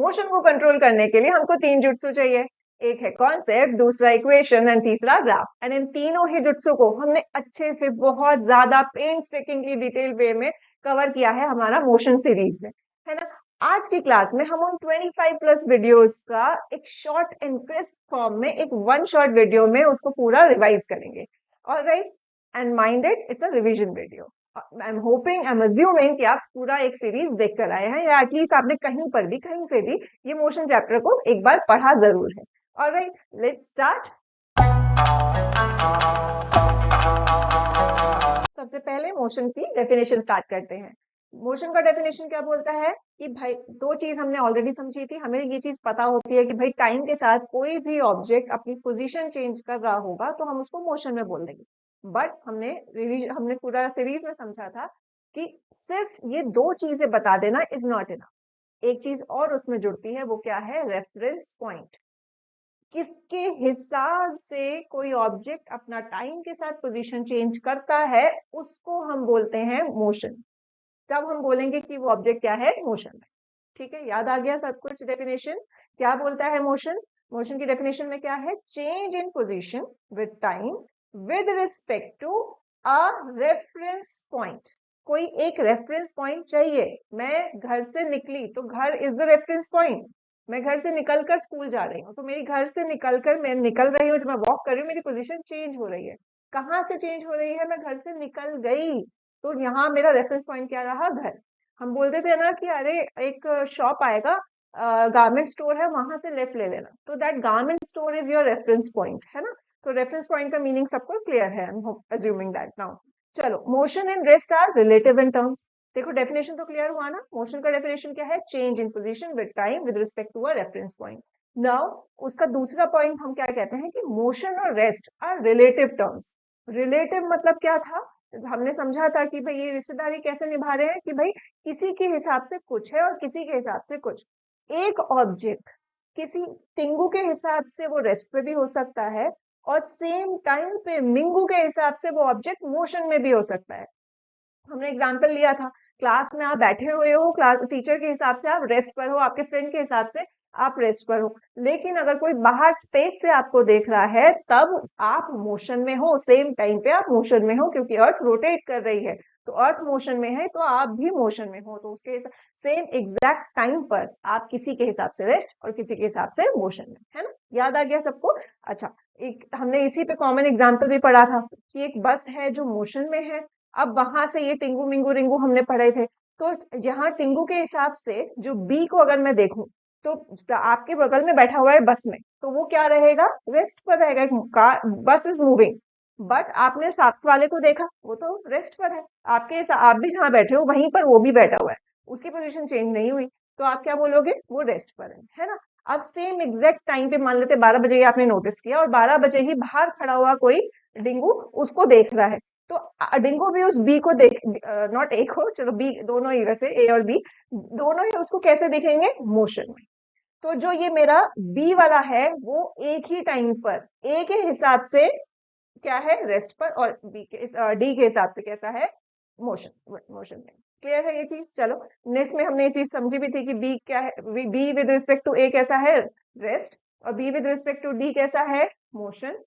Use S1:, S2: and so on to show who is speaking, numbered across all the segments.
S1: Motion को control करने के लिए हमको 3 जुत्सु चाहिए। एक है कॉन्सेप्ट, दूसरा इक्वेशन एंड तीसरा ग्राफ। एंड इन तीनों ही जुत्सु को हमने अच्छे से बहुत ज्यादा पेनस्टेकिंगली डिटेल वे में कवर किया है हमारा मोशन सीरीज में, है ना। आज की क्लास में हम उन 25 प्लस वीडियोस का एक शॉर्ट एंड क्रिस्प फॉर्म में, एक वन शॉट वीडियो में उसको पूरा रिवाइज करेंगे। Alright, and minded it's a revision video. I am hoping, I am assuming कि आप पूरा एक सीरीज देख कर आए हैं, या एटलीस्ट आपने कहीं पर भी, कहीं से भी ये मोशन चैप्टर को एक बार पढ़ा जरूर है। Alright, let's start. सबसे पहले मोशन की डेफिनेशन स्टार्ट करते हैं। मोशन का डेफिनेशन क्या बोलता है कि भाई, दो चीज हमने ऑलरेडी समझी थी। हमें ये चीज पता होती है कि भाई टाइम के साथ कोई भी ऑब्जेक्ट अपनी पोजीशन चेंज कर रहा होगा तो हम उसको मोशन में बोल देंगे। बट हमने पूरा सीरीज में समझा था कि सिर्फ ये दो चीजें बता देना इज नॉट इनफ। एक चीज और उसमें जुड़ती है, वो क्या है? Reference point. किसके हिसाब से कोई ऑब्जेक्ट अपना टाइम के साथ पोजीशन चेंज करता है उसको हम बोलते हैं मोशन। तब हम बोलेंगे कि वो ऑब्जेक्ट क्या है? मोशन में। ठीक है, याद आ गया सब कुछ? डेफिनेशन क्या बोलता है मोशन? मोशन की डेफिनेशन में क्या है? Change in position with time with respect to a reference point. कोई एक रेफरेंस पॉइंट चाहिए। मैं घर से निकली तो घर इज द रेफरेंस पॉइंट। मैं घर से निकलकर स्कूल जा रही हूँ तो मेरी घर से निकलकर, मैं निकल रही हूँ, जब मैं वॉक कर रही हूँ मेरी पोजीशन चेंज हो रही है। कहाँ से चेंज हो रही है? मैं घर से निकल गई, तो यहाँ मेरा रेफरेंस पॉइंट क्या रहा? घर। हम बोलते थे ना कि अरे एक शॉप आएगा, गारमेंट स्टोर है, वहां से लेफ्ट ले लेना, तो that garment store is your reference point, है ना। तो रेफरेंस पॉइंट का मीनिंग सबको क्लियर है, I am assuming that now. चलो, motion and rest are relative in terms. देखो डेफिनेशन तो क्लियर हुआ ना। मोशन का डेफिनेशन क्या है? Change in position with time with respect to a reference point. Now उसका दूसरा पॉइंट हम क्या कहते हैं कि मोशन और rest are relative terms. Relative मतलब क्या था? हमने समझा था कि भाई ये रिश्तेदारी कैसे निभा रहे हैं कि भाई किसी के हिसाब से कुछ है और किसी के हिसाब से कुछ। एक ऑब्जेक्ट किसी टिंगू के हिसाब से वो रेस्ट पे भी हो सकता है, और सेम टाइम पे मिंगू के हिसाब से वो ऑब्जेक्ट मोशन में भी हो सकता है। हमने एग्जाम्पल लिया था, क्लास में आप बैठे हुए हो, क्लास टीचर के हिसाब से आप रेस्ट पर हो, आपके फ्रेंड के हिसाब से आप रेस्ट पर हो, लेकिन अगर कोई बाहर स्पेस से आपको देख रहा है तब आप मोशन में हो। सेम टाइम पे आप मोशन में हो, क्योंकि अर्थ रोटेट कर रही है, तो अर्थ मोशन में है तो आप भी मोशन में हो। तो उसके सेम एग्जैक्ट टाइम पर आप किसी के हिसाब से रेस्ट और किसी के हिसाब से मोशन में, है ना। याद आ गया सबको? अच्छा, एक हमने इसी पे कॉमन एग्जाम्पल भी पढ़ा था कि एक बस है जो मोशन में है। अब वहां से ये टिंगू मिंगू रिंगू हमने पढ़े थे, तो जहां टिंगू के हिसाब से जो बी को अगर मैं देखूं, तो आपके बगल में बैठा हुआ है बस में, तो वो क्या रहेगा? रेस्ट पर रहेगा। बस इज मूविंग, बट आपने साथ वाले को देखा, वो तो रेस्ट पर है। आप भी जहां बैठे हो वहीं पर वो भी बैठा हुआ है, उसकी पोजीशन चेंज नहीं हुई, तो आप क्या बोलोगे? वो रेस्ट पर है ना। अब सेम एग्जैक्ट टाइम पे मान लेते 12 बजे आपने नोटिस किया, और 12 बजे ही बाहर खड़ा हुआ कोई डिंगू उसको देख रहा है, तो डिंगो भी उस बी को देख, नॉट एक हो, चलो बी, दोनों ही, वैसे ए और बी दोनों ही उसको कैसे देखेंगे? मोशन में। तो जो ये मेरा बी वाला है वो एक ही टाइम पर ए के हिसाब से क्या है? रेस्ट पर, और बी के डी के हिसाब से कैसा है? मोशन मोशन में। क्लियर है ये चीज? चलो, नेक्स्ट में हमने ये चीज समझी भी थी कि बी क्या है, B with respect to A कैसा है? रेस्ट। और B with respect to D कैसा है? मोशन।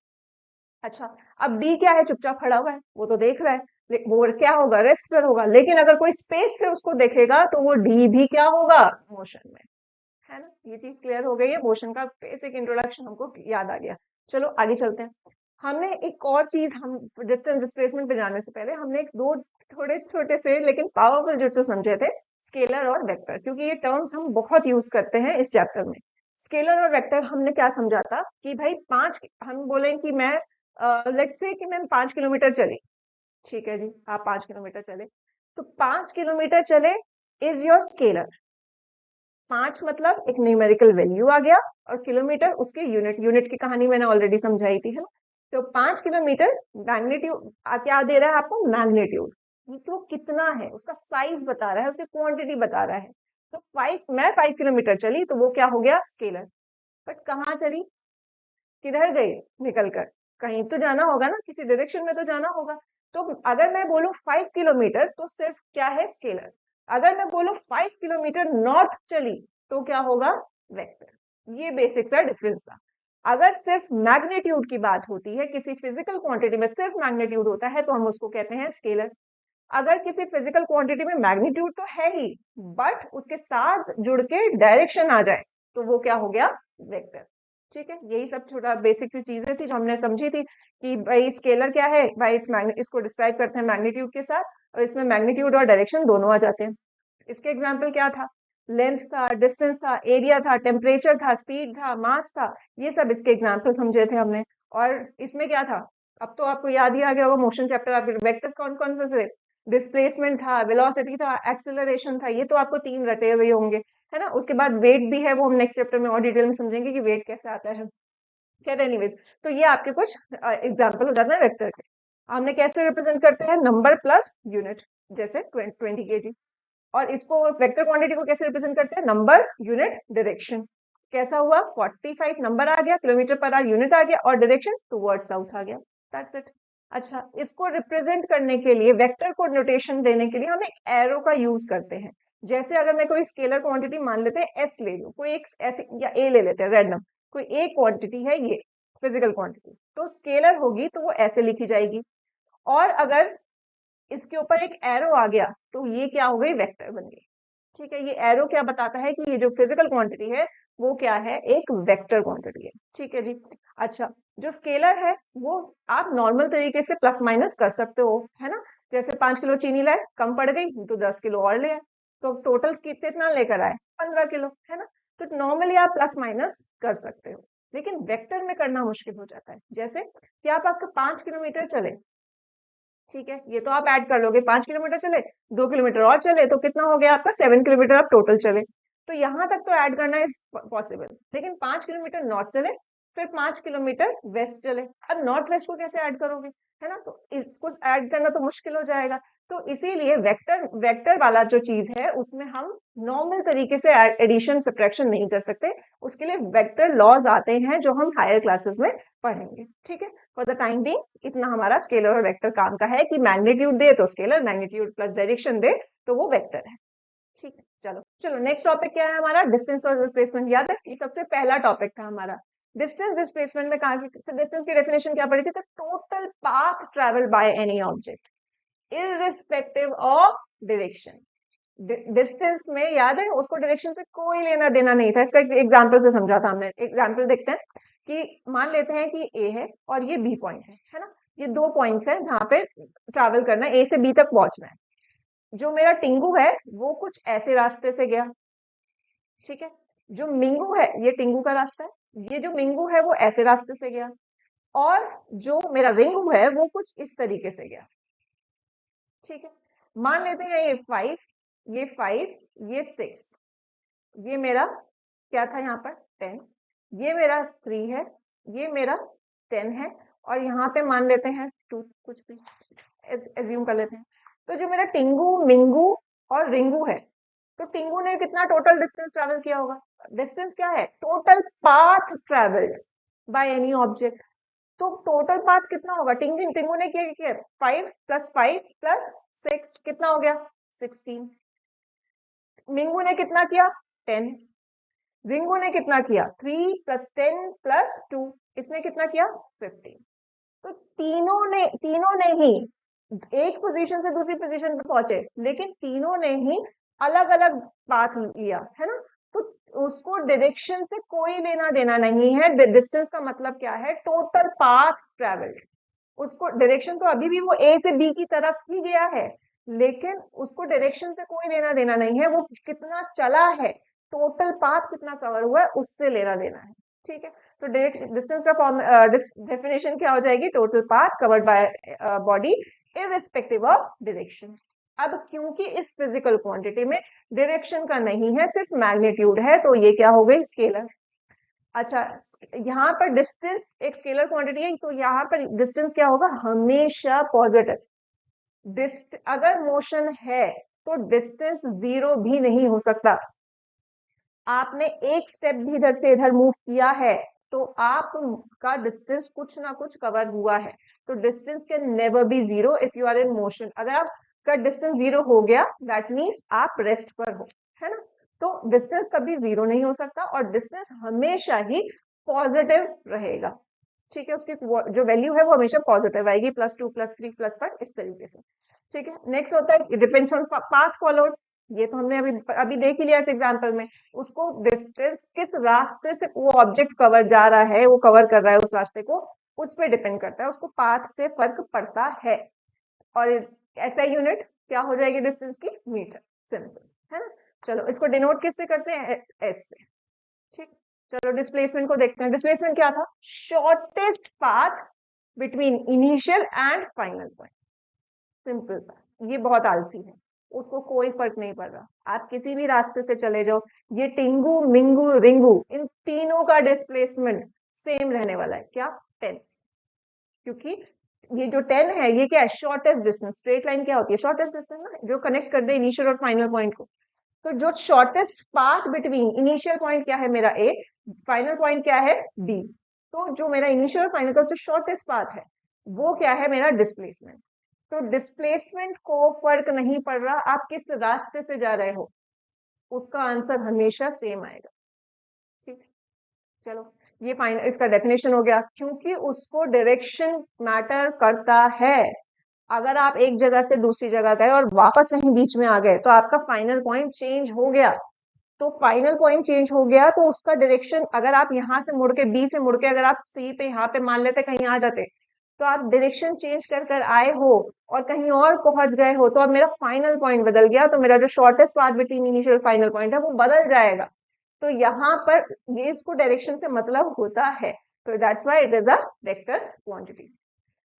S1: अच्छा, अब डी क्या है? चुपचाप खड़ा हुआ है, वो तो देख रहा है, वो क्या होगा? रेस्ट पर होगा। लेकिन अगर कोई स्पेस से उसको देखेगा तो वो डी भी क्या होगा? मोशन में, है ना। ये चीज क्लियर हो गई है। मोशन का बेसिक इंट्रोडक्शन हमको याद आ गया। चलो आगे चलते हैं। हमने एक और चीज, हम डिस्टेंस डिस्प्लेसमेंट पे जाने से पहले हमने एक दो थोड़े छोटे से लेकिन पावरफुल जुट्सु समझे थे, स्केलर और वेक्टर, क्योंकि ये टर्म्स हम बहुत यूज करते हैं इस चैप्टर में। स्केलर और वेक्टर हमने क्या समझा था कि भाई हम बोले कि मैं लेट्स से कि मैं 5 किलोमीटर चली। ठीक है जी, आप 5 किलोमीटर चले, तो 5 किलोमीटर चले इज योर स्केलर। 5 मतलब एक न्यूमेरिकल वैल्यू आ गया, और किलोमीटर उसके यूनिट, यूनिट की कहानी मैंने ऑलरेडी समझाई थी, है ना। तो 5 किलोमीटर मैग्नीट्यूड क्या दे रहा है आपको? मैग्नीट्यूड। वो कितना है उसका साइज बता रहा है, उसकी क्वांटिटी बता रहा है। तो मैं 5 किलोमीटर चली तो वो क्या हो गया? स्केलर। बट कहाँ चली? किधर गई निकलकर? कहीं तो जाना होगा ना, किसी डायरेक्शन में तो जाना होगा। तो अगर मैं बोलूं 5 किलोमीटर तो सिर्फ क्या है? स्केलर। अगर मैं बोलूं 5 किलोमीटर नॉर्थ चली तो क्या होगा, वेक्टर। ये बेसिक सा डिफरेंस था। अगर सिर्फ मैग्नीट्यूड की बात होती है, किसी फिजिकल क्वांटिटी में सिर्फ मैग्नीट्यूड होता है, तो हम उसको कहते हैं स्केलर। अगर किसी फिजिकल क्वांटिटी में मैग्नीट्यूड तो है ही, बट उसके साथ जुड़ के डायरेक्शन आ जाए, तो वो क्या हो गया, वेक्टर। ठीक है, यही सब छोटा बेसिक सी चीजें थी जो हमने समझी थी कि भाई स्केलर क्या है, भाई इसको डिस्क्राइब करते हैं मैग्नीट्यूड के साथ, और इसमें मैग्नीट्यूड और डायरेक्शन दोनों आ जाते हैं। इसके एग्जाम्पल क्या था, लेंथ था, डिस्टेंस था, एरिया था, टेम्परेचर था, स्पीड था, मास था, ये सब इसके एग्जाम्पल समझे थे हमने। और इसमें क्या था, अब तो आपको याद ही आ गया होगा, मोशन चैप्टर आपके वेक्टर्स कौन कौन से थे, डिस्प्लेसमेंट था, वेलोसिटी था, एक्सेलरेशन था, ये तो आपको 3 रटे हुए होंगे, है ना। उसके बाद वेट भी है, वो हम नेक्स्ट चैप्टर में और डिटेल में समझेंगे कि वेट कैसे आता है। खैर एनीवेज, तो ये आपके कुछ एग्जाम्पल हो जाते हैं वेक्टर के। हमने कैसे रिप्रेजेंट करते हैं, नंबर प्लस यूनिट, जैसे 20 kg। और इसको वेक्टर क्वांटिटी को कैसे रिप्रेजेंट करते हैं, नंबर यूनिट डायरेक्शन। कैसा हुआ, 45 नंबर आ गया, किलोमीटर पर आवर यूनिट आ गया, और डायरेक्शन टुवर्ड साउथ आ गया, दैट्स इट। अच्छा, इसको रिप्रेजेंट करने के लिए, वेक्टर को नोटेशन देने के लिए हम एक एरो का यूज करते हैं। जैसे अगर मैं कोई स्केलर क्वांटिटी मान लेते हैं एस ले लो, कोई एक ऐसे, या ए ले लेते हैं रैंडम, कोई एक क्वांटिटी है ये फिजिकल क्वांटिटी, तो स्केलर होगी तो वो ऐसे लिखी जाएगी। और अगर इसके ऊपर एक एरो आ गया तो ये क्या हो गई, वेक्टर बन गई। ठीक है, ये एरो क्या बताता है कि ये जो फिजिकल क्वांटिटी है वो क्या है, एक वेक्टर क्वांटिटी है। ठीक है जी। अच्छा, जो स्केलर है वो आप नॉर्मल तरीके से प्लस माइनस कर सकते हो, है ना। जैसे 5 किलो चीनी लाए, कम पड़ गई तो 10 किलो और ले आए, तो टोटल कितना लेकर आए, 15 किलो, है ना। तो नॉर्मली आप प्लस माइनस कर सकते हो, लेकिन वेक्टर में करना मुश्किल हो जाता है। जैसे कि आप आपके 5 किलोमीटर चले, ठीक है, ये तो आप ऐड कर लोगे, 5 किलोमीटर चले, 2 किलोमीटर और चले, तो कितना हो गया आपका, 7 किलोमीटर आप टोटल चले। तो यहां तक तो ऐड करना इज पॉसिबल, लेकिन 5 किलोमीटर नॉर्थ चले, फिर 5 किलोमीटर वेस्ट चले, अब नॉर्थ वेस्ट को कैसे ऐड करोगे, है ना। तो इसको ऐड करना तो मुश्किल हो जाएगा। तो इसीलिए वेक्टर वेक्टर वाला जो चीज है उसमें हम नॉर्मल तरीके से एडिशन सब्ट्रैक्शन नहीं कर सकते, उसके लिए वेक्टर लॉज आते हैं जो हम हायर क्लासेस में पढ़ेंगे। ठीक है, फॉर द टाइम बीइंग इतना हमारा स्केलर और वेक्टर काम का है कि मैग्नीट्यूड दे तो स्केलर, मैग्नीट्यूड प्लस डायरेक्शन दे तो वो वेक्टर है। ठीक है, चलो चलो नेक्स्ट टॉपिक क्या है हमारा, डिस्टेंस और डिस्प्लेसमेंट। याद है, ये सबसे पहला टॉपिक था हमारा। डिस्टेंस डिस्प्लेसमेंट में कहा, डिस्टेंस की डेफिनेशन क्या पढ़ी थी, total path travelled by any object irrespective of direction. Distance में याद है, उसको डायरेक्शन से कोई लेना देना नहीं था। इसका एग्जांपल से समझा था हमने। एग्जांपल देखते हैं कि मान लेते हैं कि ए है और ये बी पॉइंट है ना। ये 2 पॉइंट्स है जहां पे ट्रैवल करना है, ए से बी तक पहुंचना है। जो मेरा टिंगू है वो कुछ ऐसे रास्ते से गया, ठीक है। जो मिंगू है, ये टिंगू का रास्ता है, ये जो मिंगू है वो ऐसे रास्ते से गया, और जो मेरा रिंगू है वो कुछ इस तरीके से गया। ठीक है, मान लेते हैं ये 5, ये 5, ये 6, ये मेरा क्या था यहाँ पर 10, ये मेरा 3 है, ये मेरा 10 है, और यहाँ पे मान लेते हैं 2, कुछ भी एज्यूम कर लेते हैं। तो जो मेरा टिंगू, मिंगू और रिंगू है, तो टिंगू ने कितना टोटल डिस्टेंस ट्रैवल किया होगा, डिस्टेंस क्या है, total path travelled by any object. तो टोटल पाथ कितना होगा, टिंगू ने किया 5 + 5 + 6 कितना हो गया 16। मिंगू ने कितना किया 10, रिंगू ने कितना किया 3 + 10 + 2, इसने कितना किया 15। तो तीनों ने ही एक पोजीशन से दूसरी पोजीशन पर पहुंचे, लेकिन तीनों ने ही अलग अलग पाथ लिया, है ना। तो उसको डायरेक्शन से कोई लेना देना नहीं है। डिस्टेंस का मतलब क्या है, टोटल पाथ ट्रेवल्ड। उसको डायरेक्शन तो अभी भी वो ए से बी की तरफ ही गया है, लेकिन उसको डायरेक्शन से कोई लेना देना नहीं है, वो कितना चला है, टोटल पाथ कितना कवर हुआ है उससे लेना देना है। ठीक है, तो डिस्टेंस का फॉर्म डेफिनेशन क्या हो जाएगी, total path covered by body irrespective of direction. अब क्योंकि इस फिजिकल क्वांटिटी में डायरेक्शन का नहीं है, सिर्फ मैग्नीट्यूड है, तो ये क्या हो गई, स्केलर। अच्छा, यहाँ पर डिस्टेंस एक स्केलर क्वांटिटी है, तो यहाँ पर डिस्टेंस क्या होगा, हमेशा पॉजिटिव। अगर मोशन है तो डिस्टेंस 0 भी नहीं हो सकता। आपने एक स्टेप भी इधर से इधर मूव किया है तो आपका डिस्टेंस कुछ ना कुछ कवर हुआ है। तो distance can never be 0 if you are in motion. अगर आपका डिस्टेंस 0 हो गया, दैट मीन्स आप रेस्ट पर हो, है ना। तो डिस्टेंस कभी जीरो नहीं हो सकता और डिस्टेंस हमेशा ही पॉजिटिव रहेगा। ठीक है, उसकी जो वैल्यू है वो हमेशा पॉजिटिव आएगी, +2 +3 +5 इस तरीके से। ठीक है, नेक्स्ट होता है डिपेंड्स ऑन पाथ फॉलोड। ये तो हमने अभी अभी देख ही लिया इस एग्जांपल में। उसको डिस्टेंस किस रास्ते से वो ऑब्जेक्ट कवर जा रहा है, वो कवर कर रहा है उस रास्ते को, उस पर डिपेंड करता है, उसको पाथ से फर्क पड़ता है। और ऐसा यूनिट क्या हो जाएगी डिस्टेंस की? मीटर। सिंपल है ना। चलो इसको डिनोट किससे करते हैं? एस से। ठीक, चलो डिस्प्लेसमेंट को देखते हैं। डिस्प्लेसमेंट क्या था? Shortest path between initial and final point. Simple सा, ये बहुत आलसी है, उसको कोई फर्क नहीं पड़ रहा, आप किसी भी रास्ते से चले जाओ। ये टिंगू मिंगू रिंगू इन तीनों का डिस्प्लेसमेंट सेम रहने वाला है। क्या? 10। क्योंकि ये जो 10 है ये क्या है? Shortest distance. स्ट्रेट लाइन क्या होती है? शॉर्टेस्ट डिस्टेंस ना, जो कनेक्ट कर दे इनिशियल और फाइनल पॉइंट को। तो जो shortest path between initial point क्या है मेरा? ए। फाइनल पॉइंट क्या है? बी। तो जो मेरा इनिशियल और फाइनल का जो शॉर्टेस्ट पाथ है वो क्या है? मेरा डिस्प्लेसमेंट। तो डिस्प्लेसमेंट को फर्क नहीं पड़ रहा आप किस रास्ते से जा रहे हो, उसका आंसर हमेशा सेम आएगा। ठीक, चलो ये फाइनल इसका डेफिनेशन हो गया। क्योंकि उसको डायरेक्शन मैटर करता है। अगर आप एक जगह से दूसरी जगह गए और वापस वहीं बीच में आ गए तो आपका फाइनल पॉइंट चेंज हो गया। तो फाइनल पॉइंट चेंज हो गया तो उसका डायरेक्शन, अगर आप यहाँ से मुड़ के बी से मुड़ के अगर आप सी पे यहाँ पे मान लेते कहीं आ जाते, तो आप डायरेक्शन चेंज कर कर आए हो और कहीं और पहुंच गए हो, तो अब मेरा फाइनल पॉइंट बदल गया, तो मेरा जो shortest path between initial final point है वो बदल जाएगा। तो यहाँ पर ये इसको डायरेक्शन से मतलब होता है। तो that's why it is a vector quantity.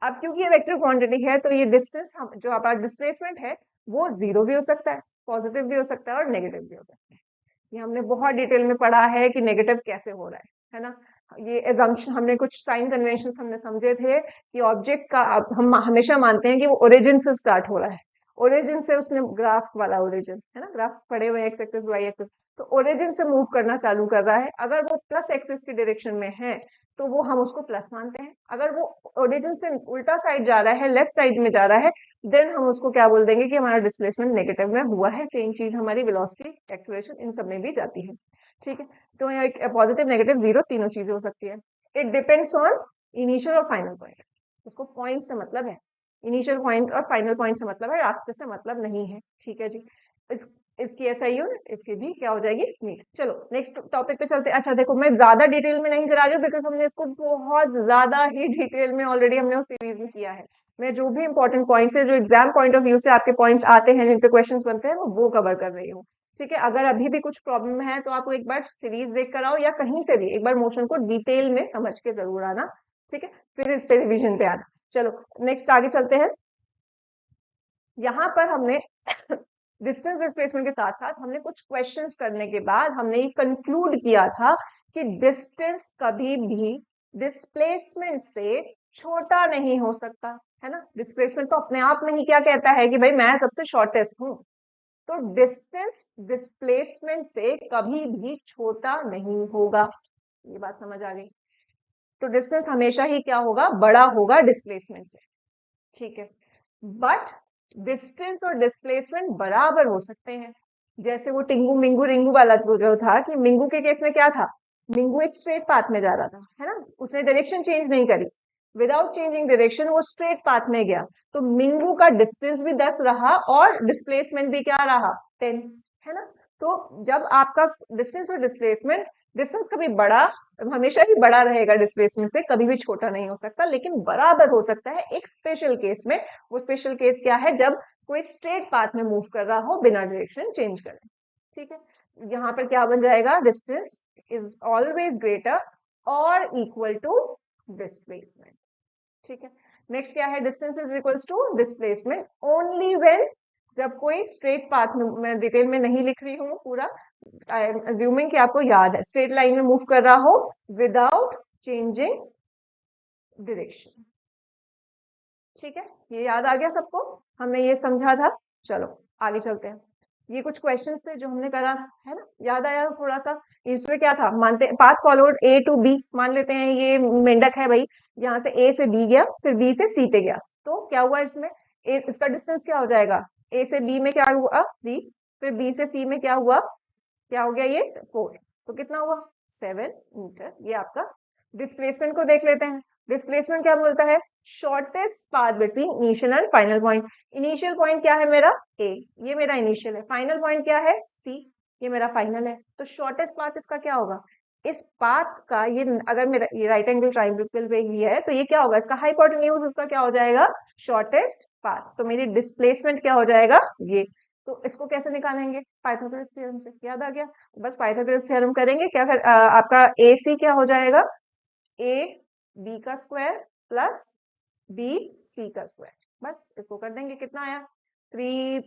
S1: अब क्योंकि ये वेक्टर क्वांटिटी है तो ये डिस्टेंस जो हमारा डिस्प्लेसमेंट है वो जीरो भी हो सकता है, पॉजिटिव भी हो सकता है और नेगेटिव भी हो सकता है। ये हमने बहुत डिटेल में पढ़ा है कि नेगेटिव कैसे हो रहा है ना। ये एजम्पशन हमने कुछ साइन कन्वेंशन हमने समझे थे कि ऑब्जेक्ट का हम हमेशा मानते हैं कि वो ओरिजिन से स्टार्ट हो रहा है। ओरिजिन से उसने ग्राफ वाला ओरिजिन है ना, ग्राफ पड़े हुए एक्स एक्सिस वाई एक्सिस, तो ओरिजिन से मूव करना चालू कर रहा है। अगर वो प्लस एक्सिस की डायरेक्शन में है तो वो हम उसको प्लस मानते हैं। अगर वो ओरिजिन से उल्टा साइड जा रहा है, लेफ्ट साइड में जा रहा है, देन हम उसको क्या बोल देंगे कि हमारा डिस्प्लेसमेंट नेगेटिव में हुआ है। सेम चीज हमारी वेलोसिटी, एक्सेलरेशन इन सब में भी जाती है। ठीक है, तो यहाँ पॉजिटिव नेगेटिव जीरो तीनों चीजें हो सकती है। इट डिपेंड्स ऑन इनिशियल और फाइनल पॉइंट। उसको पॉइंट से मतलब है, इनिशियल पॉइंट और फाइनल पॉइंट से मतलब है, रास्ते से मतलब नहीं है। ठीक है जी, इसकी ऐसा यूनिट, इसकी भी क्या हो जाएगी? मीटर। चलो नेक्स्ट टॉपिक पे चलते हैं। अच्छा देखो, मैं ज्यादा डिटेल में नहीं करा रही हूँ बिकॉज हमने इसको बहुत ज्यादा ही डिटेल में ऑलरेडी हमने उस सीरीज में किया है। मैं जो भी इंपॉर्टेंट पॉइंट्स है, जो एग्जाम पॉइंट ऑफ व्यू से आपके पॉइंट्स आते हैं, जिन पे क्वेश्चन बनते हैं, वो कवर कर रही हूँ। ठीक है, अगर अभी भी कुछ प्रॉब्लम है तो आप एक बार सीरीज देख कर आओ या कहीं से भी एक बार मोशन को डिटेल में समझ के जरूर आना। ठीक है, फिर इस पे रिविजन पे आना। चलो नेक्स्ट आगे चलते हैं। यहाँ पर हमने डिस्टेंस डिस्प्लेसमेंट के साथ साथ हमने कुछ क्वेश्चंस करने के बाद हमने ये कंक्लूड किया था कि डिस्टेंस कभी भी डिस्प्लेसमेंट से छोटा नहीं हो सकता है ना। डिस्प्लेसमेंट तो अपने आप में ही क्या कहता है कि भाई मैं सबसे शॉर्टेस्ट हूं, तो डिस्टेंस डिस्प्लेसमेंट से कभी भी छोटा नहीं होगा। ये बात समझ आ गई? तो डिस्टेंस हमेशा ही क्या होगा? बड़ा होगा डिस्प्लेसमेंट से। ठीक है, बट डिस्टेंस और डिस्प्लेसमेंट बराबर हो सकते हैं। जैसे वो टिंगू मिंगू रिंगू वाला जो था, कि मिंगू के केस में क्या था? मिंगू एक स्ट्रेट पाथ में जा रहा था है ना, उसने डायरेक्शन चेंज नहीं करी, विदाउट चेंजिंग डायरेक्शन वो स्ट्रेट पाथ में गया, तो मिंगू का डिस्टेंस भी 10 रहा और डिस्प्लेसमेंट भी क्या रहा? 10 है ना। तो जब आपका डिस्टेंस और डिस्प्लेसमेंट, डिस्टेंस कभी बड़ा, हमेशा ही बड़ा रहेगा डिस्प्लेसमेंट से, कभी भी छोटा नहीं हो सकता, लेकिन बराबर हो सकता है एक स्पेशल केस में। वो स्पेशल केस क्या है? जब कोई स्ट्रेट पाथ में मूव कर रहा हो बिना डायरेक्शन चेंज करे। ठीक है, यहाँ पर क्या बन जाएगा? डिस्टेंस इज ऑलवेज ग्रेटर और इक्वल टू डिस्प्लेसमेंट। ठीक है, नेक्स्ट क्या है? Distance is equals to displacement only when, जब कोई स्ट्रेट पाथ में, मैं डिटेल में नहीं लिख रही हूँ पूरा, आई एम अज्यूमिंग कि आपको याद है, स्ट्रेट लाइन में मूव कर रहा हो विदाउट चेंजिंग डायरेक्शन। ठीक है, ये याद आ गया सबको? हमने ये समझा था। चलो आगे चलते हैं। ये कुछ क्वेश्चंस थे जो हमने करा है ना, याद आया थोड़ा सा? इसमें क्या था? मानते path followed A to B, मान लेते हैं ये मेंढक है भाई, यहाँ से ए से बी गया, फिर बी से सी पे गया, तो क्या हुआ इसमें? इसका डिस्टेंस क्या हो जाएगा? ए से बी में क्या हुआ? बी। फिर बी से सी में क्या हुआ? क्या हो गया ये 4, तो कितना हुआ 7 मीटर। ये आपका डिस्प्लेसमेंट को देख लेते हैं। डिस्प्लेसमेंट क्या बोलता है, shortest path between initial and final point. Initial point क्या है मेरा ए, ये मेरा इनिशियल है, फाइनल पॉइंट क्या है सी, ये मेरा फाइनल है। तो शॉर्टेस्ट पाथ इसका क्या होगा, इस पाथ का ये अगर मेरा ये राइट एंगल ट्रायंगल पे ही है तो ये क्या होगा, इसका हाइपोटेन्यूज इसका क्या हो जाएगा शॉर्टेस्ट पाथ। तो मेरी डिस्प्लेसमेंट क्या हो जाएगा ये। तो इसको कैसे निकालेंगे, पाइथागोरस थ्योरम से, याद आ गया, बस पाइथागोरस थ्योरम करेंगे क्या कर, आपका ए सी क्या हो जाएगा, ए बी का स्क्वायर प्लस बी सी का स्क्वायर, बस इसको कर देंगे। कितना आया 3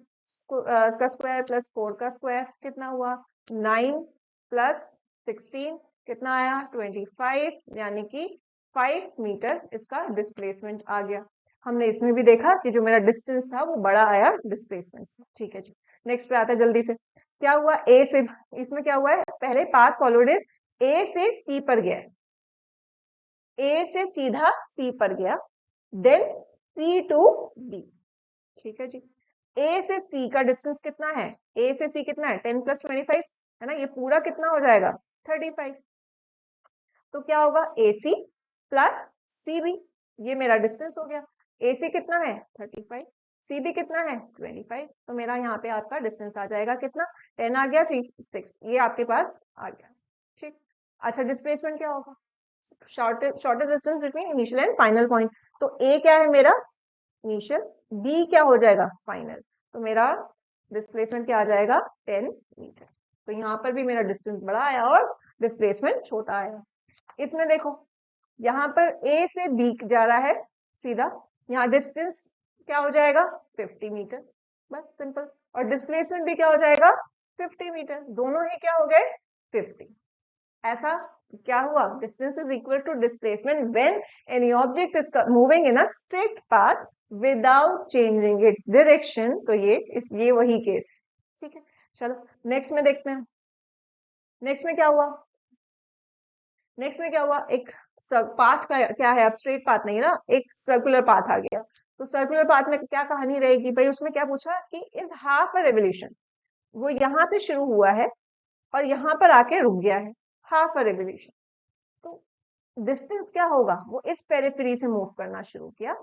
S1: का स्क्वायर प्लस 4 का स्क्वायर, कितना हुआ 9 प्लस 16 कितना आया 25, यानी कि 5 मीटर इसका डिस्प्लेसमेंट आ गया। हमने इसमें भी देखा कि जो मेरा डिस्टेंस था वो बड़ा आया डिस्प्लेसमेंट से। ठीक है जी, नेक्स्ट पे आता है जल्दी से। क्या हुआ ए से, इसमें क्या हुआ है, पहले पाथ फॉलोड इज ए से सी पर गया, ए से सीधा सी पर गया, देन सी टू बी। ठीक है जी, ए से सी का डिस्टेंस कितना है, ए से सी कितना है 10 प्लस 25 है ना, ये पूरा कितना हो जाएगा 35। तो क्या होगा ए सी प्लस सी बी, ये मेरा डिस्टेंस हो गया। ए सी कितना है 35, सी बी कितना है 25, तो मेरा यहाँ पे आपका डिस्टेंस आ जाएगा कितना 10 आ गया 3 6, ये आपके पास आ गया। ठीक, अच्छा डिस्प्लेसमेंट क्या होगा, shortest distance between initial and final point. तो ए क्या है मेरा इनिशियल, बी क्या हो जाएगा फाइनल, तो मेरा डिस्प्लेसमेंट क्या आ जाएगा 10 मीटर। तो यहाँ पर भी मेरा डिस्टेंस बड़ा आया और डिस्प्लेसमेंट छोटा आया। इसमें देखो यहाँ पर ए से बी जा रहा है सीधा, यहाँ डिस्टेंस क्या हो जाएगा 50 मीटर, बस सिंपल। और डिस्प्लेसमेंट भी क्या हो जाएगा 50 मीटर, दोनों ही क्या हो गए 50। ऐसा क्या हुआ, distance is equal to displacement when any object is moving in a straight path without changing it direction. तो ये वही केस है। ठीक है, चलो नेक्स्ट में देखते हैं। नेक्स्ट में क्या हुआ, नेक्स्ट में क्या हुआ, एक पाथ का क्या है, अब स्ट्रेट पाथ नहीं ना, एक सर्कुलर पाथ आ गया। तो सर्कुलर पाथ में क्या कहानी रहेगी भाई, उसमें क्या पूछा कि इज हाफ अ रेवोल्यूशन, वो यहां से शुरू हुआ है और यहाँ पर आके रुक गया है, हाफ अ रेवोल्यूशन। तो डिस्टेंस क्या होगा, वो इस पेरिफेरी से मूव करना शुरू किया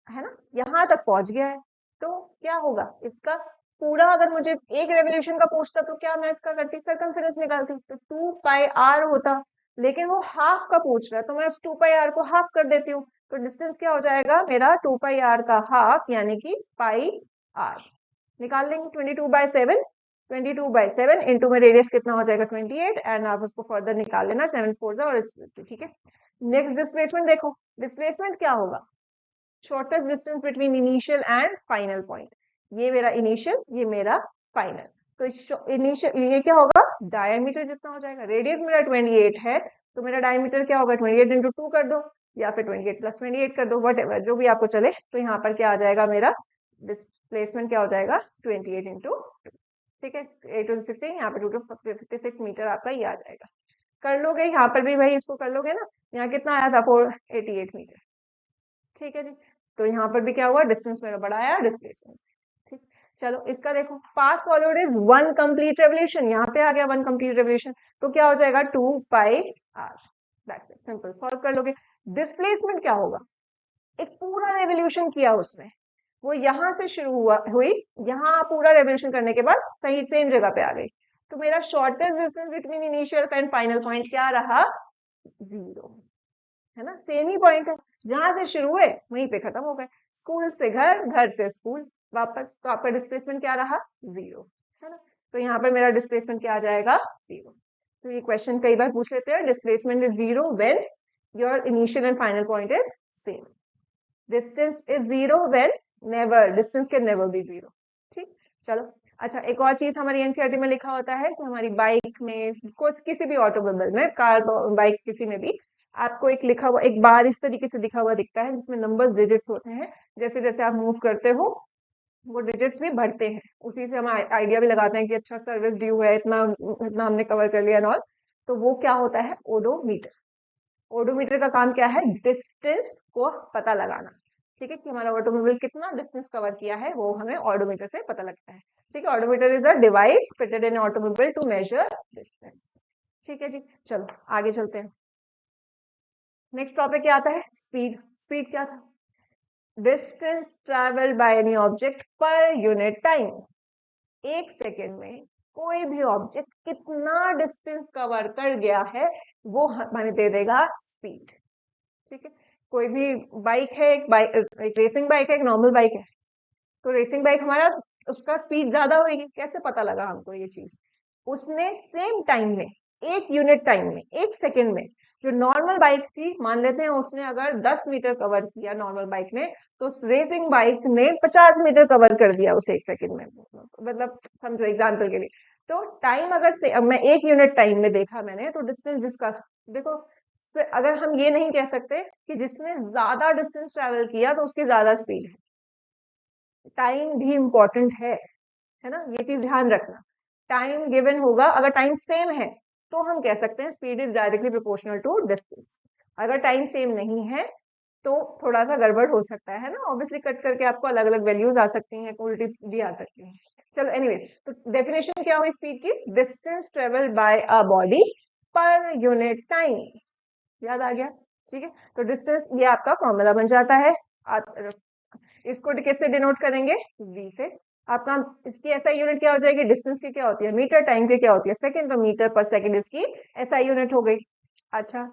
S1: है ना, यहाँ तक पहुंच गया है। तो क्या होगा इसका पूरा, अगर मुझे एक रेवोल्यूशन का पूछता तो क्या मैं इसका करती, सर्कमफेरेंस निकालती, तो 2 पाई आर होता, लेकिन वो हाफ का पूछ रहा है तो मैं उस 2 पाई आर को हाफ कर देती हूँ। तो डिस्टेंस क्या हो जाएगा मेरा 2 पाई आर का हाफ, यानी कि पाई आर निकाल लेंगे। 22/7, 22/7 इंटू में रेडियस कितना हो जाएगा 28, एंड आप उसको फर्दर निकाल लेना 7 4 और ठीक है। नेक्स्ट डिस्प्लेसमेंट देखो, डिस्प्लेसमेंट क्या होगा, shortest distance between initial and final point. ये मेरा इनिशियल, ये मेरा फाइनल। तो इनिशियल ये क्या होगा डायमीटर जितना हो जाएगा, रेडियस मेरा 28 है तो मेरा डायमीटर क्या होगा 28 इंटू 2 कर दो, या फिर 28 प्लस 28 कर दो, वट जो भी आपको चले। तो यहाँ पर क्या आ जाएगा मेरा डिस्प्लेसमेंट क्या हो जाएगा 28 इंटू 2। ठीक है, 8 टू 16, यहाँ पे 2 टू 56 मीटर आपका ये आ जाएगा। कर लोगे यहाँ पर भी भाई, इसको कर लोगे ना, यहाँ कितना आया था 488 मीटर। ठीक है जी, तो यहाँ पर भी क्या हुआ डिस्टेंस मेरा बड़ा आया डिस्प्लेसमेंट। ठीक, चलो इसका देखो, path followed is 1 complete revolution, यहाँ पे आ गया 1 कंप्लीट रेवोल्यूशन, तो क्या हो जाएगा 2 pi r, that's it, simple, solve कर लोगे। डिस्प्लेसमेंट क्या होगा, एक पूरा रेवोल्यूशन किया उसने, वो यहां से शुरू हुई, यहाँ पूरा रेवोल्यूशन करने के बाद कहीं सेम जगह पे आ गई, तो मेरा shortest distance between initial and final point क्या रहा 0, है ना, सेम ही पॉइंट है, जहां से शुरू हुए वहीं पे खत्म हो गए, स्कूल से घर, घर से स्कूल वापस, तो आपका डिस्प्लेसमेंट क्या रहा 0, है ना। तो यहाँ पर मेरा डिस्प्लेसमेंट क्या आ जाएगा 0। तो ये क्वेश्चन कई बार पूछ लेते हैं, displacement is 0 when your initial and final point is same, distance is 0 when never, distance can never be 0। ठीक, चलो अच्छा, एक और चीज हमारी एनसीईआरटी में लिखा होता है कि हमारी बाइक में, किसी भी ऑटोमोबाइल में, कार बाइक किसी में भी, आपको एक लिखा हुआ, एक बार इस तरीके से लिखा हुआ दिखता है जिसमें नंबर्स डिजिट्स होते हैं, जैसे जैसे आप मूव करते हो वो डिजिट्स भी बढ़ते हैं, उसी से हम आइडिया भी लगाते हैं कि अच्छा सर्विस ड्यू है, इतना इतना हमने कवर कर लिया नॉल। तो वो क्या होता है ओडोमीटर। ओडोमीटर का काम क्या है, डिस्टेंस को पता लगाना। ठीक है, कि हमारा ऑटोमोबाइल कितना डिस्टेंस कवर किया है वो हमें ऑडोमीटर से पता लगता है। ठीक है, odometer is a device fitted in automobile to measure distance. ठीक है जी, चलो आगे चलते हैं। नेक्स्ट टॉपिक क्या आता है, स्पीड। स्पीड क्या था, distance travelled by any object per unit time. एक सेकेंड में कोई भी ऑब्जेक्ट कितना डिस्टेंस कवर कर गया है वो हमें दे देगा स्पीड। ठीक है, कोई भी बाइक है, एक रेसिंग बाइक है, एक नॉर्मल बाइक है, तो रेसिंग बाइक हमारा उसका स्पीड ज्यादा होगी, कैसे पता लगा हमको ये चीज, उसने सेम टाइम में, एक यूनिट टाइम में, एक सेकेंड में, जो नॉर्मल बाइक थी मान लेते हैं उसने अगर 10 मीटर कवर किया नॉर्मल बाइक ने, तो रेसिंग बाइक ने 50 मीटर कवर कर दिया उसे एक सेकेंड में। मतलब समझो एग्जाम्पल के लिए, तो टाइम अगर से मैं एक यूनिट टाइम में देखा मैंने, तो डिस्टेंस जिसका, देखो अगर हम ये नहीं कह सकते कि जिसने ज्यादा डिस्टेंस ट्रेवल किया तो उसकी ज्यादा स्पीड है, टाइम भी इम्पोर्टेंट है ना, ये चीज ध्यान रखना। टाइम गिवन होगा, अगर टाइम सेम है तो हम कह सकते हैं speed is directly proportional to distance. अगर टाइम सेम नहीं है तो थोड़ा सा गड़बड़ हो सकता है ना, ऑब्वियसली कट करके आपको अलग अलग वैल्यूज आ सकती हैं, उल्टी भी आ सकती हैं। चलो एनीवेज, तो डेफिनेशन क्या हुई स्पीड की, distance travelled by a body per unit time. याद आ गया, ठीक है, तो डिस्टेंस ये आपका फॉर्मूला बन जाता है। इसको किससे डिनोट करेंगे, v से। आपका इसकी एसआई यूनिट क्या हो जाएगी, डिस्टेंस की क्या होती है मीटर, टाइम की क्या होती है सेकंड, तो मीटर पर सेकंड इसकी एसआई यूनिट हो गई। अच्छा,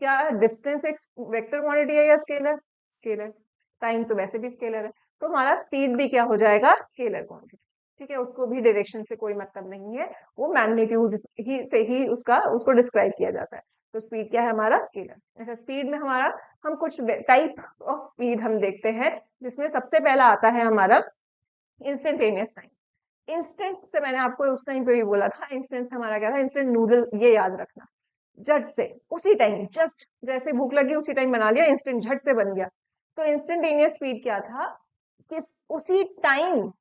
S1: क्या डिस्टेंस एक वेक्टर क्वांटिटी है या स्केलर, स्केलर। टाइम तो वैसे भी स्केलर है, तो हमारा स्पीड भी क्या हो जाएगा, स्केलर क्वांटिटी। ठीक है, उसको भी डायरेक्शन से कोई मतलब नहीं है, वो मैग्नीट्यूड ही से ही उसको डिस्क्राइब किया जाता है। तो स्पीड क्या है हमारा, स्केलर। अच्छा, स्पीड में हमारा हम कुछ टाइप ऑफ स्पीड हम देखते हैं, जिसमें सबसे पहला आता है हमारा इंस्टेंटेनियस टाइम। इंस्टेंट से मैंने आपको उस टाइम पे भी बोला था, इंस्टेंट हमारा क्या था, इंस्टेंट नूडल, ये याद रखना, झट से उसी टाइम, जस्ट जैसे भूख लगी उसी टाइम बना लिया, इंस्टेंट झट से बन गया। तो इंस्टेंटेनियस स्पीड क्या था, कि उसी टाइम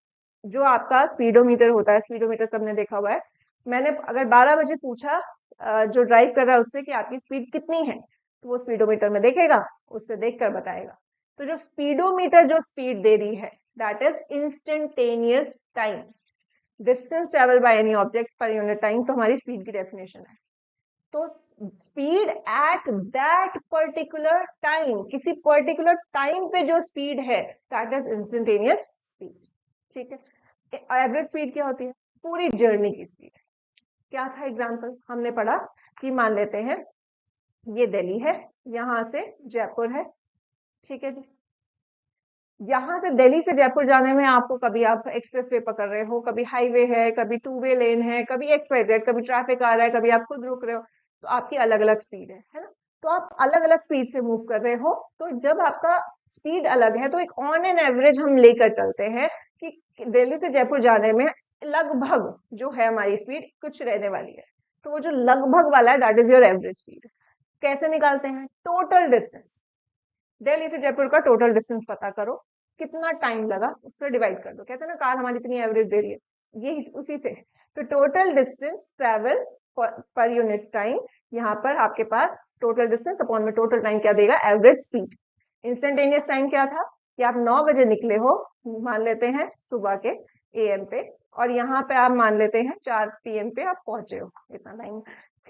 S1: जो आपका स्पीडोमीटर होता है, स्पीडोमीटर सबने देखा हुआ है, मैंने अगर 12 बजे पूछा जो ड्राइव कर रहा है उससे कि आपकी स्पीड कितनी है, तो वो स्पीडोमीटर में देखेगा, उससे देखकर बताएगा। तो जो स्पीडोमीटर जो स्पीड दे रही है, that is instantaneous time, distance travel by any object per unit time, तो हमारी स्पीड की डेफिनेशन है। तो speed at that particular time, किसी पर्टिकुलर टाइम पे जो स्पीड है, दैट इज इंस्टेंटेनियस स्पीड। ठीक है, एवरेज स्पीड क्या होती है, पूरी जर्नी की स्पीड। क्या था एग्जांपल, हमने पढ़ा कि मान लेते हैं ये दिल्ली है, यहां से जयपुर है, ठीक है जी, यहां से दिल्ली से जयपुर जाने में आपको, कभी आप एक्सप्रेस वे पकड़ रहे हो, कभी हाईवे है, कभी 2 वे लेन है, कभी XYZ, कभी ट्रैफिक आ रहा है, कभी आप खुद रुक रहे हो, तो आपकी अलग अलग स्पीड है ना, तो आप अलग अलग स्पीड से मूव कर रहे हो। तो जब आपका स्पीड अलग है तो एक ऑन एन एवरेज हम लेकर चलते हैं कि दिल्ली से जयपुर जाने में लगभग जो है हमारी स्पीड कुछ रहने वाली है, तो वो जो लगभग वाला है that is your average speed. कैसे निकालते हैं, टोटल डिस्टेंस, दिल्ली से जयपुर का टोटल डिस्टेंस पता करो, कितना टाइम लगा उससे डिवाइड कर दो, कहते हैं ना कार हमारी इतनी एवरेज दे रही है, ये उसी से। तो total distance travel per unit time, यहाँ पर आपके पास टोटल डिस्टेंस अपॉन में टोटल टाइम क्या देगा, एवरेज स्पीड। इंस्टेंटेनियस टाइम क्या था, कि आप 9 बजे निकले हो, मान लेते हैं सुबह के AM पे, और यहाँ पे आप मान लेते हैं 4 PM पे आप पहुंचे हो, इतना टाइम।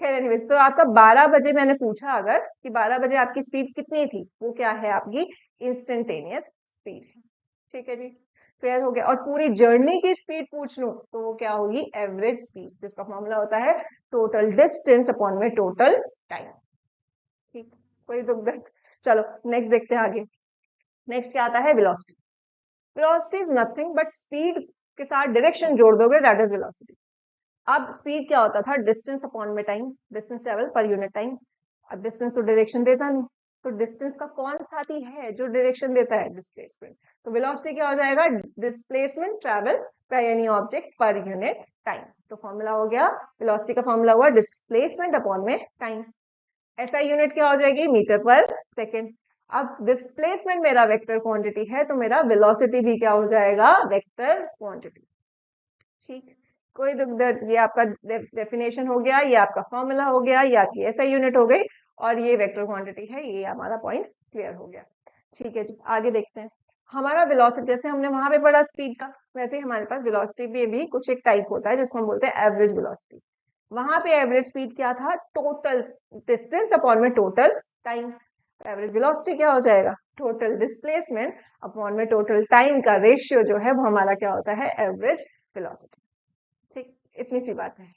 S1: खैर एनीवेज, तो आपका 12 बजे मैंने पूछा अगर कि 12 बजे आपकी स्पीड कितनी थी, वो क्या है आपकी इंस्टेंटेनियस स्पीड है। ठीक है जी, क्लियर हो गया। और पूरी जर्नी की स्पीड पूछ लूं तो वो क्या होगी, एवरेज स्पीड, जिसका फॉर्मूला होता है टोटल डिस्टेंस अपॉन में टोटल टाइम। ठीक, कोई दुख दर्द। चलो नेक्स्ट देखते हैं आगे। नेक्स्ट क्या आता है, velocity. Velocity is nothing but speed के साथ डायरेक्शन जोड़ दोगे, दैट इज वेलोसिटी। अब स्पीड क्या होता था, डिस्टेंस अपॉन में time, distance travel per unit time. अब डिस्टेंस तो डायरेक्शन देता नहीं, तो डिस्टेंस का कौन साथी है जो डायरेक्शन देता है, डिस्प्लेसमेंट। तो वेलोसिटी क्या हो जाएगा, displacement travel by any object per unit time. तो फॉर्मूला हो गया, वेलोसिटी का फॉर्मूला हुआ डिस्प्लेसमेंट अपॉन में टाइम। ऐसा यूनिट क्या हो जाएगी, मीटर पर सेकेंड। अब डिस्प्लेसमेंट मेरा वेक्टर क्वांटिटी है, तो मेरा वेलोसिटी भी क्या हो जाएगा, वेक्टर क्वांटिटी। ठीक, कोई दुख दर्द, ये आपका डेफिनेशन हो गया, ये आपका फॉर्मूला हो गया, ये आपकी SI यूनिट हो गई, और ये वेक्टर क्वांटिटी है, ये हमारा पॉइंट क्लियर हो गया। ठीक है जी, आगे देखते हैं। हमारा वेलोसिटी, जैसे हमने वहां पे पढ़ा स्पीड का, वैसे ही हमारे पास वेलोसिटी में भी कुछ एक टाइप होता है जिसको हम बोलते हैं एवरेज वेलोसिटी। वहां पे एवरेज स्पीड क्या था? टोटल डिस्टेंस अपॉन में टोटल टाइम। एवरेज वेलोसिटी क्या हो जाएगा? टोटल डिस्प्लेसमेंट अपॉन में टोटल टाइम का रेशियो जो है वो हमारा क्या होता है? Average velocity. ठीक, इतनी सी बात है।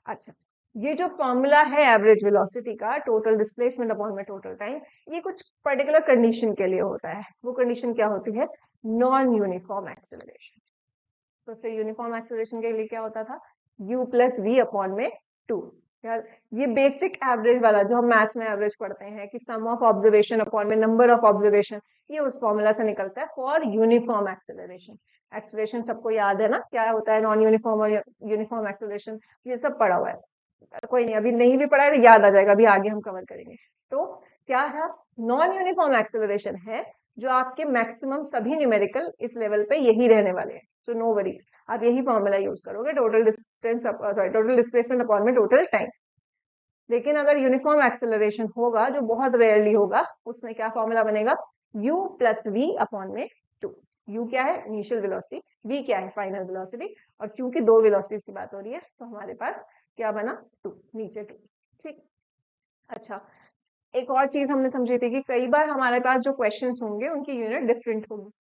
S1: अच्छा, ये जो फॉर्मूला है एवरेज वेलोसिटी का, टोटल डिस्प्लेसमेंट अपॉन में टोटल टाइम, ये कुछ पर्टिकुलर कंडीशन के लिए होता है। वो कंडीशन क्या होती है? Non uniform acceleration. तो फिर यूनिफॉर्म एक्सेलरेशन के लिए क्या होता था? u प्लस वी अपॉन में 2। यार, ये बेसिक एवरेज वाला जो हम मैथ्स में एवरेज पढ़ते हैं कि सम ऑफ ऑब्जर्वेशन अपॉन में नंबर ऑफ ऑब्जर्वेशन, ये उस फॉर्मूला से निकलता है फॉर यूनिफॉर्म एक्सेलरेशन। एक्सेलरेशन सबको याद है ना, क्या होता है नॉन यूनिफॉर्म और यूनिफॉर्म एक्सेलरेशन, ये सब पढ़ा हुआ है। कोई नहीं, अभी नहीं भी पढ़ा है तो याद आ जाएगा, अभी आगे हम कवर करेंगे। तो क्या है? नॉन यूनिफॉर्म एक्सेलरेशन है जो आपके मैक्सिमम सभी न्यूमेरिकल इस लेवल पे यही रहने वाले हैं। तो नो वरी, आप यही फॉर्मूला यूज करोगे, total distance sorry total displacement upon में टोटल टाइम। लेकिन अगर यूनिफॉर्म एक्सेलरेशन होगा, जो बहुत रेयरली होगा, उसमें क्या फॉर्मूला बनेगा? u प्लस वी अपॉन में 2। u क्या है? इनिशियल वेलोसिटी, v क्या है? Final velocity. और क्योंकि दो वेलोसिटी की बात हो रही है तो हमारे पास क्या बना? 2, नीचे 2। ठीक। अच्छा, एक और चीज हमने समझी थी कि कई बार हमारे पास जो क्वेश्चंस होंगे उनकी यूनिट डिफरेंट होगी।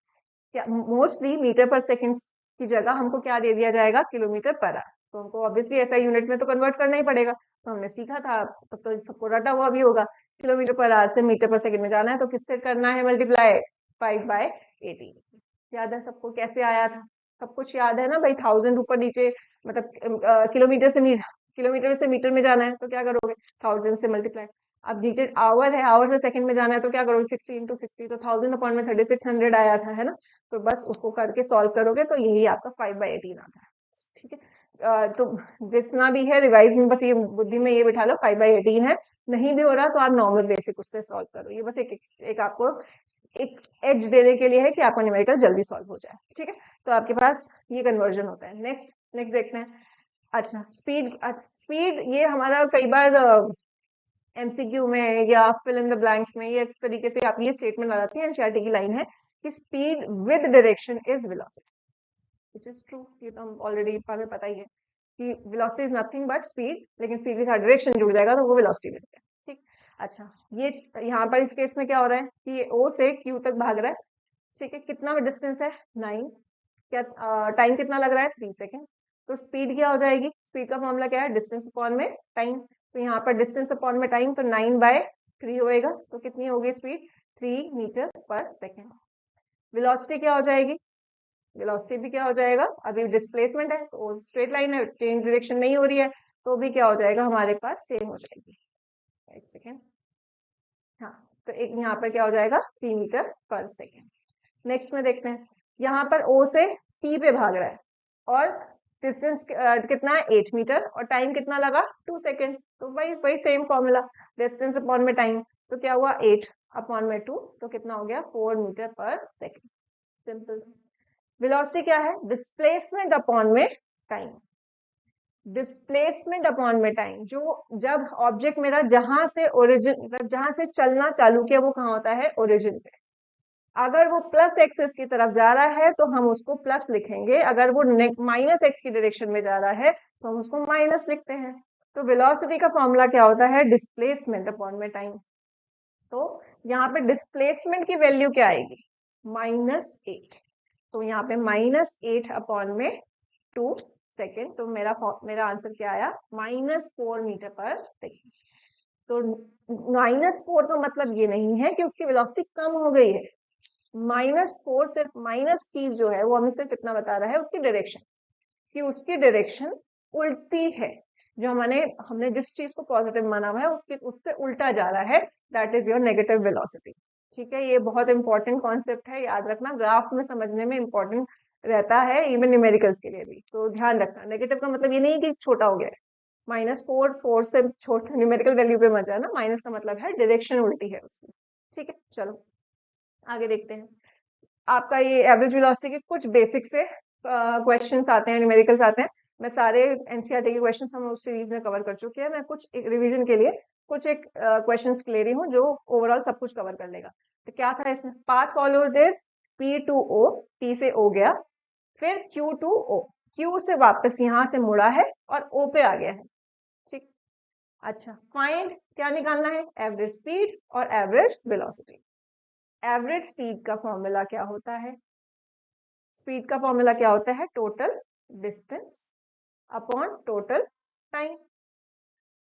S1: क्या मोस्टली मीटर पर सेकंड की जगह हमको क्या दे दिया जाएगा? Kilometre per hour. तो हमको ऑब्वियसली ऐसा यूनिट में तो कन्वर्ट करना ही पड़ेगा। तो हमने सीखा था, तब तो सबको रटा हुआ भी होगा। किलोमीटर पर आवर से मीटर पर सेकंड में जाना है तो किससे करना है मल्टीप्लाई? 5/18। याद है सबको कैसे आया था? सब कुछ याद है ना भाई? 1000 ऊपर नीचे, मतलब किलोमीटर से मीटर में जाना है तो क्या करोगे? 1000 से मल्टीप्लाई। अब नीचे आवर है, आवर से सेकंड में जाना है तो क्या करोगे? 60 इंटू 60, तो 1000 अपॉन में 3600 आया था, है ना? तो बस उसको करके सॉल्व करोगे तो यही आपका 5/18 आता है। ठीक है। तो जितना भी है रिवाइज में बस ये बुद्धि में ये बिठा लो, 5/18 है। नहीं भी हो रहा तो आप नॉर्मल बेसिक उससे सॉल्व करो। ये बस एक आपको एक एज देने के लिए है कि आपका न्यूमेरिकल जल्दी सॉल्व हो जाए। ठीक है, तो आपके पास ये कन्वर्जन होता है। नेक्स्ट नेक्स्ट देखते हैं। अच्छा, स्पीड ये हमारा कई बार एमसीक्यू में या फिल इन द ब्लैंक्स में ये इस तरीके से आप ये स्टेटमेंट लगाती है, एनसीईआरटी की लाइन है कि speed with direction is velocity, which is true. ये तो हम ऑलरेडी हमें पता ही है कि velocity is nothing but speed, लेकिन स्पीड के साथ डायरेक्शन जुड़ जाएगा तो वो वेलोसिटी मिलती है। ठीक। अच्छा, ये यहाँ पर इस केस में क्या हो रहा है कि ये ओ से क्यू तक भाग रहा है। ठीक है, कितना डिस्टेंस है? 9। क्या टाइम कितना लग रहा है? 3 सेकेंड। तो स्पीड क्या हो जाएगी? स्पीड का फॉर्मूला क्या है? डिस्टेंस अपॉन में टाइम। तो यहाँ पर डिस्टेंस अपॉन में टाइम, तो 9/3 होएगा। तो कितनी होगी स्पीड? 3 मीटर पर सेकेंड। वेलोसिटी क्या हो जाएगी? वेलोसिटी भी क्या हो जाएगा? अभी डिस्प्लेसमेंट है तो स्ट्रेट लाइन है, चेंज डायरेक्शन नहीं हो रही है, तो भी क्या हो जाएगा हमारे पास? सेम हो जाएगी। एक सेकेंड। हाँ, तो एक यहाँ पर क्या हो जाएगा? 3 मीटर पर सेकेंड। नेक्स्ट में देखते हैं, यहाँ पर O से P पे भाग रहा है और डिस्टेंस कितना है? 8 मीटर और टाइम कितना लगा? 2 सेकेंड। तो वही वही सेम फॉर्मूला, डिस्टेंस अपॉन में टाइम। तो क्या हुआ? 8 अपॉन में 2, तो कितना हो गया? 4 मीटर पर सेकेंड। सिंपल। वेलोसिटी क्या है? डिस्प्लेसमेंट अपॉन में टाइम। डिस्प्लेसमेंट अपॉन में टाइम, जो जब ऑब्जेक्ट मेरा जहां से ओरिजिन, जहां से चलना चालू किया वो कहाँ होता है? ओरिजिन पे। अगर वो प्लस एक्सिस की तरफ जा रहा है तो हम उसको प्लस लिखेंगे, अगर वो माइनस एक्स की डायरेक्शन में जा रहा है तो हम उसको माइनस लिखते हैं। तो वेलोसिटी का फॉर्मूला क्या होता है? डिस्प्लेसमेंट अपॉन में टाइम। तो यहाँ पे डिस्प्लेसमेंट की वैल्यू क्या आएगी? -8। तो यहाँ पे -8 अपॉन में 2 सेकेंड। तो मेरा आंसर क्या आया? -4 मीटर पर सेकेंड। तो -4 का मतलब ये नहीं है कि उसकी वेलोसिटी कम हो गई है। -4 सिर्फ माइनस चीज जो है वो हमें सिर्फ इतना बता रहा है उसकी डायरेक्शन, कि उसकी डायरेक्शन उल्टी है। जो हमने जिस चीज को पॉजिटिव माना हुआ है उससे उल्टा जा रहा है, that is your negative velocity. ठीक है, ये बहुत इंपॉर्टेंट कॉन्सेप्ट है, याद रखना, ग्राफ में समझने में इंपॉर्टेंट रहता है, इवन न्यूमेरिकल्स के लिए भी। तो ध्यान रखना, नेगेटिव का मतलब ये नहीं कि छोटा हो गया है। -4 से छोटा न्यूमेरिकल वैल्यू पे मत जाना, माइनस का मतलब है डायरेक्शन उल्टी है उसकी। ठीक है, चलो आगे देखते हैं। आपका ये एवरेज वेलोसिटी के कुछ बेसिक से क्वेश्चंस आते हैं, न्यूमेरिकल्स आते हैं। मैं सारे एनसीईआरटी के क्वेश्चंस हम उस सीरीज में कवर कर चुके हैं। मैं कुछ रिवीजन के लिए कुछ एक क्वेश्चंस ले रही हूँ जो ओवरऑल सब कुछ कवर कर लेगा। तो क्या था इसमें, path follow this P to O, P से O गया, फिर Q टू O, Q से वापस यहां से मुड़ा है और O पे आ गया है। ठीक, अच्छा फाइंड क्या निकालना है, एवरेज स्पीड और एवरेज वेलोसिटी। एवरेज स्पीड का फॉर्मूला क्या होता है, स्पीड का फॉर्मूला क्या होता है, total distance upon total time,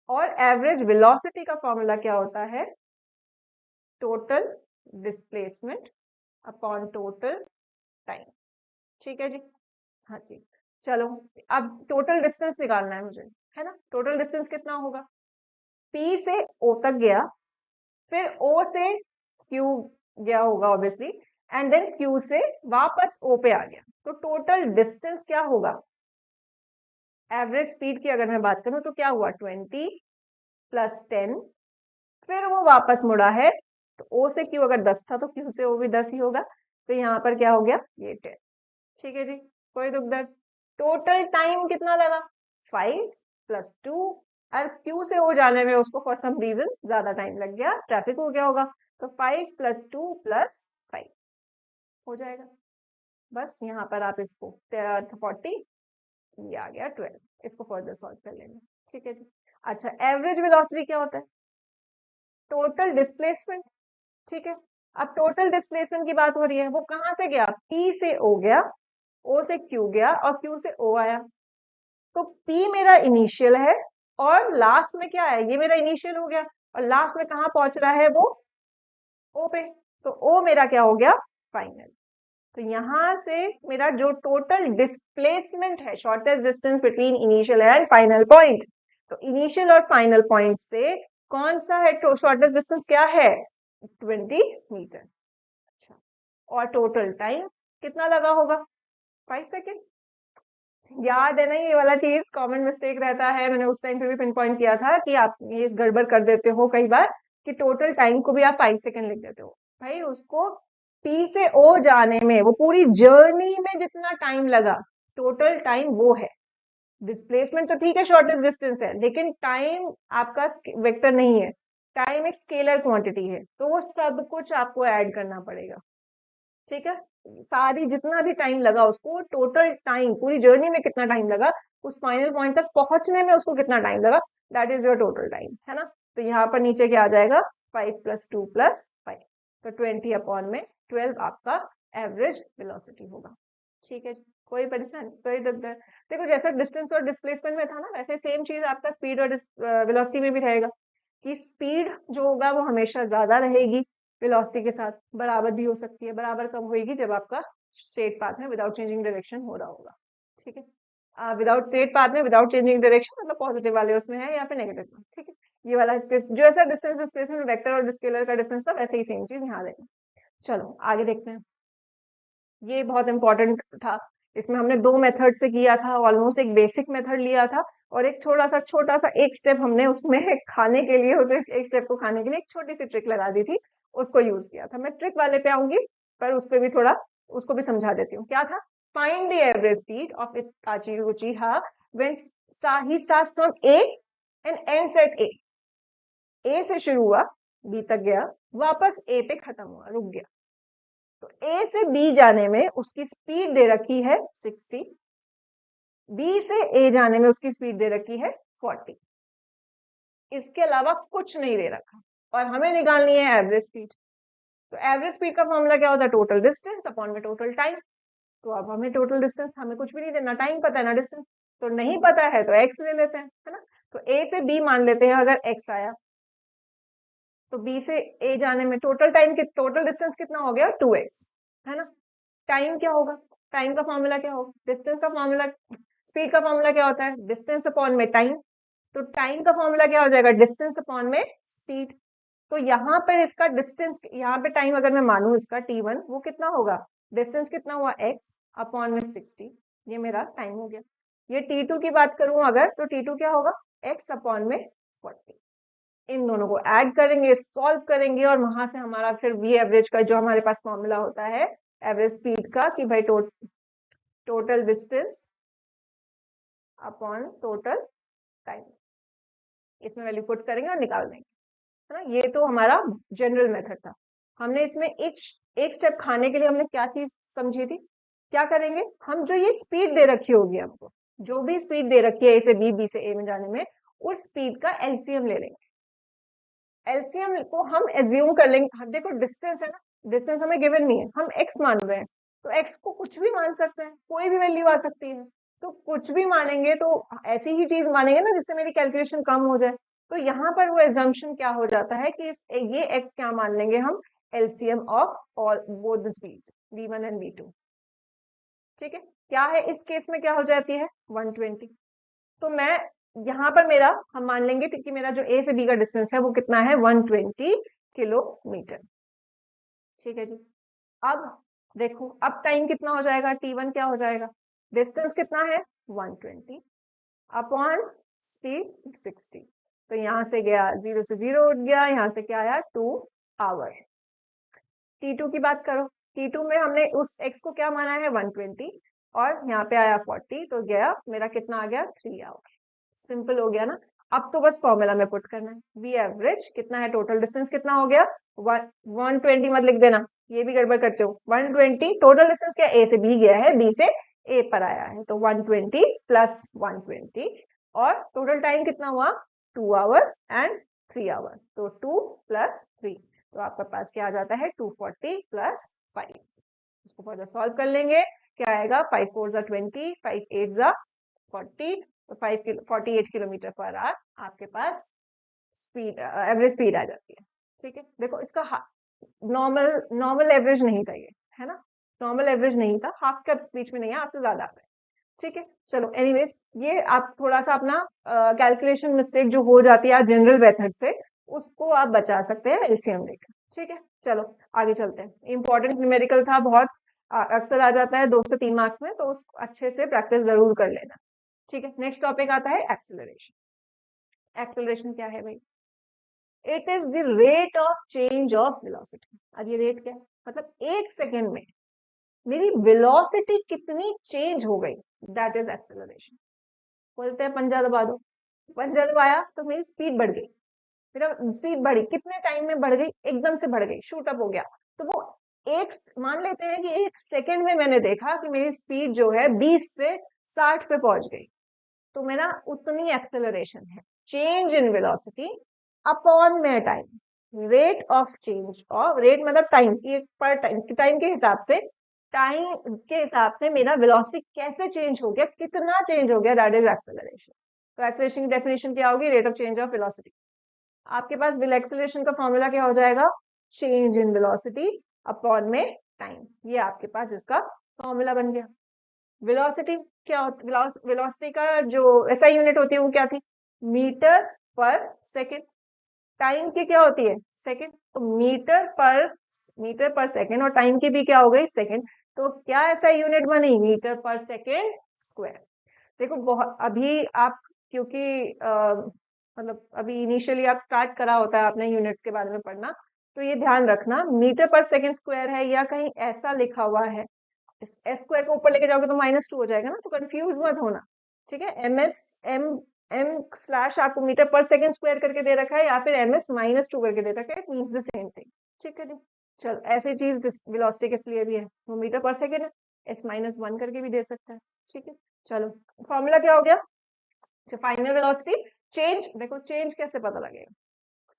S1: और एवरेज वेलोसिटी का फॉर्मूला क्या होता है, total displacement upon total time. ठीक है जी, हाँ जी। चलो अब टोटल डिस्टेंस निकालना है मुझे, है ना। टोटल डिस्टेंस कितना होगा, P से O तक गया, फिर O से Q गया होगा ऑब्वियसली, एंड देन Q से वापस O पे आ गया, तो टोटल डिस्टेंस क्या होगा, एवरेज स्पीड की अगर मैं बात करूं तो क्या हुआ 20 प्लस 10, फिर वो वापस मुड़ा है, तो O से Q अगर 10 था तो Q से O भी 10 ही होगा, तो यहाँ पर क्या हो गया, ये 10। ठीक है जी, कोई दुख दर्द। टोटल टाइम कितना लगा, 5 प्लस 2, और Q से O जाने में उसको फॉर सम रीजन ज्यादा टाइम लग गया, ट्रैफिक हो गया होगा, तो 5 प्लस 2 प्लस 5 हो जाएगा। बस यहाँ पर आप इसको 40, ये आ गया 12, इसको फर्दर सॉल्व कर लेंगे। ठीक है जी, अच्छा एवरेज वेलोसिटी क्या होता है, टोटल डिस्प्लेसमेंट। ठीक है, अब टोटल डिस्प्लेसमेंट की बात हो रही है, वो कहां से गया, P से O गया, O से Q गया और Q से O आया, तो P मेरा इनिशियल है और लास्ट में क्या है, ये मेरा इनिशियल हो गया, और लास्ट में कहां पहुंच रहा है वो O पे, तो O मेरा क्या हो गया फाइनल। तो यहां से मेरा जो टोटल डिस्प्लेसमेंट है, shortest distance between initial and final point, तो इनिशियल और फाइनल पॉइंट से कौन सा है शॉर्टेस्ट डिस्टेंस, क्या है 20 मीटर। अच्छा, और टोटल टाइम कितना लगा होगा, 5 सेकेंड। याद है ना, ये वाला चीज कॉमन मिस्टेक रहता है, मैंने उस टाइम पे भी पिन पॉइंट किया था कि आप ये गड़बड़ कर देते हो कई बार, कि टोटल टाइम को भी आप 5 सेकेंड लिख देते हो। भाई उसको P से O जाने में, वो पूरी जर्नी में जितना टाइम लगा, टोटल टाइम वो है। डिस्प्लेसमेंट तो ठीक है, शॉर्टेस्ट डिस्टेंस है, लेकिन टाइम आपका वेक्टर नहीं है, टाइम एक स्केलर क्वांटिटी है, तो वो सब कुछ आपको ऐड करना पड़ेगा। ठीक है, सारी जितना भी टाइम लगा उसको, टोटल टाइम पूरी जर्नी में कितना टाइम लगा, उस फाइनल पॉइंट तक पहुंचने में उसको कितना टाइम लगा, that is your total time, है ना। तो यहाँ पर नीचे क्या आ जाएगा, 5 प्लस 2 प्लस 5, तो 20 अपॉन में 12 आपका एवरेज वेलोसिटी होगा। ठीक है, कोई परेशानी, कोई दिक्कत। देखो जैसा डिस्टेंस और डिस्प्लेसमेंट में था ना, वैसे सेम चीज आपका स्पीड और वेलोसिटी में भी रहेगा, कि स्पीड जो होगा वो हमेशा ज्यादा रहेगी वेलोसिटी के साथ, बराबर भी हो सकती है, बराबर कब होगी, जब आपका स्ट्रेट पाथ में विदाउट चेंजिंग डायरेक्शन हो रहा होगा। ठीक है, विदाउट स्ट्रेट पाथ में विदाउट चेंजिंग डायरेक्शन, मतलब पॉजिटिव वाले उसमें है या फिर नेगेटिव में। ठीक है, ये वाला स्पेस जो ऐसा डिस्टेंस स्पेस में वेक्टर और स्केलर का डिफरेंस था, वैसे ही सेम चीज यहाँ देखें। चलो आगे देखते हैं, ये बहुत इंपॉर्टेंट था, इसमें हमने दो मेथड से किया था, ऑलमोस्ट एक बेसिक मेथड लिया था, और एक छोटा सा एक स्टेप हमने उसमें खाने के लिए, उसे एक स्टेप को खाने के लिए एक छोटी सी ट्रिक लगा दी थी, उसको यूज किया था। मैं ट्रिक वाले पे आऊंगी, पर उस पर भी थोड़ा उसको भी समझा देती हूँ। क्या था, find the average speed of Itachi Uchiha when he starts from A and ends at A. A से शुरू हुआ, बी तक गया, वापस ए पे खत्म हुआ, रुक गया, तो ए से बी जाने में उसकी स्पीड दे रखी है 60, बी से ए जाने में उसकी स्पीड दे रखी है 40, इसके अलावा कुछ नहीं दे रखा, और हमें निकालनी है एवरेज स्पीड। तो एवरेज स्पीड का फॉर्मूला क्या होता है, टोटल डिस्टेंस अपॉन में टोटल टाइम। तो अब हमें टोटल डिस्टेंस, हमें कुछ भी नहीं देना, टाइम पता है ना, डिस्टेंस तो नहीं पता है, तो एक्स ले लेते हैं, है ना। तो ए से बी मान लेते हैं, अगर एक्स आया, तो बी से ए जाने में टोटल टाइम, टोटल डिस्टेंस कितना हो गया 2x, है ना। टाइम क्या होगा, टाइम का फॉर्मूला क्या होगा, डिस्टेंस का फॉर्मूला, स्पीड का फॉर्मूला क्या होता है, डिस्टेंस अपॉन में टाइम, तो टाइम का फॉर्मूला क्या हो जाएगा, डिस्टेंस अपॉन में स्पीड। तो यहाँ पर इसका डिस्टेंस, यहाँ पे टाइम अगर मैं मानू इसका t1, वो कितना होगा, डिस्टेंस कितना हुआ x अपॉन में 60, ये मेरा टाइम हो गया। ये t2 की बात करूं अगर, तो t2 क्या होगा, x अपॉन में 40। इन दोनों को ऐड करेंगे, सॉल्व करेंगे, और वहां से हमारा फिर वी एवरेज का जो हमारे पास फॉर्मूला होता है एवरेज स्पीड का, कि भाई total distance upon total time, इसमें वैल्यू पुट करेंगे और निकाल देंगे, है ना। ये तो हमारा जनरल मेथड था। हमने इसमें एक स्टेप खाने के लिए हमने क्या चीज समझी थी, क्या करेंगे हम, जो ये स्पीड दे रखी होगी हमको, जो भी स्पीड दे रखी है ए से बी, बी से ए में जाने में, उस स्पीड का एलसीएम ले लेंगे। एलसीएम को हम एज्यूम कर लेंगे, देखो डिस्टेंस है ना, डिस्टेंस हमें गिवन नहीं है, हम एक्स मान रहे हैं, तो एक्स को कुछ भी मान सकते हैं, कोई भी वैल्यू आ सकती है, तो कुछ भी मानेंगे तो ऐसी ही चीज मानेंगे ना जिससे मेरी कैलकुलेशन कम हो जाए। तो यहाँ पर वो एजम्पशन क्या हो जाता है कि ये एक्स क्या मान लेंगे हम, LCM of all both the speeds v1 and v2। ठीक है, क्या है इस केस में, क्या हो जाती है 120। तो मैं यहाँ पर मेरा हम मान लेंगे क्योंकि मेरा जो ए से बी का डिस्टेंस है वो कितना है 120 किलोमीटर। ठीक है जी, अब देखो अब टाइम कितना हो जाएगा, t1 क्या हो जाएगा, डिस्टेंस कितना है 120 अपॉन स्पीड 60। तो यहां से गया 0 से 0 उठ गया, यहां से क्या आया 2 आवर। t2 की बात करो, t2 में हमने उस x को क्या माना है 120 और यहाँ पे आया 40, तो गया मेरा कितना आ गया 3 आवर। सिंपल हो गया ना। अब तो बस फॉर्मूला में पुट करना है, वी एवरेज कितना है, टोटल डिस्टेंस कितना हो गया 120 मत लिख देना, ये भी गड़बड़ करते हो। 120 टोटल डिस्टेंस क्या, ए से बी गया है, बी से ए पर आया है, तो 120 प्लस 120 और टोटल टाइम कितना हुआ 2 आवर एंड 3 आवर, तो 2 प्लस 3, तो आपके पास क्या आ जाता है 240 प्लस 5। इसको फर्दर सॉल्व कर लेंगे, क्या आएगा 5 4 जा 20, 5 8 जा 40, तो 48 किलोमीटर पर आवर आपके पास स्पीड, एवरेज स्पीड आ जाती है। ठीक है, देखो इसका नॉर्मल नॉर्मल एवरेज नहीं था ये, है ना, नॉर्मल एवरेज नहीं था, हाफ का बीच में नहीं है, आपसे ज्यादा आ रहा है। ठीक है, चलो एनीवेज ये आप थोड़ा सा अपना कैलकुलेशन मिस्टेक जो हो जाती है जनरल मेथड से, उसको आप बचा सकते हैं एलसीएम लेकर। ठीक है, चलो आगे चलते हैं। इंपॉर्टेंट न्यूमेरिकल था बहुत, अक्सर आ जाता है 2 से 3 मार्क्स में, तो उसको अच्छे से प्रैक्टिस जरूर कर लेना। ठीक है, नेक्स्ट टॉपिक आता है एक्सेलरेशन। एक्सेलरेशन क्या है भाई, it is the rate of change of velocity. अब ये रेट क्या है, मतलब एक सेकेंड में मेरी वेलोसिटी कितनी चेंज हो गई, दैट इज एक्सेलरेशन। बोलते हैं पंजा दबा दो, पंजा दबाया तो मेरी स्पीड बढ़ गई, मेरा स्पीड बढ़ी, कितने टाइम में बढ़ गई, एकदम से बढ़ गई, शूट अप हो गया। तो वो एक मान लेते हैं कि एक सेकेंड में मैंने देखा कि मेरी स्पीड जो है 20 से 60 पे पहुंच गई, तो मेरा उतनी एक्सेलरेशन है। चेंज इन वेलोसिटी अपॉन में टाइम, रेट ऑफ चेंज, और रेट मतलब टाइम की, पर टाइम के हिसाब से, टाइम के हिसाब से मेरा वेलोसिटी कैसे चेंज हो गया, कितना चेंज हो गया, दैट इज एक्सेलरेशन। तो एक्सेलरेशन की डेफिनेशन क्या होगी, rate of change of velocity. आपके पास एक्सेलरेशन का फॉर्मूला क्या हो जाएगा, चेंज इन वेलोसिटी अपॉन में टाइम, ये आपके पास इसका फॉर्मूला बन गया। वेलोसिटी क्या होती, वेलोसिटी का जो एसआई यूनिट होती है वो क्या थी, मीटर पर सेकंड। टाइम की क्या होती है सेकंड, तो मीटर पर सेकंड, और टाइम की भी क्या हो गई सेकंड, तो क्या ऐसा यूनिट बनी, मीटर पर सेकंड स्क्वायर। देखो बहुत अभी आप, क्योंकि मतलब अभी इनिशियली आप स्टार्ट करा होता है आपने यूनिट्स के बारे में पढ़ना, तो ये ध्यान रखना मीटर पर सेकंड स्क्वायर है या कहीं ऐसा लिखा हुआ है, एस स्क्वायर को ऊपर लेके जाओगे तो -2 हो जाएगा ना, तो कंफ्यूज मत होना। ठीक है, एम स्लैश आपको मीटर पर सेकंड स्क्वायर करके दे रखा है, या फिर -2 करके दे रखा है, it means the same thing. ठीक है जी, चलो ऐसे चीज वेलोसिटी के लिए भी है, वो मीटर पर सेकंड है, S-1 करके भी दे सकता है। ठीक है, चलो फॉर्मूला क्या हो गया, फाइनल वेलोसिटी चेंज, देखो चेंज कैसे पता लगेगा,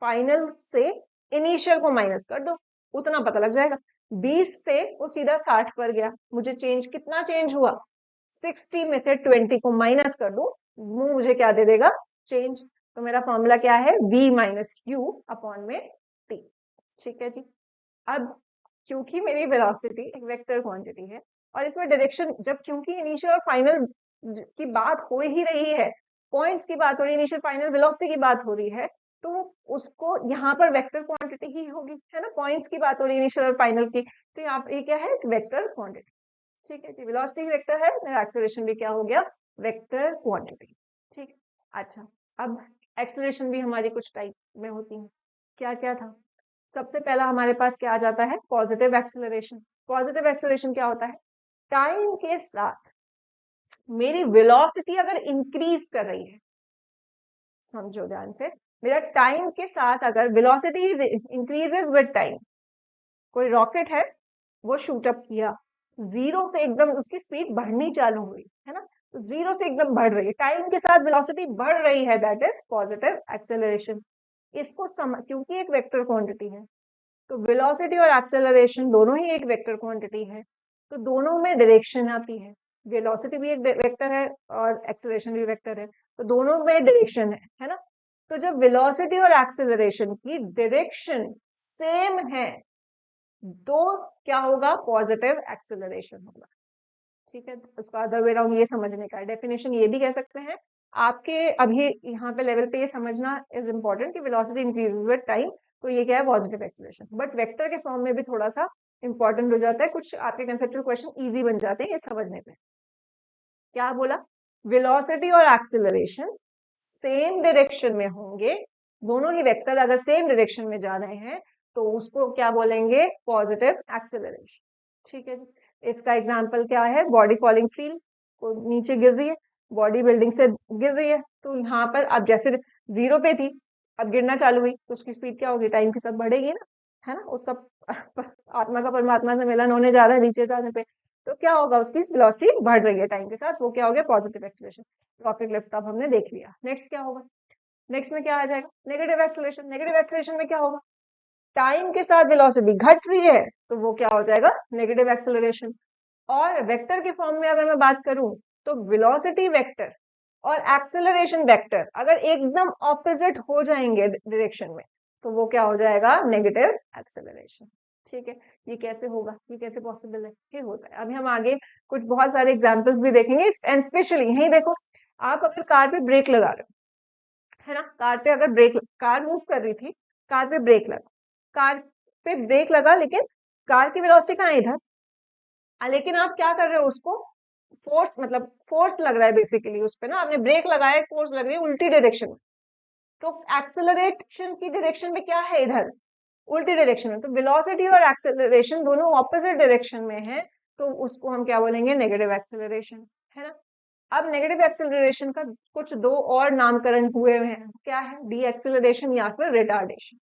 S1: फाइनल से इनिशियल को माइनस कर दो, उतना पता लग जाएगा। 20 से वो सीधा 60 पर गया, मुझे चेंज कितना चेंज हुआ, 60 में से 20 को माइनस कर दो, वो मुझे क्या दे देगा चेंज। तो मेरा फॉर्मूला क्या है, v माइनस यू अपॉन में t। ठीक है जी, अब क्योंकि मेरी वेलोसिटी एक वेक्टर क्वांटिटी है, और इसमें डायरेक्शन, जब क्योंकि इनिशियल और फाइनल की बात हो ही रही है, पॉइंट्स की बात हो रही है, इनिशियल फाइनल वेलोसिटी की बात हो रही है, तो उसको यहाँ पर वेक्टर क्वांटिटी ही होगी, है ना, पॉइंट्स की बात हो रही है इनिशियल और फाइनल की, तो यहाँ पे क्या है वेक्टर क्वांटिटी। ठीक है, वेलोसिटी वेक्टर है, मेरा एक्सेलरेशन भी क्या हो गया वेक्टर क्वांटिटी। ठीक, अच्छा अब एक्सेलरेशन भी हमारी कुछ टाइप में होती है, क्या क्या था, सबसे पहला हमारे पास क्या आ जाता है पॉजिटिव एक्सेलरेशन। पॉजिटिव एक्सेलरेशन क्या होता है, टाइम के साथ मेरी वेलोसिटी अगर इंक्रीज कर रही है, समझो ध्यान से, मेरा टाइम के साथ अगर वेलोसिटी इंक्रीजेस विद टाइम, कोई रॉकेट है, वो शूट अप किया, जीरो से एकदम उसकी स्पीड बढ़नी चालू हुई, है ना, तो जीरो से एकदम बढ़ रही है, टाइम के साथ वेलोसिटी बढ़ रही है, दैट इज पॉजिटिव एक्सेलरेशन। इसको क्योंकि एक वेक्टर क्वांटिटी है, तो वेलोसिटी और एक्सेलरेशन दोनों ही एक वेक्टर क्वांटिटी है, तो दोनों में डायरेक्शन आती है, वेलोसिटी भी एक वेक्टर है और एक्सेलरेशन भी वेक्टर है, तो दोनों में डायरेक्शन है ना। तो जब वेलोसिटी और एक्सेलरेशन की डायरेक्शन सेम है तो क्या होगा, पॉजिटिव एक्सेलरेशन होगा। ठीक है, उसका अदर वे राउंड ये समझने का है, डेफिनेशन ये भी कह सकते हैं आपके अभी यहाँ पे लेवल पे ये समझना इज इम्पोर्टेंट कि वेलोसिटी इंक्रीजेस विद टाइम, तो ये क्या है, पॉजिटिव एक्सेलरेशन। बट वेक्टर के फॉर्म में भी थोड़ा सा इंपॉर्टेंट हो जाता है, कुछ आपके कंसेप्चुअल क्वेश्चन इजी बन जाते हैं ये समझने पे। क्या बोला, वेलोसिटी और एक्सेलरेशन सेम डायरेक्शन में होंगे, दोनों ही वेक्टर अगर सेम डायरेक्शन में जा रहे हैं तो उसको क्या बोलेंगे, पॉजिटिव एक्सेलरेशन। ठीक है जी, इसका एग्जांपल क्या है, बॉडी फॉलिंग फील्ड, को नीचे गिर रही है, बॉडी बिल्डिंग से गिर रही है, तो यहाँ पर अब जैसे जीरो पे थी, अब गिरना चालू हुई, तो उसकी स्पीड क्या होगी, टाइम के साथ बढ़ेगी ना, है ना, उसका आत्मा का परमात्मा से मिलन होने जा रहा है नीचे जाने पे, तो क्या होगा, उसकी वेलोसिटी बढ़ रही है टाइम के साथ, वो क्या हो गया, positive acceleration. Rocket lift off हमने देख लिया। नेक्स्ट क्या होगा, नेक्स्ट में क्या आ जाएगा, नेगेटिव एक्सेलरेशन। नेगेटिव एक्सेलरेशन में क्या होगा, टाइम के साथ वेलोसिटी घट रही है तो वो क्या हो जाएगा, नेगेटिव एक्सेलरेशन। और वेक्टर के फॉर्म में अगर मैं बात करूं तो वेलोसिटी वेक्टर और एक्सेलरेशन वेक्टर अगर एकदम ऑपोजिट हो जाएंगे डायरेक्शन में तो वो क्या हो जाएगा, नेगेटिव एक्सेलरेशन। ठीक है, ये कैसे होगा, ये कैसे पॉसिबल है, ये होता है। अभी हम आगे कुछ बहुत सारे एग्जांपल्स भी देखेंगे, एंड स्पेशली यही देखो, आप अगर कार पे ब्रेक लगा रहे हो, है ना, कार पे अगर ब्रेक, कार मूव कर रही थी, कार पे ब्रेक लगा, कार पे ब्रेक लगा, लेकिन कार की वेलोसिटी कहाँ है, इधर, लेकिन आप क्या कर रहे हो, उसको फोर्स, मतलब फोर्स लग रहा है बेसिकली उस पे ना, आपने ब्रेक लगाया, फोर्स लग रही है उल्टी डायरेक्शन में, तो एक्सेलरेशन की डायरेक्शन में क्या है, इधर उल्टी डायरेक्शन में, तो वेलोसिटी और एक्सेलरेशन दोनों ऑपोजिट डायरेक्शन में है, तो उसको हम क्या बोलेंगे, नेगेटिव एक्सेलरेशन, है ना। अब नेगेटिव एक्सेलरेशन का कुछ दो और नामकरण हुए हैं, क्या है, डी एक्सेलरेशन या फिर रिटार्डेशन।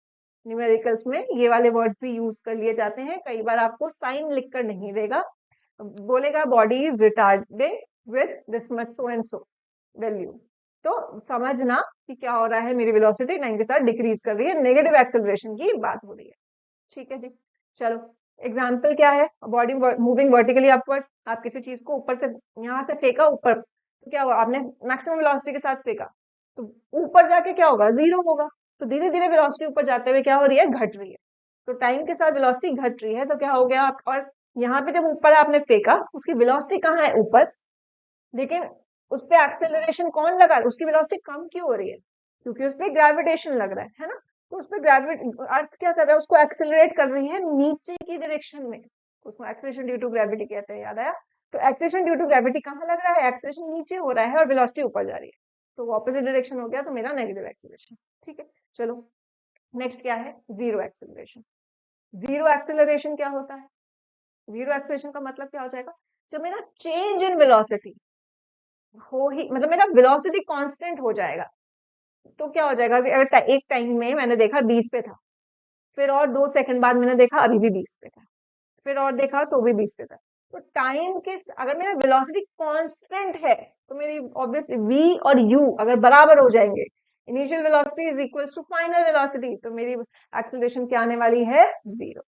S1: न्यूमेरिकल्स में ये वाले वर्ड्स भी यूज कर लिए जाते हैं, कई बार आपको साइन लिखकर नहीं देगा, बोलेगा body is retarded with this much so and so value, तो समझना कि क्या हो रहा है, मेरी वेलोसिटी टाइम के साथ डिक्रीज कर रही है, नेगेटिव एक्सेलरेशन की बात हो रही है। ठीक है जी, चलो एग्जाम्पल क्या है, बॉडी मूविंग वर्टिकली अपवर्ड्स, आप किसी चीज को ऊपर से, यहाँ से फेंका ऊपर, तो क्या हुआ, आपने मैक्सिमम वेलोसिटी के साथ फेंका, तो ऊपर जाके क्या होगा, जीरो होगा, तो धीरे धीरे वेलोसिटी ऊपर जाते हुए क्या हो रही है, घट रही है, तो टाइम के साथ वेलोसिटी घट रही है, तो क्या हो गया, और यहाँ पे जब ऊपर आपने फेंका, उसकी वेलोसिटी कहाँ है, ऊपर, लेकिन उस पे एक्सेलरेशन कौन लगा, उसकी वेलोसिटी कम क्यों हो रही है, क्योंकि उस पे ग्रेविटेशन लग रहा है ना, तो उस पे अर्थ क्या कर रहा है, उसको एक्सेलरेट कर रही है नीचे की डायरेक्शन में, उसको एक्सेलरेशन ड्यू टू ग्रेविटी कहते हैं, याद आया, तो एक्सेलरेशन ड्यू टू ग्रेविटी कहाँ लग रहा है, एक्सेलरेशन नीचे हो रहा है और वेलोसिटी ऊपर जा रही है, तो ऑपोजिट डायरेक्शन हो गया, तो मेरा नेगेटिव एक्सेलरेशन। ठीक है, चलो नेक्स्ट क्या है, जीरो एक्सेलरेशन। जीरो एक्सेलरेशन क्या होता है, जीरो एक्सेलरेशन का मतलब क्या हो जाएगा, जब मेरा चेंज इन वेलोसिटी हो ही, मतलब मेरा वेलोसिटी कांस्टेंट हो जाएगा, तो क्या हो जाएगा, अगर एक टाइम में मैंने देखा 20 पे था, फिर और 2 सेकंड बाद मैंने देखा अभी भी 20 पे था, फिर और देखा तो भी 20 पे था, तो टाइम के अगर मेरा वेलोसिटी कांस्टेंट है तो मेरी ऑब्वियसली v और u अगर बराबर हो जाएंगे, initial velocity is equal to final velocity, तो मेरी एक्सेलरेशन क्या आने वाली है, जीरो।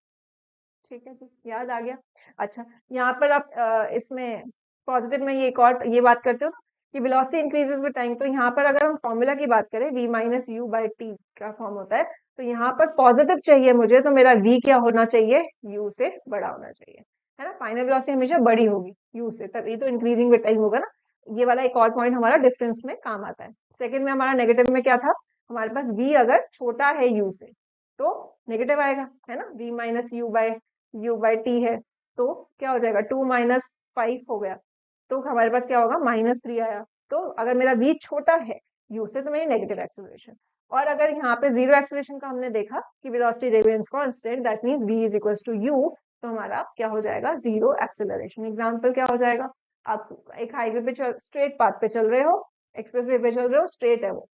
S1: ठीक है जी, याद आ गया। अच्छा, यहाँ पर आप इसमें पॉजिटिव में ये एक और ये बात करते हो कि वेलोसिटी इंक्रीजेस विद टाइम, तो यहाँ पर अगर हम फॉर्मूला की बात करें, v minus you by T का फॉर्म होता है, तो यहाँ पर पॉजिटिव चाहिए मुझे, तो मेरा v क्या होना चाहिए, u से बड़ा होना चाहिए, है ना, फाइनल वेलोसिटी हमेशा बड़ी होगी u से, तब ये तो इंक्रीजिंग विद टाइम होगा ना, ये वाला एक और पॉइंट हमारा डिफरेंस में काम आता है। सेकेंड में हमारा नेगेटिव में क्या था, हमारे पास v अगर छोटा है u से तो नेगेटिव आएगा, है ना, v minus you by T है, तो क्या हो जाएगा, 2 माइनस 5 हो गया, तो हमारे पास क्या होगा, -3 आया, तो अगर मेरा v छोटा है u से तो मेरी नेगेटिव एक्सेलरेशन। और अगर यहाँ पे जीरो एक्सेलरेशन का हमने देखा कि velocity remains constant, that means v is equals to u, तो हमारा क्या हो जाएगा, जीरो एक्सेलरेशन। एग्जांपल क्या हो जाएगा, आप एक हाईवे पे स्ट्रेट पाथ पे चल रहे हो, एक्सप्रेस वे पे चल रहे हो, स्ट्रेट है वो,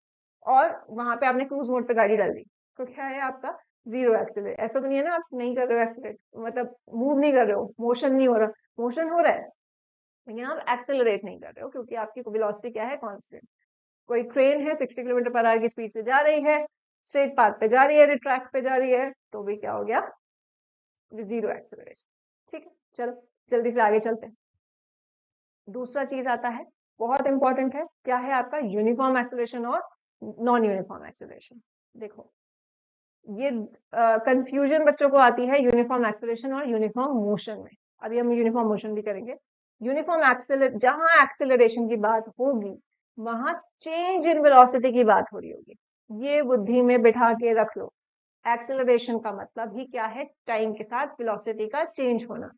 S1: और वहां पे आपने क्रूज मोड पे गाड़ी डाल दी, तो क्या है आपका जीरो एक्सीलरेट। ऐसा तो नहीं है ना आप नहीं कर रहे हो एक्सीलरेट, मतलब मूव नहीं कर रहे हो, मोशन नहीं हो रहा, मोशन हो रहा है लेकिन आप एक्सेलरेट नहीं कर रहे हो क्योंकि आपकी वेलोसिटी क्या है, कांस्टेंट। कोई ट्रेन है 60 किलोमीटर पर आवर की स्पीड से जा रही है, स्ट्रेट पाथ पे जा रही है, ट्रैक पे जा रही है, तो भी क्या हो गया, जीरो एक्सेलरेशन। ठीक है, चलो जल्दी से आगे चलते हैं। दूसरा चीज आता है, बहुत इंपॉर्टेंट है, क्या है आपका यूनिफॉर्म एक्सेलरेशन और नॉन यूनिफॉर्म एक्सेलरेशन। देखो ये कंफ्यूजन बच्चों को आती है यूनिफॉर्म एक्सेलरेशन और यूनिफॉर्म मोशन में। अभी हम यूनिफॉर्म मोशन भी करेंगे। यूनिफॉर्म एक्सेलर जहां एक्सेलरेशन की बात होगी वहां चेंज इन वेलोसिटी की बात हो रही होगी, ये बुद्धि में बिठा के रख लो। एक्सेलरेशन का मतलब ही क्या है, टाइम के साथ वेलोसिटी का चेंज होना।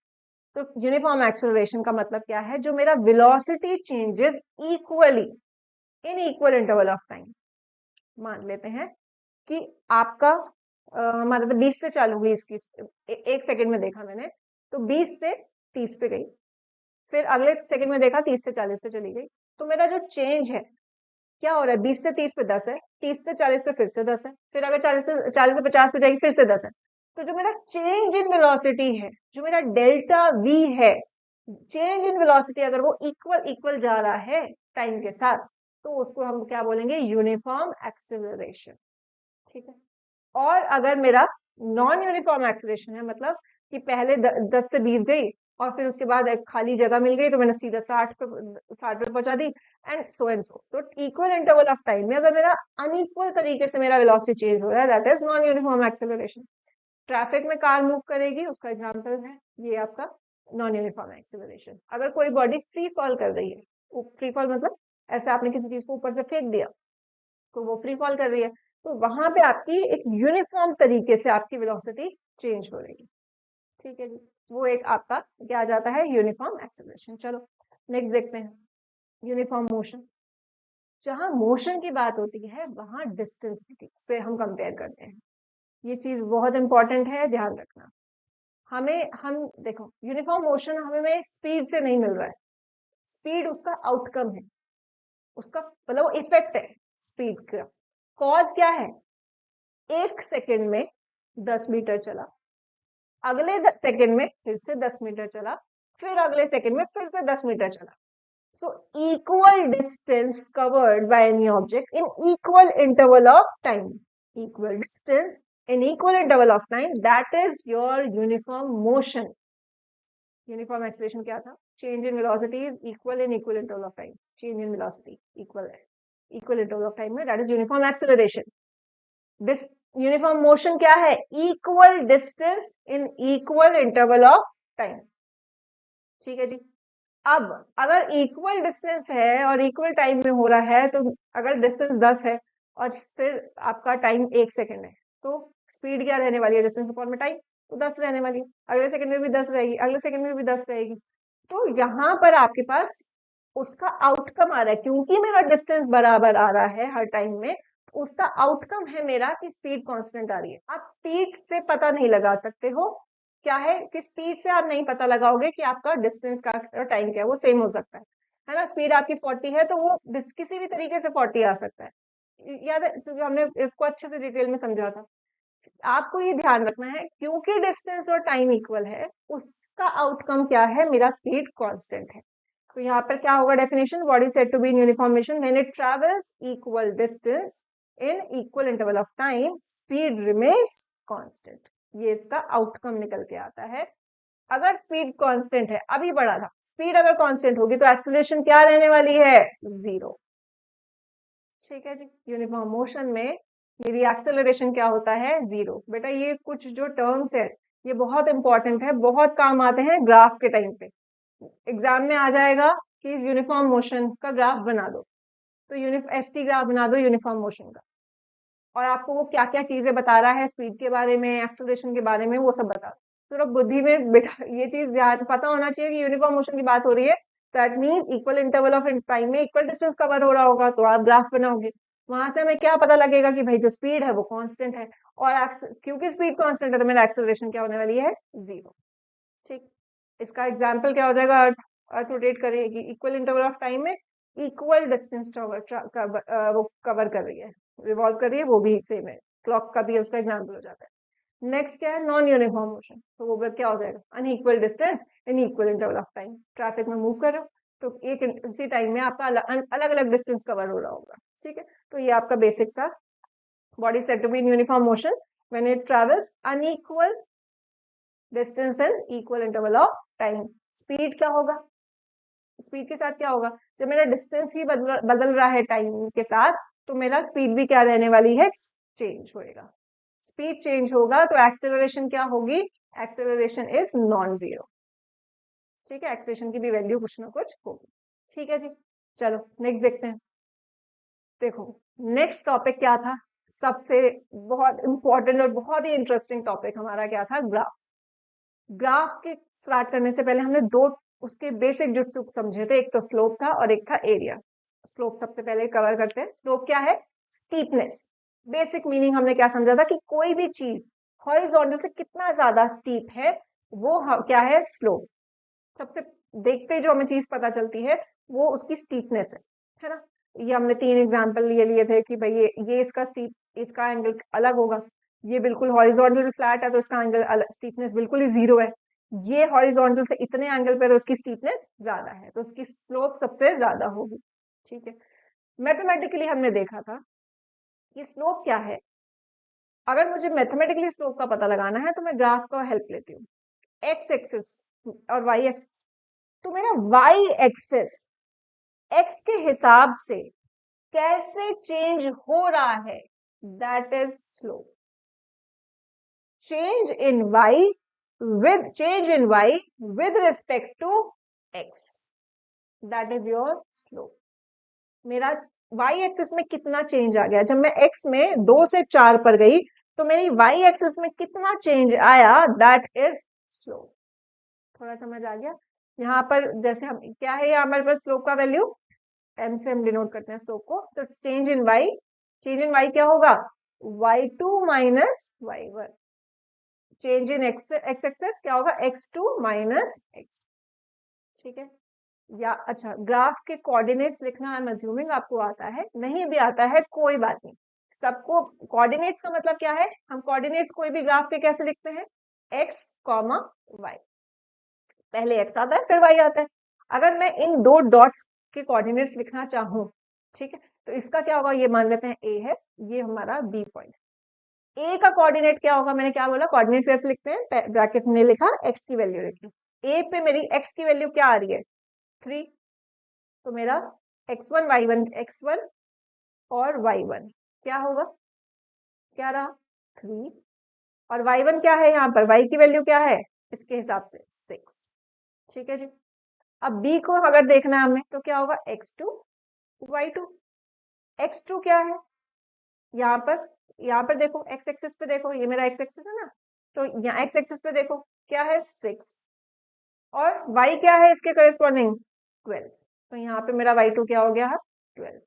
S1: तो यूनिफॉर्म एक्सेलरेशन का मतलब क्या है, जो मेरा velocity changes equally in equal interval of time. मान लेते हैं कि आपका हमारा तो 20 से चालू हुई इसकी, एक सेकंड में देखा मैंने तो 20 से 30 पे गई, फिर अगले सेकंड में देखा 30 से 40 पे चली गई। तो मेरा जो चेंज है क्या हो रहा है, 20 से 30 पे 10 है, 30 से 40 पे फिर से 10 है, फिर अगर 40 से 50 पे जाएगी फिर से 10 है। तो जो मेरा चेंज इन वेलोसिटी है, जो मेरा डेल्टा वी है, चेंज इन वेलोसिटी अगर वो इक्वल इक्वल जा रहा है टाइम के साथ, तो उसको हम क्या बोलेंगे, यूनिफॉर्म एक्सेलरेशन। ठीक है। और अगर मेरा नॉन यूनिफॉर्म एक्सेलरेशन है, मतलब कि पहले 10 से 20 गई और फिर उसके बाद एक खाली जगह मिल गई तो मैंने सीधा 60 पे पहुंचा दी, एंड सो। तो इक्वल इंटरवल ऑफ टाइम में अगर मेरा अनइक्वल तरीके से मेरा वेलोसिटी चेंज हो रहा है, that is non uniform acceleration. Traffic में कार मूव करेगी, उसका एग्जाम्पल है ये आपका नॉन यूनिफॉर्म एक्सेलरेशन। अगर कोई बॉडी फ्री फॉल कर रही है, फ्री फॉल मतलब ऐसे आपने किसी चीज को ऊपर से फेंक दिया तो वो फ्री फॉल कर रही है, तो वहां पे आपकी एक यूनिफॉर्म तरीके से आपकी वेलोसिटी चेंज हो रही है। ठीक है जी, वो एक आपका क्या आ जाता है, यूनिफॉर्म एक्सेलरेशन। चलो नेक्स्ट देखते हैं, यूनिफॉर्म मोशन। जहां मोशन की बात होती है वहां डिस्टेंस से हम कंपेयर करते हैं। ये चीज बहुत इंपॉर्टेंट है, ध्यान रखना। हम देखो यूनिफॉर्म मोशन हमें स्पीड से नहीं मिल रहा है, स्पीड उसका आउटकम है, उसका मतलब इफेक्ट है स्पीड का। कॉज क्या है, एक सेकंड में 10 मीटर चला, अगले सेकंड में फिर से 10 मीटर चला, फिर अगले सेकंड में फिर से 10 मीटर चला। So equal distance covered by any object in equal interval of time, equal distance in equal interval of time, that is your uniform motion. Uniform acceleration क्या था, change in velocity is equal in equal interval of time, change in velocity equal है equal interval of time में, that is uniform acceleration. This uniform motion क्या है, equal distance in equal interval of time. ठीक है जी। अब अगर equal distance है और इक्वल टाइम में हो रहा है, तो अगर डिस्टेंस 10 है और फिर आपका टाइम 1 सेकंड है, तो स्पीड क्या रहने वाली है, डिस्टेंस अपॉन में टाइम, तो 10 रहने वाली है। अगले सेकंड में भी 10 रहेगी, अगले सेकंड में भी 10 रहेगी। तो यहाँ पर आपके पास उसका आउटकम आ रहा है, क्योंकि मेरा डिस्टेंस बराबर आ रहा है हर टाइम में, उसका आउटकम है मेरा कि स्पीड कांस्टेंट आ रही है। आप स्पीड से पता नहीं लगा सकते हो, क्या है कि स्पीड से आप नहीं पता लगाओगे कि आपका डिस्टेंस का टाइम क्या है, वो सेम हो सकता है ना। स्पीड आपकी 40 है तो वो किसी भी तरीके से 40 आ सकता है, याद है हमने इसको अच्छे से डिटेल में समझा था। आपको ये ध्यान रखना है, क्योंकि डिस्टेंस और टाइम इक्वल है, उसका आउटकम क्या है, मेरा स्पीड कांस्टेंट है। तो यहाँ पर क्या होगा definition, body said to be in uniform motion when it travels equal distance in equal interval of time, speed remains constant. ये इसका आउटकम निकल के आता है। अगर स्पीड कांस्टेंट है, अभी बढ़ा था, स्पीड अगर कांस्टेंट होगी तो एक्सेलरेशन क्या रहने वाली है, जीरो। ठीक है जी, यूनिफॉर्म मोशन में मेरी एक्सेलरेशन क्या होता है, जीरो। बेटा ये कुछ जो टर्म्स है ये बहुत इंपॉर्टेंट है, बहुत काम आते हैं ग्राफ के टाइम पे। एग्जाम में आ जाएगा कि यूनिफॉर्म मोशन का ग्राफ बना दो, तो एसटी ग्राफ बना दो यूनिफॉर्म मोशन का, और आपको वो क्या क्या चीजें बता रहा है स्पीड के बारे में, एक्सेलरेशन के बारे में, वो सब बता दो। तो बुद्धि में बेटा ये चीज ध्यान पता होना चाहिए कि यूनिफॉर्म मोशन की बात हो रही है, that means equal interval of time में इक्वल डिस्टेंस कवर हो रहा होगा, तो आप ग्राफ बनाओगे। वहां से हमें क्या पता लगेगा कि भाई जो स्पीड है वो कांस्टेंट है, और क्योंकि स्पीड कांस्टेंट है तो मेरा एक्सेलरेशन क्या होने वाली है, जीरो। ठीक, इसका एग्जाम्पल क्या हो जाएगा, अर्थ रोटेट करेगी इक्वल इंटरवल ऑफ टाइम में, इक्वल डिस्टेंस वो कवर कर रही है, रिवॉल्व कर रही है, वो भी सेम है, क्लॉक का भी उसका एग्जाम्पल हो जाता है। नेक्स्ट क्या है, नॉन यूनिफॉर्म मोशन, तो वो क्या हो जाएगा, unequal distance in equal interval of time. Traffic में मूव कर रहे हो तो एक उसी टाइम में आपका अलग अलग डिस्टेंस कवर हो रहा होगा, ठीक है। तो ये आपका बेसिक सा body said to be in uniform motion when it travels unequal distance in equal interval of time. Speed क्या होगा, स्पीड के साथ क्या होगा, जब मेरा डिस्टेंस ही बदल रहा है टाइम के साथ, तो मेरा स्पीड भी क्या रहने वाली है, चेंज होएगा। स्पीड चेंज होगा तो एक्सेलरेशन क्या होगी, एक्सेलरेशन इज नॉन जीरो, ठीक है। एक्सेलरेशन की भी वैल्यू कुछ ना कुछ होगी, ठीक है जी। चलो नेक्स्ट देखते हैं। देखो नेक्स्ट टॉपिक क्या था, सबसे बहुत इंपॉर्टेंट और बहुत ही इंटरेस्टिंग टॉपिक हमारा क्या था, ग्राफ। ग्राफ के स्टार्ट करने से पहले हमने दो उसके बेसिक जो समझे थे, एक तो स्लोप था और एक था एरिया। स्लोप सबसे पहले कवर करते हैं। स्लोप क्या है, स्टीपनेस। बेसिक मीनिंग हमने क्या समझा था कि कोई भी चीज हॉरिजॉन्टल से कितना ज्यादा स्टीप है वो क्या है, स्लोप। सबसे देखते जो हमें चीज पता चलती है वो उसकी स्टीपनेस है ना। ये हमने 3 एग्जांपल ये लिए थे कि भाई ये इसका स्टीप, इसका एंगल अलग होगा। ये बिल्कुल हॉरिजॉन्टल फ्लैट है तो इसका एंगल स्टीपनेस बिल्कुल ही जीरो है। ये हॉरिजॉन्टल से इतने एंगल पे तो उसकी स्टीपनेस ज्यादा है, तो उसकी स्लोप सबसे ज्यादा होगी, ठीक है। मैथमेटिकली हमने देखा था कि स्लोप क्या है। अगर मुझे मैथमेटिकली स्लोप का पता लगाना है तो मैं ग्राफ का हेल्प लेती हूँ, एक्स एक्सिस और वाई एक्सिस। तो मेरा वाई एक्सिस एक्स के हिसाब से कैसे चेंज हो रहा है, that is slope. change in y with respect to x, that is your slope। मेरा y एक्सिस में कितना चेंज आ गया, जब मैं x में 2 से 4 पर गई तो मेरी y एक्सिस में कितना चेंज आया, दैट इज स्लोप। थोड़ा समझ आ गया। यहाँ पर जैसे हम क्या है, यहाँ हमारे पास स्लोप का वैल्यू m से हम डिनोट करते हैं स्लोप को, तो चेंज इन y क्या होगा, y2 minus y1। Change in X axis क्या होगा, x2 माइनस x, ठीक है। या अच्छा, ग्राफ के कोऑर्डिनेट्स लिखना आई एम अज्यूमिंग आपको आता है, नहीं भी आता है कोई बात नहीं। सबको कोऑर्डिनेट्स का मतलब क्या है, हम कोऑर्डिनेट्स कोई भी ग्राफ के कैसे लिखते हैं, x कॉमा y, पहले x आता है फिर y आता है। अगर मैं इन दो डॉट्स के कोऑर्डिनेट्स लिखना चाहूं, ठीक है, तो इसका क्या होगा, ये मान लेते हैं a है, ये हमारा b पॉइंट। ए का कोऑर्डिनेट क्या होगा, मैंने क्या बोला, कोऑर्डिनेट कैसे लिखते हैं, ब्रैकेट में लिखा एक्स की वैल्यू लिखी। ए पे मेरी एक्स की वैल्यू क्या आ रही है, 3, तो मेरा x1 y1 x1 और y1 क्या होगा, क्या रहा 3, और y1 क्या है, यहाँ पर y की वैल्यू क्या है, इसके हिसाब से 6, ठीक है जी। अब b को अगर देखना है हमें तो क्या होगा, x2 y2। x2 क्या है, यहाँ पर देखो x एक्सिस पे देखो, ये मेरा x एक्सिस है ना, तो यहाँ x एक्सिस पे देखो क्या है 6, और y क्या है इसके करेस्पॉन्डिंग 12, तो यहाँ पे मेरा y2 क्या हो गया है 12।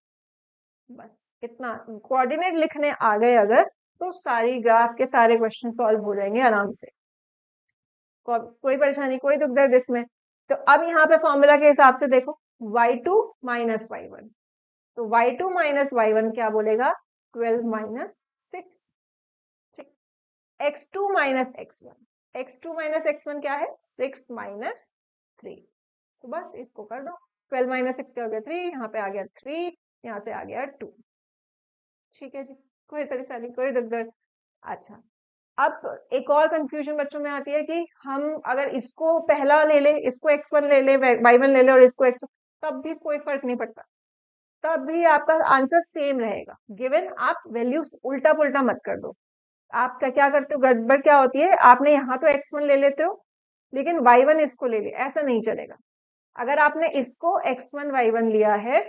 S1: बस इतना, कोऑर्डिनेट लिखने आ गए अगर तो सारी ग्राफ के सारे क्वेश्चन सॉल्व हो जाएंगे आराम से, कोई परेशानी कोई दुख दर्द इसमें। तो अब यहाँ पे फॉर्मूला के हिसाब से देखो, y2 माइनस y1, तो y2 माइनस y1 क्या बोलेगा, 12 माइनस 6, ठीक। x2 माइनस x1 क्या है, 6 माइनस 3, तो बस इसको कर दो, 12 माइनस 6 क्या हो गया 3, यहाँ पे आ गया 3, यहाँ से आ गया 2, ठीक है जी, कोई परेशानी कोई दिक्कत। अच्छा, अब एक और कंफ्यूजन बच्चों में आती है कि हम अगर इसको पहला ले ले, इसको x1 ले ले, y1 ले ले और इसको x2, तब भी कोई फर्क नहीं पड़ता, तब भी आपका आंसर सेम रहेगा गिवन। आप वैल्यूज उल्टा पुल्टा मत कर दो। आप क्या करते हो, गड़बड़ क्या होती है, आपने यहाँ तो x1 ले लेते हो लेकिन y1 इसको ले ले, ऐसा नहीं चलेगा। अगर आपने इसको x1 y1 लिया है,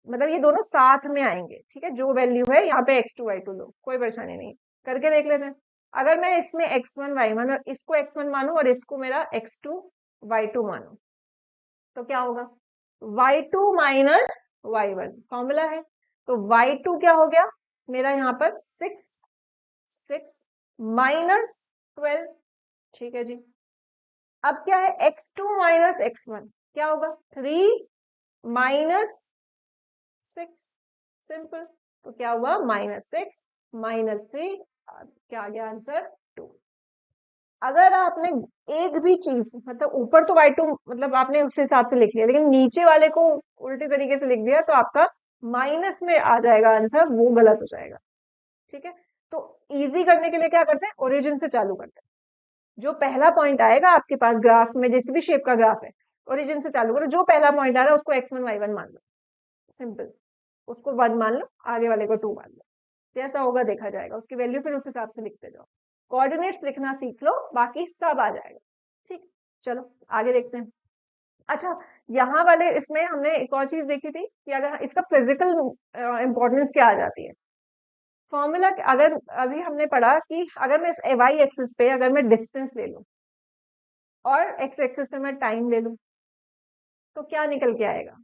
S1: मतलब ये दोनों साथ में आएंगे, ठीक है, जो वैल्यू है यहाँ पे x2 y2 लो, कोई परेशानी नहीं, करके देख लेते हैं। अगर मैं इसमें x1 y1 और इसको x1 मानू और इसको मेरा x2 y2 मानू, तो क्या होगा, y2 माइनस y1 फॉर्मूला है, तो y2 क्या हो गया मेरा यहाँ पर 6 माइनस 12, ठीक है जी। अब क्या है, x2 माइनस x1 क्या होगा, 3 माइनस 6, सिंपल, तो क्या हुआ, -6 -3 क्या आ गया आंसर 2। अगर आपने एक भी चीज मतलब ऊपर तो y2 मतलब आपने उस हिसाब से लिख लिया, लेकिन नीचे वाले को उल्टे तरीके से लिख दिया तो आपका माइनस में आ जाएगा आंसर, वो गलत हो जाएगा। ठीक है, तो इजी करने के लिए क्या करते हैं, ओरिजिन से चालू करते हैं। जो पहला पॉइंट आएगा आपके पास ग्राफ में, जिस भी शेप का ग्राफ है, ओरिजिन से चालू करो, जो पहला पॉइंट आ रहा है उसको x1 y1 मान लो, सिंपल। उसको 1 मान लो, आगे वाले को 2 मान लो, जैसा होगा देखा जाएगा, उसकी वैल्यू फिर उस हिसाब से लिखते जाओ। कोऑर्डिनेट्स लिखना सीख लो, बाकी सब आ जाएगा। ठीक, चलो आगे देखते हैं। अच्छा, यहाँ वाले इसमें हमने एक और चीज देखी थी कि अगर इसका फिजिकल इंपॉर्टेंस क्या आ जाती है। फॉर्मूला अगर अभी हमने पढ़ा कि अगर मैं इस वाई एक्सिस पे अगर मैं डिस्टेंस ले लूं और एक्स एक्सिस पे मैं टाइम ले लूं, तो क्या निकल के आएगा,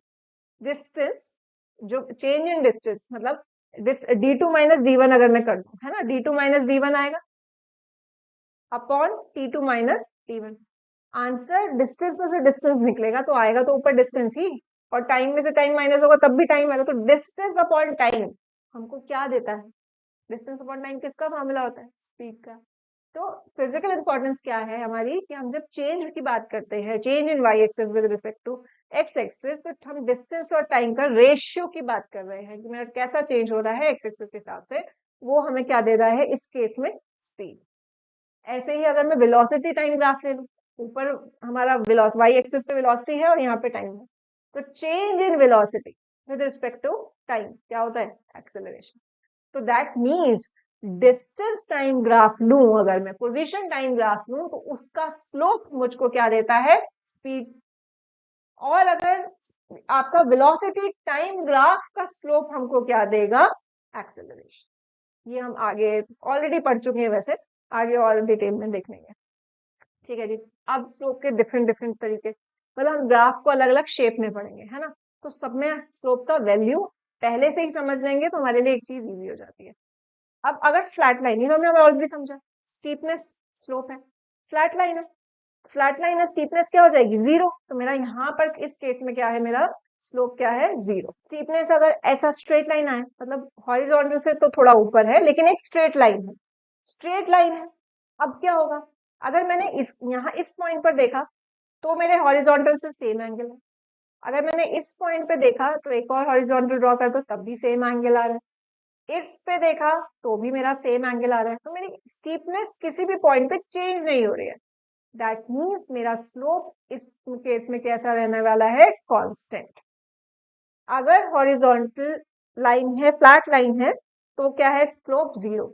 S1: डिस्टेंस, जो चेंज इन डिस्टेंस मतलब d2 माइनस d1 अगर मैं कर दूं, है ना, d2 माइनस d1 आएगा upon t2 minus t1। Answer distance में से डिस्टेंस निकलेगा तो आएगा तो ऊपर डिस्टेंस ही, और टाइम में से टाइम माइनस होगा तब भी टाइम आएगा, तो डिस्टेंस अपॉन टाइम हमको क्या देता है, डिस्टेंस अपॉन टाइम किसका फॉर्मूला होता है, स्पीड का। तो फिजिकल इंपॉर्टेंस क्या है हमारी, कि हम जब चेंज की बात करते हैं, change in Y axis with respect to X axis, तो हम डिस्टेंस और टाइम का रेशियो की बात कर रहे हैं कि मेरा कैसा चेंज हो रहा है एक्स एक्सिस के हिसाब से, वो हमें क्या दे रहा है इस केस में, स्पीड। ऐसे ही अगर मैं वेलोसिटी टाइम ग्राफ ले लूं, ऊपर हमारा वाई एक्सिस पे वेलोसिटी है और यहाँ पे टाइम है, तो change in velocity with respect to time क्या होता है, एक्सेलरेशन। तो that means distance time graph लूं, अगर मैं पोजीशन टाइम ग्राफ लूं, तो उसका स्लोप मुझको क्या देता है, स्पीड। और अगर आपका वेलोसिटी टाइम ग्राफ का स्लोप हमको क्या देगा, एक्सेलरेशन। ये हम आगे ऑलरेडी पढ़ चुके हैं, वैसे आगे और डिटेल में देख लेंगे। ठीक है जी, अब स्लोप के डिफरेंट डिफरेंट तरीके, मतलब हम ग्राफ को अलग अलग शेप में पढ़ेंगे, है ना, तो सब में स्लोप का वैल्यू पहले से ही समझ लेंगे तो हमारे लिए एक चीज इजी हो जाती है। अब अगर फ्लैट लाइन, ये तो हमने ऑलरेडी समझा, स्टीपनेस स्लोप है, फ्लैट लाइन है, फ्लैट लाइन है, स्टीपनेस क्या हो जाएगी, जीरो, तो मेरा यहाँ पर इस केस में क्या है, मेरा स्लोप क्या है, जीरो। स्टीपनेस अगर ऐसा स्ट्रेट लाइन आए, मतलब हॉरिजॉन्टल से तो थोड़ा ऊपर है लेकिन एक स्ट्रेट लाइन है, स्ट्रेट लाइन है, अब क्या होगा, अगर मैंने इस यहाँ इस पॉइंट पर देखा तो मेरे हॉरिजॉन्टल से सेम एंगल है, अगर मैंने इस पॉइंट पे देखा तो एक और हॉरिजॉन्टल ड्रॉ कर दो तब भी सेम एंगल आ रहा है, इस पे देखा तो भी मेरा सेम एंगल आ रहा है, तो मेरी स्टीपनेस किसी भी पॉइंट पे चेंज नहीं हो रही है। दैट मीन्स मेरा स्लोप इस केस में कैसा रहने वाला है, कांस्टेंट। अगर हॉरिजॉन्टल लाइन है, फ्लैट लाइन है, तो क्या है, स्लोप जीरो।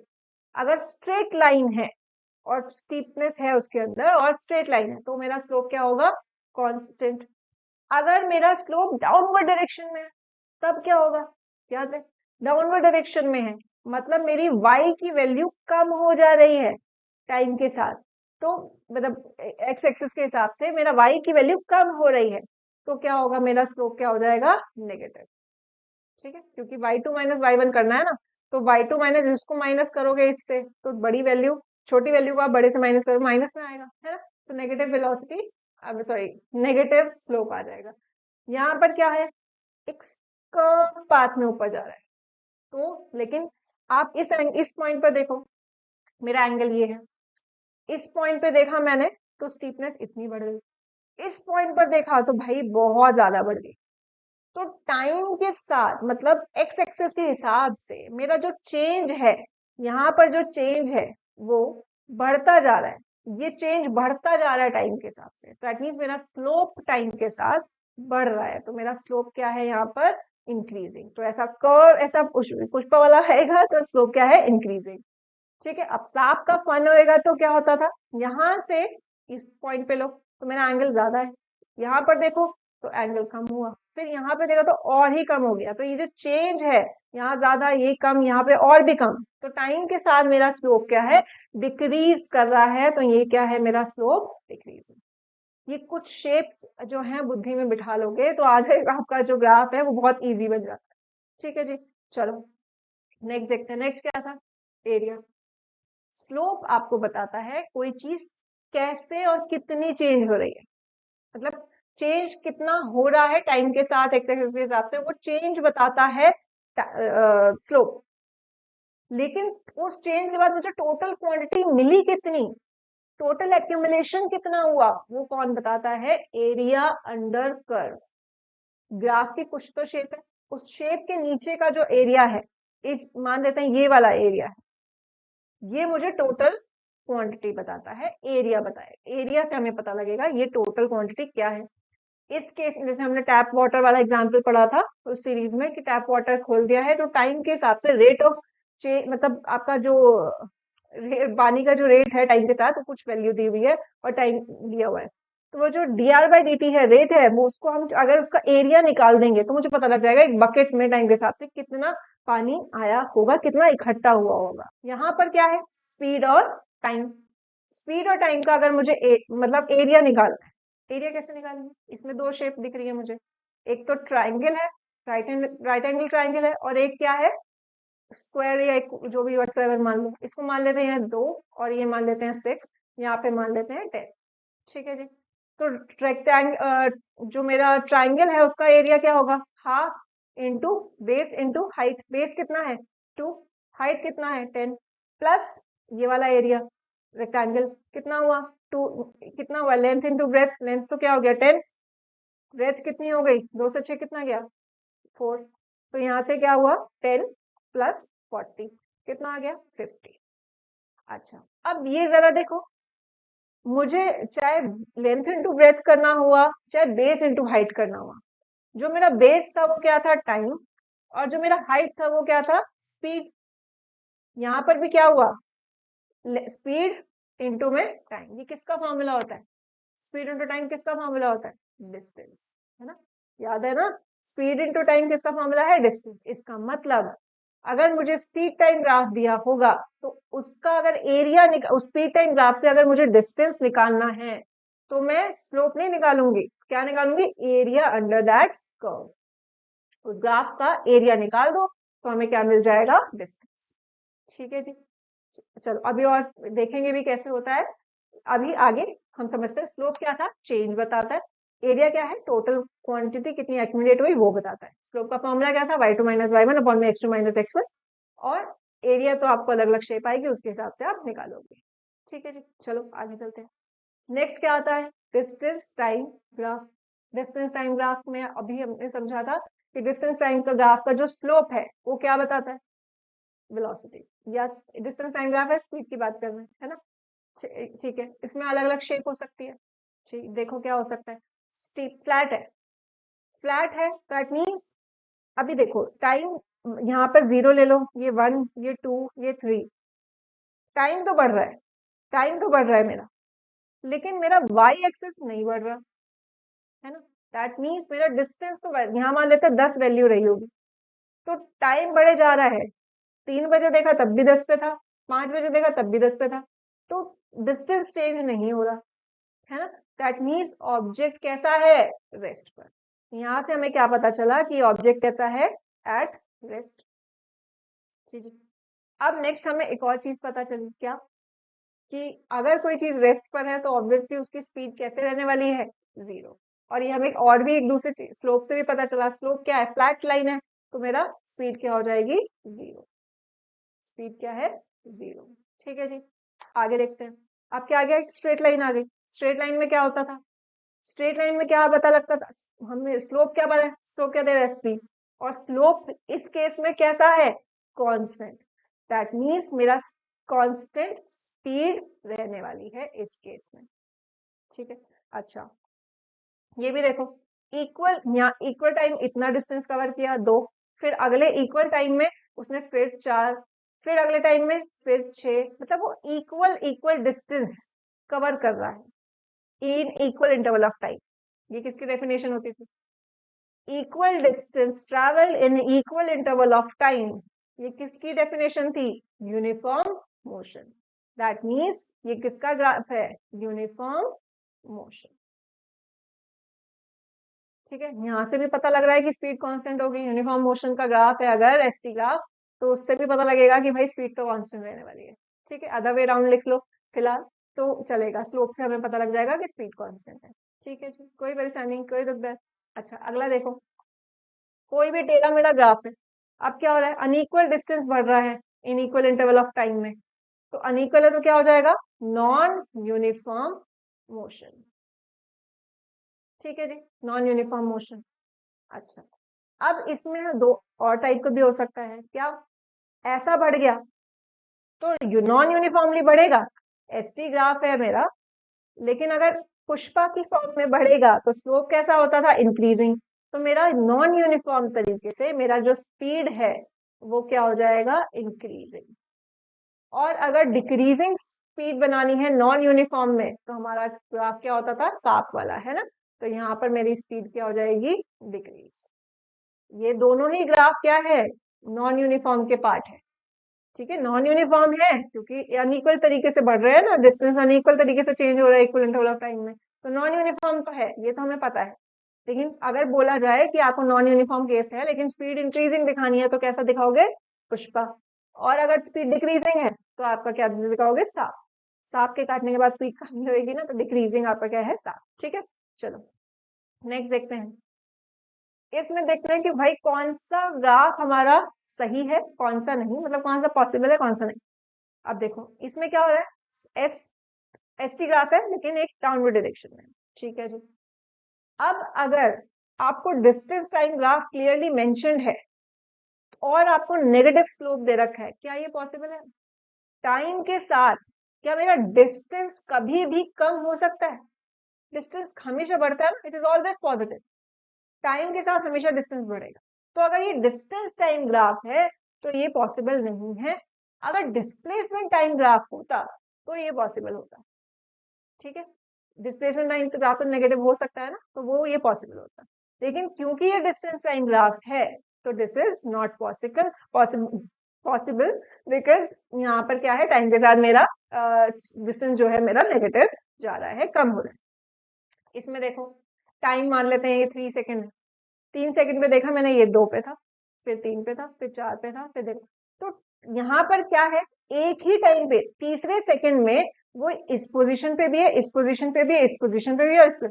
S1: अगर स्ट्रेट लाइन है और स्टीपनेस है उसके अंदर और स्ट्रेट लाइन है, तो मेरा स्लोप क्या होगा, कांस्टेंट। अगर मेरा स्लोप डाउनवर्ड डायरेक्शन में है, तब क्या होगा, याद है, डाउनवर्ड डायरेक्शन में है मतलब मेरी y की वैल्यू कम हो जा रही है टाइम के साथ, तो मतलब एक्स एक्सिस के हिसाब से मेरा y की वैल्यू कम हो रही है, तो क्या होगा, मेरा स्लोप क्या हो जाएगा, नेगेटिव। ठीक है, क्योंकि y2 माइनस y1 करना है ना, तो y2 माइनस इसको माइनस करोगे इससे, तो बड़ी वैल्यू छोटी वैल्यू को आप बड़े से माइनस करोगे, माइनस में आएगा, है ना, तो नेगेटिव वेलोसिटी, अब सॉरी नेगेटिव स्लोप आ जाएगा। यहाँ पर क्या है, एक कर्व पाथ में ऊपर जा रहा है, तो लेकिन आप इस पॉइंट पर देखो, मेरा एंगल ये है, इस पॉइंट पे देखा मैंने तो स्टीपनेस इतनी बढ़ गई, इस पॉइंट पर देखा तो भाई बहुत ज्यादा बढ़ गई। तो टाइम के साथ मतलब एक्स एक्सेस के हिसाब से मेरा जो चेंज है, यहाँ पर जो चेंज है वो बढ़ता जा रहा है, ये चेंज बढ़ता जा रहा है टाइम के हिसाब से, तो दैट मीन्स मेरा स्लोप टाइम के साथ बढ़ रहा है, तो मेरा स्लोप क्या है यहाँ पर, इंक्रीजिंग। तो ऐसा कर्व ऐसा पुष्पा वाला आएगा तो स्लोप क्या है, इंक्रीजिंग। ठीक है, अब सांप का फन होएगा तो क्या होता था, यहां से इस पॉइंट पे लो तो मेरा एंगल ज्यादा है, यहाँ पर देखो तो एंगल कम हुआ, फिर यहाँ पे देखा तो और ही कम हो गया, तो ये जो चेंज है, यहाँ ज्यादा ये कम, यहाँ पे और भी कम, तो टाइम के साथ मेरा स्लोप क्या है, डिक्रीज कर रहा है, तो ये क्या है, मेरा स्लोप डिक्रीज। ये कुछ शेप्स जो है बुद्धि में बिठा लोगे तो आधे आपका जो ग्राफ है वो बहुत ईजी बन जाता है। ठीक है जी, चलो नेक्स्ट देखते हैं, नेक्स्ट क्या था, एरिया। स्लोप आपको बताता है कोई चीज कैसे और कितनी चेंज हो रही है, मतलब चेंज कितना हो रहा है टाइम के साथ एक्स एक्सिस के हिसाब से, वो चेंज बताता है स्लोप। लेकिन उस चेंज के बाद मुझे टोटल क्वांटिटी मिली कितनी, टोटल एक्यूमुलेशन कितना हुआ, वो कौन बताता है, एरिया अंडर कर्व। ग्राफ की कुछ तो शेप है, उस शेप के नीचे का जो एरिया है, इस मान लेते हैं ये वाला एरिया है, ये मुझे टोटल क्वांटिटी बताता है, एरिया बताएगा। एरिया से हमें पता लगेगा ये टोटल क्वांटिटी क्या है। इस केस में जैसे हमने टैप वाटर वाला एग्जांपल पढ़ा था उस सीरीज में कि टैप वाटर खोल दिया है तो टाइम के हिसाब से रेट ऑफ चेंज, मतलब आपका जो पानी का जो रेट है टाइम के साथ वो कुछ वैल्यू दी हुई है और टाइम दिया हुआ है, तो वो जो dr/dt है, रेट है, वो उसको हम अगर उसका एरिया निकाल देंगे तो मुझे पता लग जाएगा एक बकेट में टाइम के हिसाब से कितना पानी आया होगा, कितना इकट्ठा हुआ होगा। यहाँ पर क्या है, स्पीड और टाइम। स्पीड और टाइम का अगर मुझे मतलब एरिया निकालना है, एरिया कैसे निकालेंगे, इसमें दो शेप दिख रही है मुझे, एक तो ट्राइंगल है, राइट एंगल ट्राइंगल है, और एक क्या है, स्क्वायर या एक जो भी व्हाटसएवर मान लो, इसको मान लेते हैं 2 और ये मान लेते हैं 6, यहाँ पे मान लेते हैं 10। ठीक है जी। तो जो मेरा ट्राइंगल है उसका एरिया क्या होगा, half into base into height. Base कितना है 2, हाइट कितना है 10, प्लस ये वाला एरिया रेक्टेंगल कितना हुआ 2, कितना हुआ लेंथ इंटू ब्रेथ, लेंथ तो क्या हो गया 10, ब्रेथ कितनी हो गई 2 से 6 कितना गया 4, तो यहाँ से क्या हुआ 10 प्लस 40 कितना आ गया 50। अच्छा अब ये जरा देखो, मुझे चाहे लेंथ इंटू ब्रेथ करना हुआ चाहे बेस इंटू हाइट करना हुआ, जो मेरा बेस था वो क्या था टाइम, और जो मेरा हाइट था वो क्या था स्पीड। यहाँ पर भी क्या हुआ, स्पीड इंटू में टाइम, ये किसका फॉर्मूला होता है, स्पीड इंटू टाइम किसका फॉर्मूला होता है, डिस्टेंस, है ना, याद है ना, स्पीड इंटू टाइम किसका फॉर्मूला है, डिस्टेंस। इसका मतलब अगर मुझे स्पीड टाइम ग्राफ दिया होगा तो उसका अगर एरिया उस स्पीड टाइम ग्राफ से अगर मुझे डिस्टेंस निकालना है तो मैं स्लोप नहीं निकालूंगी, क्या निकालूंगी, एरिया अंडर दैट कर्व। उस ग्राफ का एरिया निकाल दो तो हमें क्या मिल जाएगा, डिस्टेंस। ठीक है जी। चलो अभी और देखेंगे भी कैसे होता है। अभी आगे हम समझते हैं स्लोप क्या था, चेंज बताता है, एरिया क्या है, टोटल क्वांटिटी कितनी एक्यूमुलेट हुई वो बताता है। स्लोप का फॉर्मूला क्या था, y2 - y1 अपॉन में x2 - x1, और एरिया तो आपको अलग अलग शेप आएगी उसके हिसाब से आप निकालोगे। ठीक है जी, चलो आगे चलते हैं। नेक्स्ट क्या आता है, distance time graph. Distance time graph में अभी हमने समझा था कि डिस्टेंस टाइम का ग्राफ का जो स्लोप है वो क्या बताता है, वेलोसिटी, या डिस्टेंस टाइम ग्राफ है, स्पीड की बात कर रहे हैं, है ना। ठीक है, इसमें अलग अलग शेप हो सकती है। ठीक, देखो क्या हो सकता है, स्टीप फ्लैट है, फ्लैट है दैट मीन्स, अभी देखो टाइम यहाँ पर 0 ले लो, ये 1 ये 2 ये 3, टाइम तो बढ़ रहा है, टाइम तो बढ़ रहा है मेरा, लेकिन मेरा वाई एक्सेस नहीं बढ़ रहा, है ना, दैट मीन्स मेरा डिस्टेंस तो यहाँ मान लेते हैं 10 वैल्यू रही होगी, तो टाइम बढ़े जा रहा है, 3 बजे देखा तब भी 10 पे था, 5 बजे देखा तब भी 10 पे था, तो डिस्टेंस चेंज नहीं हो रहा, है ना, दैट मीन्स ऑब्जेक्ट कैसा है, रेस्ट पर। यहां से हमें क्या पता चला कि ऑब्जेक्ट कैसा है, एट रेस्ट। जी जी। अब नेक्स्ट हमें एक और चीज पता चली, क्या, कि अगर कोई चीज रेस्ट पर है तो ऑब्वियसली उसकी स्पीड कैसे रहने वाली है, 0। और ये हमें और भी एक दूसरे स्लोप से भी पता चला, स्लोप क्या है, फ्लैट लाइन है, तो मेरा स्पीड क्या हो जाएगी, 0। स्पीड क्या है, 0। ठीक है जी, आगे देखते हैं। अब क्या आ गया, स्ट्रेट लाइन आ गई। स्ट्रेट लाइन में क्या होता था, स्ट्रेट लाइन में क्या पता लगता था, हमें स्लोप क्या पता है, स्लोप क्या दे रहा है, स्पीड, और स्लोप इस केस में कैसा है, कांस्टेंट, दैट मींस मेरा कांस्टेंट स्पीड रहने वाली है इस केस में। ठीक है, अच्छा ये भी देखो, इक्वल, यहाँ इक्वल टाइम इतना डिस्टेंस कवर किया 2, फिर अगले इक्वल टाइम में उसने फिर 4, फिर अगले टाइम में फिर 6, मतलब वो इक्वल इक्वल डिस्टेंस कवर कर रहा है इन इक्वल इंटरवल ऑफ टाइम। ये किसकी डेफिनेशन होती थी, equal distance travel in equal interval of time, ये किसकी डेफिनेशन थी, यूनिफॉर्म मोशन। दैट मीन्स ये किसका ग्राफ है, यूनिफॉर्म मोशन। ठीक है, यहाँ से भी पता लग रहा है कि स्पीड कांस्टेंट होगी, यूनिफॉर्म मोशन का ग्राफ है अगर एसटी ग्राफ, तो उससे भी पता लगेगा कि भाई स्पीड तो कांस्टेंट रहने वाली है। ठीक है, अदर वे राउंड लिख लो फिलहाल तो चलेगा, स्लोप से हमें पता लग जाएगा कि स्पीड कांस्टेंट है। ठीक है जी, कोई परेशानी नहीं, कोई दुख दर्द। अच्छा अगला देखो, कोई भी टेढ़ा मेढ़ा ग्राफ है, अब क्या हो रहा है, अनइक्वल डिस्टेंस बढ़ रहा है इनइक्वल इंटरवल ऑफ टाइम में। तो अनइक्वल है तो क्या हो जाएगा, नॉन यूनिफॉर्म मोशन। ठीक है जी, नॉन यूनिफॉर्म मोशन। अच्छा, अब इसमें दो और टाइप का भी हो सकता है, क्या ऐसा बढ़ गया तो नॉन यूनिफॉर्मली बढ़ेगा, एसटी ग्राफ है मेरा, लेकिन अगर पुष्पा की फॉर्म में बढ़ेगा तो स्लोप कैसा होता था, इंक्रीजिंग। तो मेरा नॉन यूनिफॉर्म तरीके से मेरा जो स्पीड है वो क्या हो जाएगा, इंक्रीजिंग। और अगर डिक्रीजिंग स्पीड बनानी है नॉन यूनिफॉर्म में तो हमारा ग्राफ क्या होता था, साफ वाला, है ना। तो यहाँ पर मेरी स्पीड क्या हो जाएगी, डिक्रीज। ये दोनों ही ग्राफ क्या है, नॉन यूनिफॉर्म के पार्ट है। ठीक है, नॉन यूनिफॉर्म है क्योंकि अनइक्वल तरीके से बढ़ रहे हैं ना, डिस्टेंस अनइक्वल तरीके से चेंज हो रहा है इक्वल इंटरवल ऑफ टाइम में, तो नॉन यूनिफॉर्म तो है, ये तो हमें पता है। लेकिन अगर बोला जाए कि आपको नॉन यूनिफॉर्म केस है लेकिन स्पीड इंक्रीजिंग दिखानी है तो कैसा दिखाओगे, पुष्पा। और अगर स्पीड डिक्रीजिंग है तो आपका क्या दिखाओगे, सांप। सांप के काटने के बाद स्पीड कम होगी ना, तो डिक्रीजिंग आपका क्या है, सांप। ठीक है, चलो नेक्स्ट देखते हैं। इसमें देखते हैं कि भाई कौन सा ग्राफ हमारा सही है, कौन सा नहीं, मतलब कौन सा पॉसिबल है, कौन सा नहीं। अब देखो इसमें क्या हो रहा है, एस टी ग्राफ है लेकिन एक डाउनवर्ड डायरेक्शन में। ठीक है जी, अब अगर आपको distance time graph clearly mentioned है और आपको नेगेटिव स्लोप दे रखा है, क्या ये पॉसिबल है, टाइम के साथ क्या मेरा डिस्टेंस कभी भी कम हो सकता है, डिस्टेंस हमेशा बढ़ता है ना, it is always positive, time के साथ हमेशा डिस्टेंस बढ़ेगा। तो अगर ये डिस्टेंस टाइम ग्राफ है तो ये पॉसिबल नहीं है। अगर डिस्प्लेसमेंट टाइम ग्राफ होता तो ये पॉसिबल होता। ठीक है, डिस्प्लेसमेंट टाइम तो ग्राफ तो नेगेटिव हो सकता है ना, तो वो ये पॉसिबल होता। लेकिन क्योंकि ये डिस्टेंस टाइम ग्राफ है तो this is not possible possible because यहाँ पर क्या है, टाइम के साथ मेरा डिस्टेंस जो है मेरा नेगेटिव जा रहा है, कम हो रहा है। इसमें देखो टाइम मान लेते हैं ये 3 सेकेंड है, 3 सेकंड पे देखा मैंने, ये 2 पे था, फिर 3 पे था, फिर 4 पे था, फिर देखो तो यहाँ पर क्या है, एक ही टाइम पे तीसरे सेकंड में वो इस पोजीशन पे भी है, इस पोजीशन पे भी है, इस पोजीशन पे भी है, और इस पे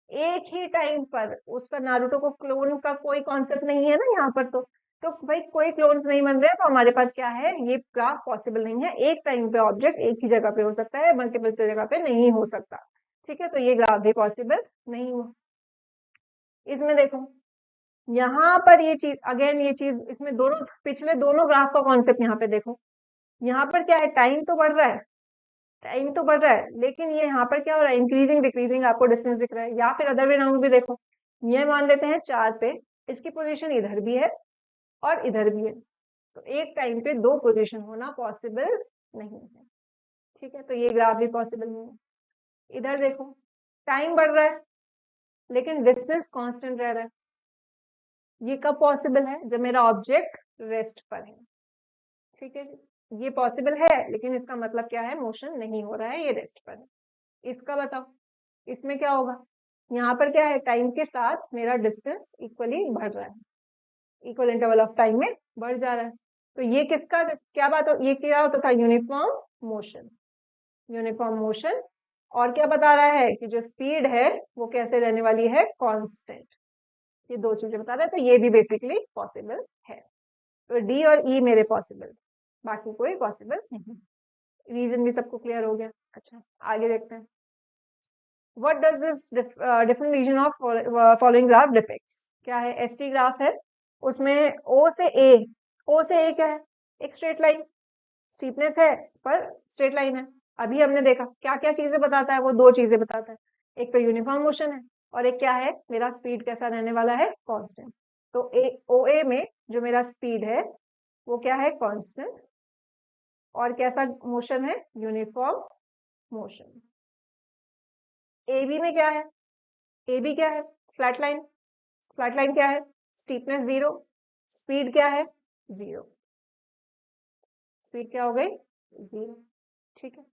S1: एक ही टाइम पर। उसका नारुतो को क्लोन का कोई कॉन्सेप्ट नहीं है ना यहाँ पर, तो भाई कोई क्लोन्स नहीं बन रहे, तो हमारे पास क्या है, ये ग्राफ पॉसिबल नहीं है। एक टाइम पे ऑब्जेक्ट एक ही जगह पे हो सकता है, मल्टीपल जगह पे नहीं हो सकता। ठीक है, तो ये ग्राफ भी पॉसिबल नहीं हुआ। इसमें देखो यहाँ पर ये चीज अगेन, ये चीज इसमें दोनों पिछले दोनों ग्राफ का कॉन्सेप्ट यहाँ पे देखो, यहाँ पर क्या है, टाइम तो बढ़ रहा है, टाइम तो बढ़ रहा है, लेकिन ये यहाँ पर क्या हो रहा है, इंक्रीजिंग डिक्रीजिंग आपको डिस्टेंस दिख रहा है। या फिर अदर वे राउंड भी देखो, ये मान लेते हैं 4 पे, इसकी पोजीशन इधर भी है और इधर भी है, तो एक टाइम पे 2 पोजीशन होना पॉसिबल नहीं है। ठीक है, तो ये ग्राफ भी पॉसिबल नहीं है। इधर देखो टाइम बढ़ रहा है लेकिन डिस्टेंस कांस्टेंट रह रहा है, ये कब पॉसिबल है, जब मेरा ऑब्जेक्ट रेस्ट पर है। ठीक है जी, ये पॉसिबल है लेकिन इसका मतलब क्या है, मोशन नहीं हो रहा है, ये रेस्ट पर है। इसका बताओ, इसमें क्या होगा, यहाँ पर क्या है, टाइम के साथ मेरा डिस्टेंस इक्वली बढ़ रहा है, इक्वल इंटरवल ऑफ टाइम में बढ़ जा रहा है। तो ये किसका क्या बात हो, ये क्या होता था, यूनिफॉर्म मोशन, यूनिफॉर्म मोशन। और क्या बता रहा है कि जो स्पीड है वो कैसे रहने वाली है, कांस्टेंट। ये 2 चीजें बता रहा है, तो ये भी बेसिकली पॉसिबल है। तो डी और ई मेरे पॉसिबल, बाकी कोई पॉसिबल नहीं। रीजन भी सबको क्लियर हो गया। अच्छा, आगे देखते हैं। What does this different region of following graph depicts, क्या है, एसटी ग्राफ है, उसमें ओ से ए, ओ से ए क्या है, एक स्ट्रेट लाइन, स्टीपनेस है पर स्ट्रेट लाइन है। अभी हमने देखा क्या क्या चीजें बताता है, वो 2 चीजें बताता है, एक तो यूनिफॉर्म मोशन है और एक क्या है, मेरा स्पीड कैसा रहने वाला है, कांस्टेंट। तो ओ ए में जो मेरा स्पीड है वो क्या है, कांस्टेंट, और कैसा मोशन है, यूनिफॉर्म मोशन। ए बी में क्या है, ए बी क्या है, फ्लैट लाइन, फ्लैट लाइन क्या है, स्टीपनेस 0, स्पीड क्या है, 0, स्पीड क्या हो गई, 0। ठीक है,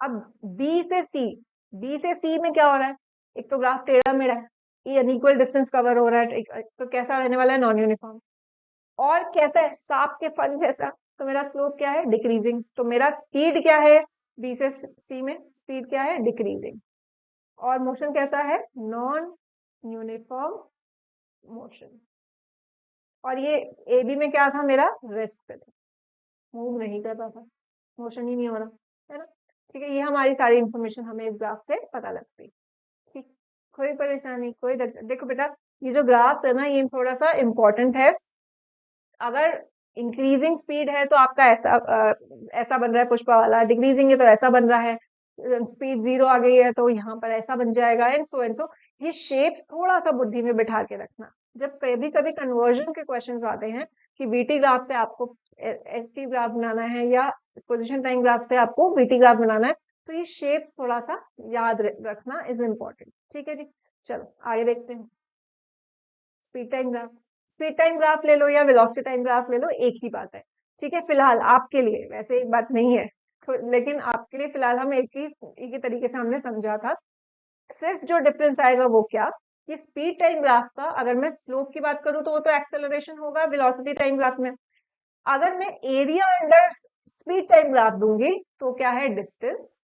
S1: अब बी से सी, बी से सी में क्या हो रहा है, एक तो ग्राफ टेढ़ा मेढ़ा है, ये अनइक्वल डिस्टेंस कवर हो रहा है, तो कैसा रहने वाला है, नॉन यूनिफॉर्म। और कैसा है, सांप के फन जैसा, तो मेरा स्लोप क्या है, डिक्रीजिंग। तो मेरा स्पीड क्या है, बी से सी में स्पीड क्या है, डिक्रीजिंग। और मोशन कैसा है, नॉन यूनिफॉर्म मोशन। और ये ए बी में क्या था, मेरा रेस्ट पे था। मूव नहीं कर रहा था, मोशन ही नहीं हो रहा, है ना। ठीक है, ये हमारी सारी इंफॉर्मेशन हमें इस ग्राफ से पता लगती। ठीक, कोई परेशानी, कोई देखो बेटा, ये जो ग्राफ्स है ना, ये थोड़ा सा इम्पोर्टेंट है। अगर इंक्रीजिंग स्पीड है तो आपका ऐसा बन रहा है पुष्पा वाला, डिक्रीजिंग है तो ऐसा बन रहा है, स्पीड 0 आ गई है तो यहाँ पर ऐसा बन जाएगा, एंड सो एंड सो। ये शेप्स थोड़ा सा बुद्धि में बिठा के रखना। जब कभी कभी कन्वर्जन के क्वेश्चंस आते हैं कि वीटी ग्राफ से आपको एसटी ग्राफ बनाना है या पोजिशन टाइम ग्राफ से आपको वीटी ग्राफ बनाना है, तो ये शेप्स थोड़ा सा याद रखना इज इम्पोर्टेंट। ठीक है जी, चलो आगे देखते हैं। Speed time graph, speed time graph ले लो या वेलोसिटी टाइम ग्राफ ले लो, एक ही बात है। ठीक है, फिलहाल आपके लिए वैसे एक बात नहीं है तो, लेकिन आपके लिए फिलहाल हम एक ही तरीके से हमने समझा था। सिर्फ जो डिफरेंस आएगा वो क्या, कि स्पीड टाइम ग्राफ का अगर मैं स्लोप की बात करूं तो वो तो एक्सेलरेशन होगा वेलोसिटी टाइम ग्राफ में। अगर मैं area under speed time graph दूंगी तो क्या है, डिस्टेंस।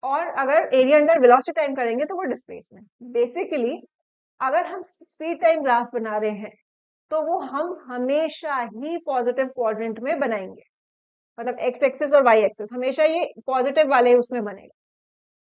S1: और अगर एरिया अंडर वेलोसिटी टाइम करेंगे तो वो डिस्प्लेसमेंट। बेसिकली अगर हम स्पीड टाइम ग्राफ बना रहे हैं तो वो हम हमेशा ही पॉजिटिव क्वाड्रेंट में बनाएंगे, मतलब एक्स एक्सिस और वाई एक्सिस हमेशा ये पॉजिटिव वाले उसमें बनेगा।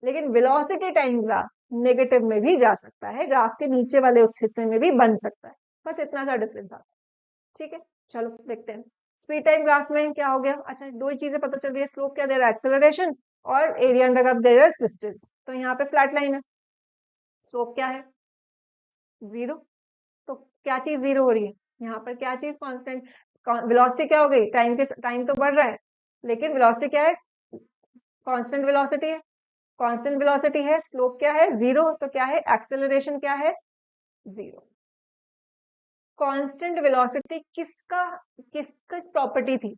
S1: लेकिन वेलोसिटी टाइम ग्राफ नेगेटिव में भी जा सकता है, ग्राफ के नीचे वाले उस हिस्से में भी बन सकता है, बस इतना सा डिफरेंस आता है। ठीक है, चलो देखते हैं स्पीड टाइम ग्राफ में क्या हो गया। अच्छा, दो ही चीजें पता चल रही है, स्लोप क्या दे रहा है, एक्सेलरेशन, और एरिया अंडर कर्व दे रहा है डिस्टेंस। तो यहाँ पे फ्लैट लाइन है, स्लोप क्या है, 0। तो क्या चीज 0 हो रही है यहाँ पर, क्या चीज कांस्टेंट, वेलोसिटी क्या हो गई, टाइम तो बढ़ रहा है, लेकिन वेलोसिटी क्या है, कांस्टेंट वेलोसिटी है। कांस्टेंट वेलोसिटी है, स्लोप क्या है, 0, तो क्या है, एक्सेलरेशन क्या है, 0। कांस्टेंट वेलोसिटी किसका किसकी प्रॉपर्टी थी,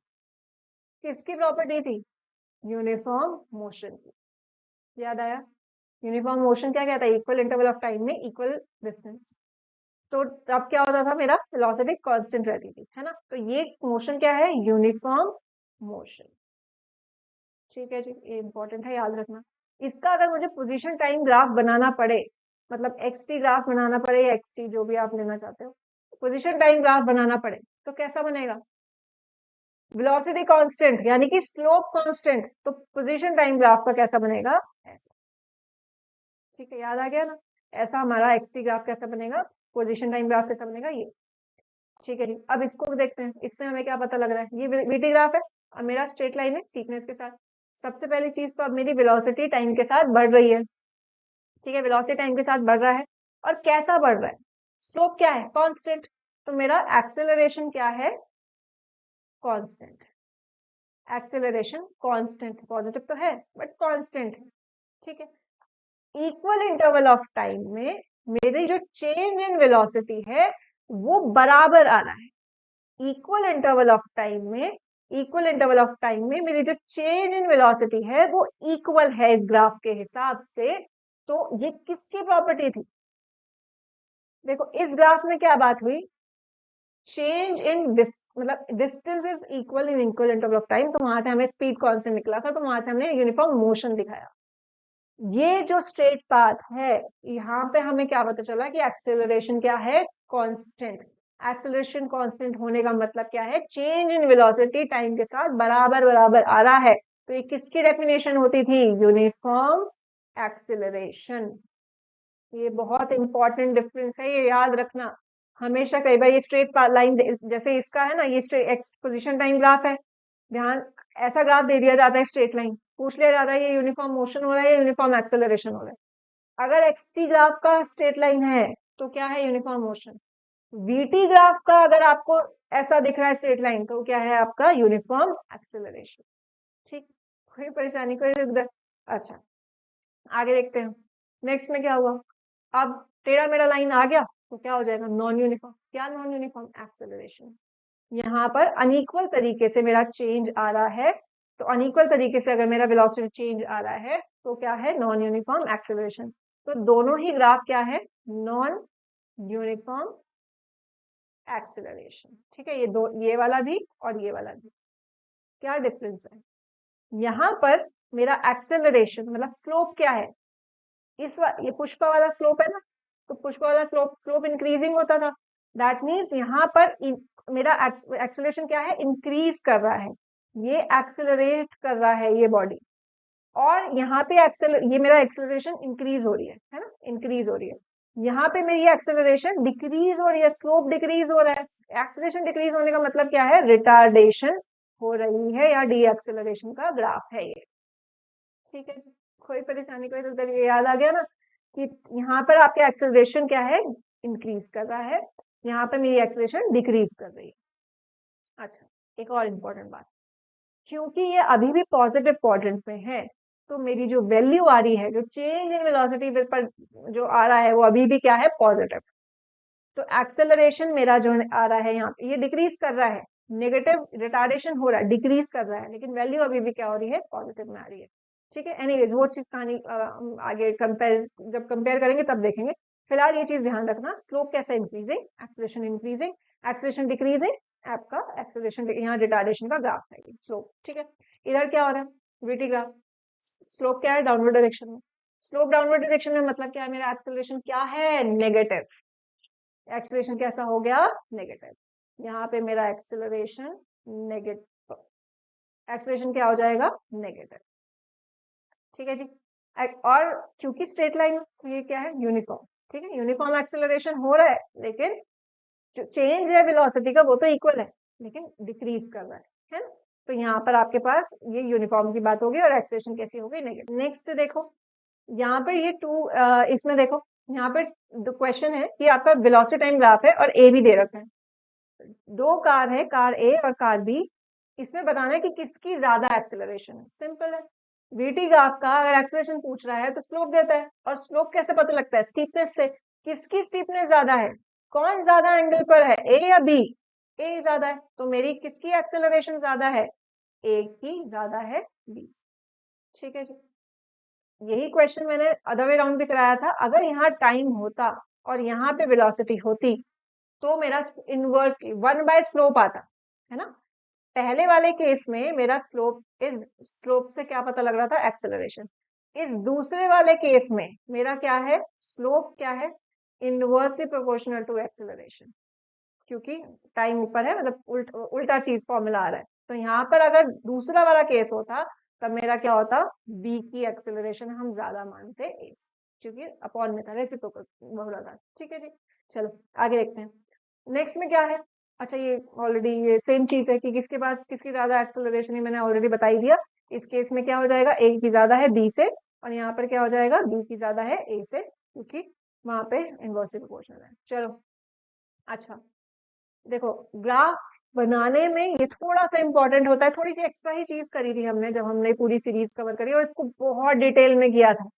S1: किसकी प्रॉपर्टी थी, यूनिफॉर्म मोशन की। याद आया, यूनिफॉर्म मोशन क्या कहता है, इक्वल इंटरवल ऑफ टाइम में इक्वल डिस्टेंस। तो तब क्या होता था, मेरा वेलोसिटी कांस्टेंट रहती थी, है ना। तो ये मोशन क्या है, यूनिफॉर्म मोशन। ठीक है जी, ये इंपॉर्टेंट है, याद रखना। इसका अगर मुझे पोजीशन टाइम ग्राफ बनाना पड़े, मतलब एक्सटी ग्राफ बनाना पड़े या एक्सटी जो भी आप लेना चाहते हो, पोजीशन टाइम ग्राफ बनाना पड़े तो कैसा बनेगा, वेलोसिटी कांस्टेंट यानी कि स्लोप कांस्टेंट, तो पोजीशन टाइम ग्राफ का कैसा बनेगा, ऐसा। ठीक है, याद आ गया ना, ऐसा हमारा एक्सटी ग्राफ कैसा बनेगा, पोजीशन टाइम ग्राफ कैसा बनेगा, ये। ठीक है जी, अब इसको देखते हैं, इससे हमें क्या पता लग रहा है, ये वीटी ग्राफ है और मेरा स्ट्रेट लाइन है स्टीपनेस के साथ। सबसे पहली चीज तो अब मेरी वेलोसिटी टाइम के साथ बढ़ रही है। ठीक है, वेलोसिटी टाइम के साथ बढ़ रहा है, और कैसा बढ़ रहा है, स्लोप क्या है, कांस्टेंट, तो मेरा एक्सेलरेशन क्या है, कांस्टेंट। एक्सेलरेशन कांस्टेंट, पॉजिटिव तो है बट कांस्टेंट है। ठीक है, इक्वल इंटरवल ऑफ टाइम में मेरी जो चेंज इन वेलोसिटी है वो बराबर आ रहा है। इक्वल इंटरवल ऑफ टाइम में, इक्वल इंटरवल ऑफ टाइम में मेरी जो चेंज इन वेलोसिटी है वो इक्वल है इस ग्राफ के हिसाब से। तो ये किसकी प्रॉपर्टी थी, देखो इस ग्राफ में क्या बात हुई, चेंज इन मतलब distance is equal in equal interval of time, तो वहां से हमें स्पीड कांस्टेंट निकला था, तो वहां से हमने यूनिफॉर्म मोशन दिखाया। ये जो स्ट्रेट पाथ है, यहाँ पे हमें क्या पता चला कि एक्सेलरेशन क्या है, कांस्टेंट। एक्सेलरेशन कांस्टेंट होने का मतलब क्या है, चेंज इन वेलोसिटी टाइम के साथ बराबर बराबर आ रहा है। तो ये किसकी डेफिनेशन होती थी, यूनिफॉर्म एक्सेलरेशन। ये बहुत इंपॉर्टेंट डिफरेंस है, ये याद रखना हमेशा। कई बार ये स्ट्रेट लाइन जैसे इसका है ना, ये straight x position time graph है, ध्यान, ऐसा ग्राफ दे दिया जाता है स्ट्रेट लाइन, पूछ लिया जाता है ये यूनिफॉर्म मोशन हो रहा है या यूनिफॉर्म एक्सेलरेशन हो रहा है। अगर एक्सटी ग्राफ का स्ट्रेट लाइन है तो क्या है, यूनिफॉर्म मोशन। वीटी ग्राफ का अगर आपको ऐसा दिख रहा है स्ट्रेट लाइन तो क्या है आपका, यूनिफॉर्म एक्सेलरेशन। ठीक, कोई परेशानी, कोई दिक्कत। अच्छा, आगे देखते हैं नेक्स्ट में क्या हुआ। अब टेढ़ा मेरा लाइन आ गया तो क्या हो जाएगा, नॉन यूनिफॉर्म। क्या नॉन यूनिफॉर्म, एक्सेलरेशन। यहाँ पर अनइक्वल तरीके से मेरा चेंज आ रहा है, तो अनइक्वल तरीके से अगर मेरा वेलोसिटी चेंज आ रहा है तो क्या है, नॉन यूनिफॉर्म एक्सेलरेशन। तो दोनों ही ग्राफ क्या है, नॉन यूनिफॉर्म एक्सेलरेशन। ठीक है, ये दो, ये वाला भी और ये वाला भी। क्या डिफरेंस है, यहाँ पर मेरा एक्सेलरेशन मतलब स्लोप क्या है, ये पुष्पा वाला स्लोप है ना, तो पुष्पा वाला स्लोप इंक्रीजिंग होता था। दैट मीन्स यहाँ पर मेरा एक्सेलरेशन क्या है, इंक्रीज कर रहा है। ये एक्सेलरेट कर रहा है ये बॉडी, और यहाँ पे ये मेरा एक्सेलरेशन इंक्रीज हो रही है ना, इंक्रीज हो रही है। यहाँ पे मेरी एक्सेलरेशन डिक्रीज हो रही है, स्लोप डिक्रीज हो रहा है। एक्सेलरेशन डिक्रीज होने का मतलब क्या है, रिटार्डेशन हो रही है या डी एक्सेलरेशन का ग्राफ है ये। ठीक है जी, कोई परेशानी कोई, तो ये याद आ गया ना कि यहाँ पर आपके एक्सेलरेशन क्या है, इंक्रीज कर रहा है, यहाँ पे मेरी एक्सेलरेशन डिक्रीज कर रही है। अच्छा, एक और इम्पोर्टेंट बात, क्योंकि ये अभी भी पॉजिटिव क्वाड्रेंट में है, तो मेरी जो वैल्यू आ रही है, जो चेंज इन वेलोसिटी पर जो आ रहा है, वो अभी भी क्या है, पॉजिटिव। तो एक्सेलरेशन मेरा जो आ रहा है यहाँ पे, ये डिक्रीज कर रहा है, नेगेटिव रिटार्डेशन हो रहा है, डिक्रीज कर रहा है, लेकिन वैल्यू अभी भी क्या हो रही है, पॉजिटिव में आ रही है। ठीक है, एनीवेज वो चीज कहानी आगे जब कंपेयर करेंगे तब देखेंगे। फिलहाल ये चीज ध्यान रखना, स्लोप कैसा increasing, acceleration increasing, acceleration decreasing, आपका एक्सेलरेशन यहाँ रिटार्डेशन का ग्राफ है स्लोप। ठीक है, इधर क्या हो रहा है, वीटी ग्राफ, स्लोप क्या है, डाउनवर्ड डायरेक्शन में। स्लोप डाउनवर्ड डायरेक्शन में मतलब क्या है, मेरा एक्सेलरेशन क्या है, नेगेटिव, एक्सेलरेशन कैसा हो गया, नेगेटिव। यहाँ पे मेरा एक्सेलरेशन नेगेटिव, एक्सेलरेशन क्या हो जाएगा, नेगेटिव। ठीक है जी, और क्योंकि स्ट्रेट लाइन, तो ये क्या है, यूनिफॉर्म। ठीक है, यूनिफॉर्म एक्सेलरेशन हो रहा है, लेकिन जो चेंज है वेलोसिटी का वो तो इक्वल है, लेकिन डिक्रीज कर रहा है ना। तो यहाँ पर आपके पास ये यूनिफॉर्म की बात होगी, और एक्सेलरेशन कैसी होगी, नेगेटिव। नेक्स्ट देखो, यहाँ पर ये इसमें देखो, यहाँ पर क्वेश्चन है कि आपका वेलोसिटी टाइम ग्राफ है और ए भी दे रखा है, दो कार है, कार ए और कार बी, इसमें बताना है कि किसकी ज्यादा एक्सेलरेशन है। सिंपल है, वीटी ग्राफ का अगर एक्सेलरेशन पूछ रहा है तो स्लोप देता है, और स्लोप कैसे पता लगता है, स्टीपनेस से। किसकी स्टीपनेस ज्यादा है, कौन ज्यादा एंगल पर है, ए या बी, ए ज्यादा है, तो मेरी किसकी एक्सेलरेशन ज्यादा है, ए की ज्यादा है, बी। ठीक है जी, यही क्वेश्चन मैंने अदर वे राउंड भी कराया था। अगर यहाँ टाइम होता और यहाँ पे वेलोसिटी होती, तो मेरा इनवर्सली 1 बाय स्लोप आता है ना। पहले वाले केस में मेरा स्लोप, इस स्लोप से क्या पता लग रहा था, एक्सेलरेशन। इस दूसरे वाले केस में मेरा क्या है, स्लोप क्या है, इनवर्सली प्रोपोर्शनल टू एक्सेलरेशन, क्योंकि टाइम ऊपर है, मतलब उल्टा चीज फॉर्मूला आ रहा है। तो यहाँ पर अगर दूसरा वाला केस होता, तब मेरा क्या होता, बी की एक्सेलरेशन हम ज्यादा मानते ए, क्योंकि अपॉन में था, रेसिप्रोकल बोला था। ठीक है जी, चलो आगे देखते हैं। नेक्स्ट में क्या है, अच्छा ये ऑलरेडी ये सेम चीज है कि किसके पास किसकी ज्यादा एक्सेलरेशन है, मैंने ऑलरेडी बता ही दिया। इस केस में क्या हो जाएगा, ए की ज्यादा है बी से, और यहाँ पर क्या हो जाएगा, बी की ज्यादा है ए से, क्योंकि वहां पे इनवर्सली प्रोपोर्शनल है। चलो अच्छा, देखो ग्राफ बनाने में ये थोड़ा सा इंपॉर्टेंट होता है, थोड़ी सी एक्स्ट्रा ही चीज करी थी हमने जब हमने पूरी सीरीज कवर करी, और इसको बहुत डिटेल में किया था।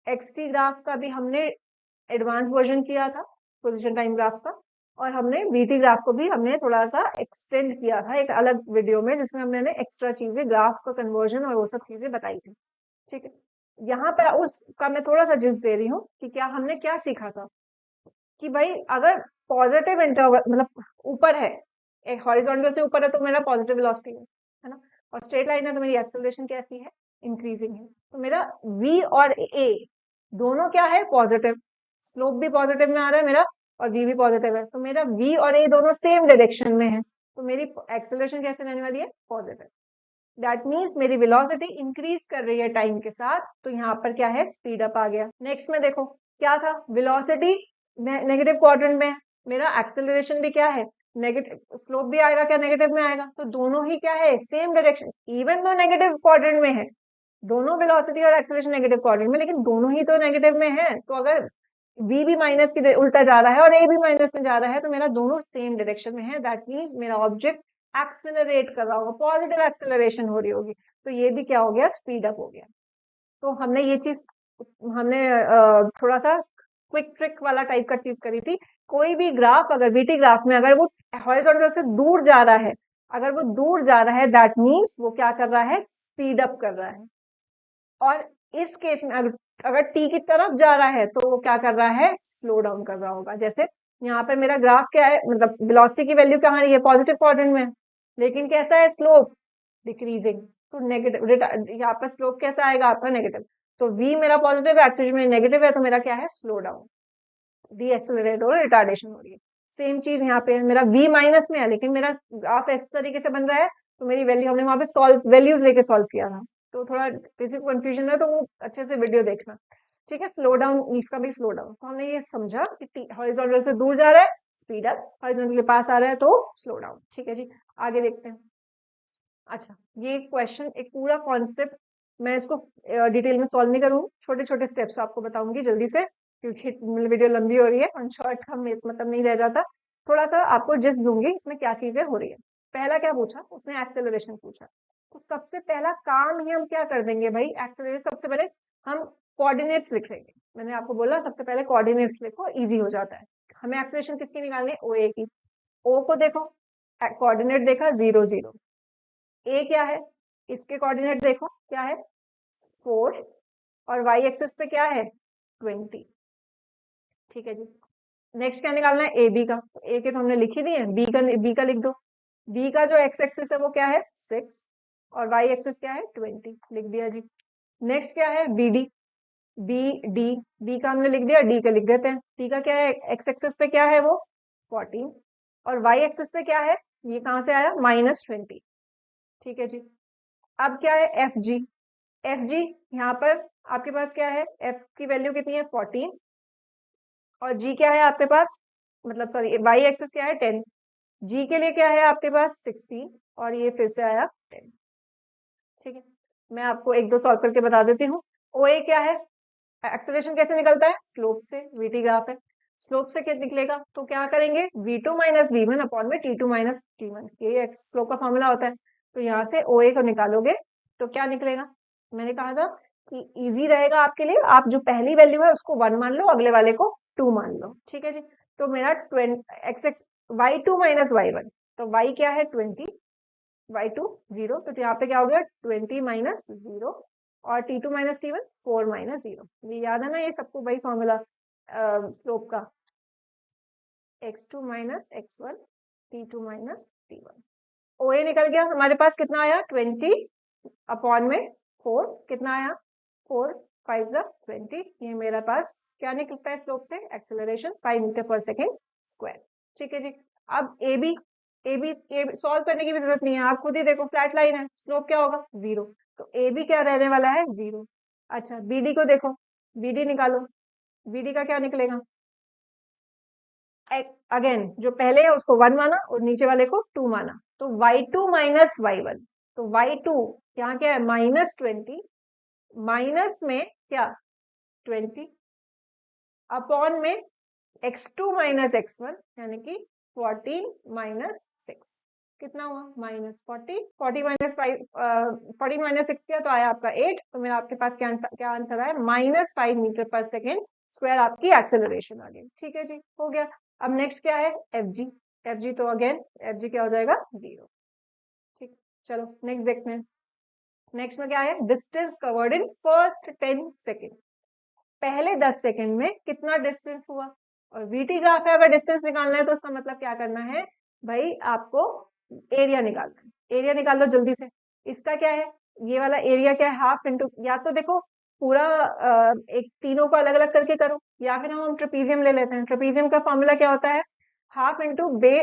S1: एक्सटी ग्राफ का भी हमने एडवांस वर्जन किया था, पोजीशन टाइम ग्राफ का, और हमने बीटी ग्राफ को भी हमने थोड़ा सा एक्सटेंड किया था एक अलग वीडियो में, जिसमें हमने एक्स्ट्रा चीजें, ग्राफ का कन्वर्जन और वो सब चीजें बताई थी। ठीक है, यहाँ पर उसका मैं थोड़ा सा जिस दे रही हूँ कि क्या हमने क्या सीखा था, कि भाई अगर पॉजिटिव इंटरवल, मतलब ऊपर है, एक हॉरिजॉन्टल से ऊपर है, तो मेरा पॉजिटिव वेलोसिटी है ना, और स्ट्रेट लाइन है तो मेरी एक्सेलरेशन कैसी है, इंक्रीजिंग है। तो मेरा v और a दोनों क्या है, पॉजिटिव, स्लोप भी पॉजिटिव में आ रहा है मेरा, और v भी पॉजिटिव है, तो मेरा v और a दोनों सेम डायरेक्शन में है, तो मेरी एक्सेलरेशन कैसे रहने वाली है, पॉजिटिव। दैट मीन्स मेरी वेलोसिटी इंक्रीज कर रही है टाइम के साथ, तो यहाँ पर क्या है, स्पीड अप आ गया। नेक्स्ट में देखो क्या था, वेलोसिटी नेगेटिव क्वाड्रेंट में, मेरा एक्सेलरेशन भी क्या है, नेगेटिव, स्लोप भी आएगा क्या, नेगेटिव में आएगा, तो दोनों ही क्या है, same direction, even though negative quadrant में है, दोनों वेलोसिटी और एक्सेलरेशन नेगेटिव क्वाड्रेंट में, लेकिन दोनों ही तो नेगेटिव में है। तो अगर v भी माइनस की उल्टा जा रहा है और a भी माइनस में जा रहा है, तो मेरा दोनों सेम डायरेक्शन में है, दैट मीन्स मेरा ऑब्जेक्ट एक्सेलरेट कर रहा होगा, पॉजिटिव एक्सेलरेशन हो रही होगी, तो ये भी क्या हो गया, स्पीड अप हो गया। तो हमने ये चीज, हमने थोड़ा सा क्विक ट्रिक वाला टाइप का चीज करी थी। कोई भी ग्राफ अगर वीटी ग्राफ में अगर वो हॉरिजॉन्टल से दूर जा रहा है, अगर वो दूर जा रहा है, दैट मीन्स वो क्या कर रहा है, स्पीड अप कर रहा है। और इस केस में अगर टी की तरफ जा रहा है, तो वो क्या कर रहा है, स्लो डाउन कर रहा होगा। जैसे यहाँ पर मेरा ग्राफ क्या है, मतलब वेलोसिटी की वैल्यू कहाँ है, पॉजिटिव क्वाड्रेंट में, लेकिन कैसा है, स्लोप डिक्रीजिंग, तो नेगेटिव, यहाँ पर स्लोप कैसा आएगा आपका, नेगेटिव। तो v मेरा पॉजिटिव है, एक्सेलरेशन में नेगेटिव है, तो मेरा क्या है, स्लो डाउन, डी एक्सेलरेट हो रहा है, रिटार्डेशन हो रही है। सेम चीज यहाँ पे मेरा v माइनस में है, लेकिन मेरा ग्राफ इस तरीके से बन रहा है, तो मेरी वैल्यू हमने वहां पे सॉल्व वैल्यूज लेके सॉल्व किया था, तो थोड़ा किसी को कंफ्यूजन है तो वो अच्छे से वीडियो देखना। ठीक है, स्लो डाउन, इसका भी स्लो डाउन। तो हमने ये समझा कि हॉरिजॉन्टल से दूर जा रहा है स्पीड अप, हॉरिजॉन्टल के पास आ रहा है तो स्लो डाउन। ठीक है जी, आगे देखते हैं। अच्छा, ये क्वेश्चन एक पूरा कॉन्सेप्ट मैं इसको डिटेल में सॉल्व नहीं करूंगी, छोटे छोटे स्टेप्स आपको बताऊंगी जल्दी से, क्योंकि वीडियो लंबी हो रही है और शॉर्ट का मतलब नहीं रह जाता। थोड़ा सा आपको जिस्ट दूंगी इसमें क्या चीजें हो रही है। पहला क्या पूछा उसने, एक्सेलरेशन पूछा। तो सबसे पहला काम ही हम क्या कर देंगे भाई, एक्सेलरेशन सबसे पहले हम कोऑर्डिनेट्स लिख लेंगे। मैंने आपको बोला सबसे पहले कोऑर्डिनेट्स लिखो, इजी हो जाता है। हमें एक्सेलरेशन किसकी निकालनी है, ओ ए की। ओ को देखो, कोऑर्डिनेट देखा 0 0, ए क्या है, इसके कोऑर्डिनेट देखो क्या है 4, और वाई एक्सिस पे क्या है 20। ठीक है जी, नेक्स्ट क्या निकालना है, ए बी का। ए के तो हमने लिख ही दिए, बी का लिख दो। बी का जो एक्स एक्सिस है वो क्या है 6, और वाई एक्सिस क्या है 20, लिख दिया जी। नेक्स्ट क्या है B D, B D, B का हमने लिख दिया, डी का लिख देते हैं। डी का क्या है, एक्स एक्सिस पे क्या है वो 14, और वाई एक्सिस पे क्या है, ये कहां से आया -20। ठीक है जी, अब क्या है एफ जी। एफ जी यहाँ पर आपके पास क्या है, एफ की वैल्यू कितनी है 14, और जी क्या है आपके पास, मतलब सॉरी वाई एक्सिस क्या है 10, जी के लिए क्या है आपके पास 16, और ये फिर से आया 10। ठीक है, मैं आपको एक दो सॉल्व करके बता देती हूँ। ओ ए क्या है, एक्सेलरेशन कैसे निकलता है, स्लोप से, वीटी ग्राफ है, स्लोप से क्या निकलेगा, तो क्या करेंगे v2 minus v one upon में t two minus t one, ये स्लोप का फॉर्मूला होता है। तो यहाँ से ओ ए को निकालोगे तो क्या निकलेगा, मैंने कहा था कि इजी रहेगा आपके लिए, आप जो पहली वैल्यू है उसको 1 मान लो, अगले वाले को 2 मान लो। ठीक है जी, तो मेरा x x y2 minus y1, तो y क्या है 20, y2 0, तो यहाँ पे क्या हो गया 20 माइनस 0, और t2 minus t one 4 minus 0। ये याद है ना, ये सबको वही फॉर्मूला स्लोप का, x2 minus x1 t2 minus t1। ओ ए निकल गया हमारे पास, कितना आया 20 अपॉन में 4, कितना आया 4 5 जा 20, ये मेरा पास क्या निकलता है स्लोप से, एक्सेलरेशन 5 मीटर पर सेकेंड स्क्वायर। ठीक है जी, अब A B, A B solve करने की भी जरूरत नहीं है, आप खुद ही देखो फ्लैट लाइन है, स्लोप क्या होगा 0, तो ए बी क्या रहने वाला है 0। अच्छा, बी डी को देखो, बी डी निकालो, बी डी का क्या निकलेगा, अगेन जो पहले है उसको 1 माना और नीचे वाले को 2 माना, तो y2 माइनस y1, तो y2 यहाँ क्या है -20, माइनस में क्या 20, अपॉन में x2 माइनस x1 यानी कि 14 माइनस 6, कितना हुआ -40, 40 माइनस 5, 40 माइनस 6 किया तो आया आपका 8, तो मेरा आपके पास क्या आंसर आया -5 मीटर पर सेकेंड स्क्वायर आपकी एक्सेलरेशन आ गई। ठीक है जी, हो गया। अब नेक्स्ट क्या है एफ जी, एफ जी तो अगेन एफ जी क्या हो जाएगा 0। ठीक, चलो नेक्स्ट देखते हैं। नेक्स्ट में क्या है, distance covered in first 10 second, पहले 10 सेकेंड में कितना डिस्टेंस हुआ, और वीटी ग्राफ है, अगर डिस्टेंस निकालना है तो उसका मतलब क्या करना है भाई, आपको एरिया निकालना है। एरिया निकाल लो जल्दी से, इसका क्या है, ये वाला एरिया क्या है हाफ इंटू, या तो देखो पूरा एक तीनों को अलग अलग करके करो, या फिर हम ट्रेपीजियम ले लेते हैं। ट्रेपीजियम का फॉर्मूला क्या होता है, हाफ इंटू बे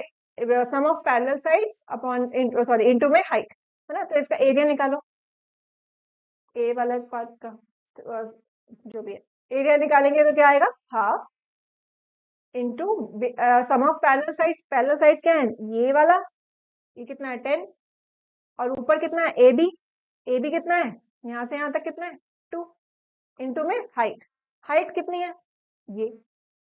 S1: sum of parallel sides upon sorry into में हाइट, है ना। तो इसका एरिया निकालो, ए वाला पार्ट का जो भी है, एरिया निकालेंगे तो क्या आएगा half into sum of parallel sides, parallel sides क्या है ये वाला, ये कितना है 10, और ऊपर कितना है ए बी, ए बी कितना है यहाँ से यहाँ तक कितना है 2, इंटू में हाइट, हाइट कितनी है ये,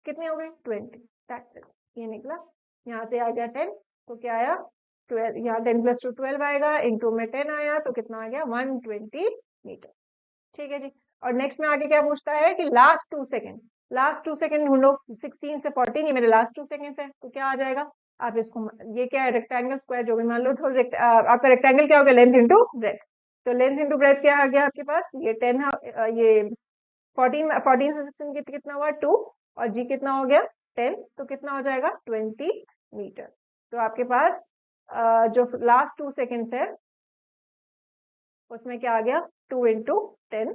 S1: कितनी हो गई 20, दैट्स इट, ये निकला। यहाँ से आ गया 10, तो क्या आया 12, यहाँ 10 प्लस 2 12 आएगा, इंटू में 10 आया तो कितना आ गया 120 मीटर। ठीक है जी, और नेक्स्ट में आगे क्या पूछता है कि लास्ट 2 सेकेंड, लास्ट 2 सेकेंड ढूंढो, 16 से 14 ये मेरे लास्ट 2 सेकेंड है, तो क्या आ जाएगा, आप इसको, ये क्या है रेक्टेंगल स्क्वायर जो भी मान लो, तो आपका रेक्टेंगल क्या हो गया लेंथ इंटू ब्रेथ, तो लेंथ इंटू ब्रेथ क्या आ गया आपके पास, ये 10 ये 14 से 16 कितना हुआ 2, और जी कितना हो गया 10, तो कितना हो जाएगा 20 मीटर। तो आपके पास जो लास्ट 2 सेकेंड्स है उसमें क्या आ गया 2 इंटू 10,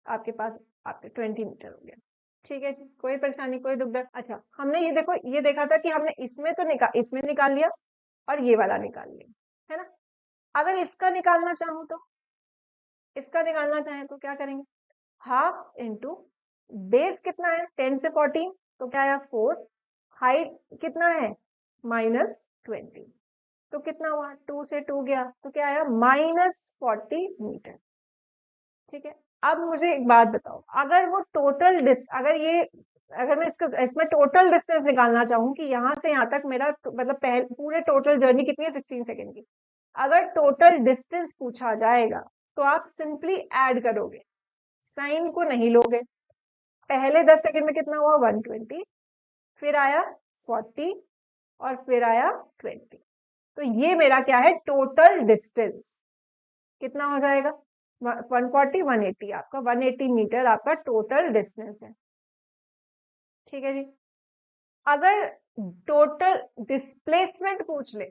S1: आपके पास आपके 20 मीटर हो गया। ठीक है जी, कोई परेशानी कोई दुख दर्द। अच्छा, हमने ये देखो ये देखा था कि हमने इसमें तो इसमें निकाल लिया और ये वाला निकाल लिया, है ना। अगर इसका निकालना चाहूं तो, इसका निकालना चाहें तो क्या करेंगे, हाफ इंटू बेस कितना है 10 से 14, तो क्या आया 4, हाइट कितना है -20, तो कितना हुआ 2 से 2 गया तो क्या आया -40 मीटर। ठीक है, अब मुझे एक बात बताओ, अगर वो टोटल अगर मैं इसमें टोटल डिस्टेंस निकालना चाहूँ कि यहाँ से यहाँ तक मेरा मतलब पूरे टोटल जर्नी कितनी है 16 सेकेंड की, अगर टोटल डिस्टेंस पूछा जाएगा तो आप सिंपली ऐड करोगे, साइन को नहीं लोगे। पहले 10 सेकेंड में कितना हुआ 120, फिर आया 40 और फिर आया 20, तो ये मेरा क्या है टोटल डिस्टेंस कितना हो जाएगा 140 180, आपका 180 मीटर आपका टोटल डिस्टेंस है। ठीक है जी, अगर टोटल डिस्प्लेसमेंट पूछ ले,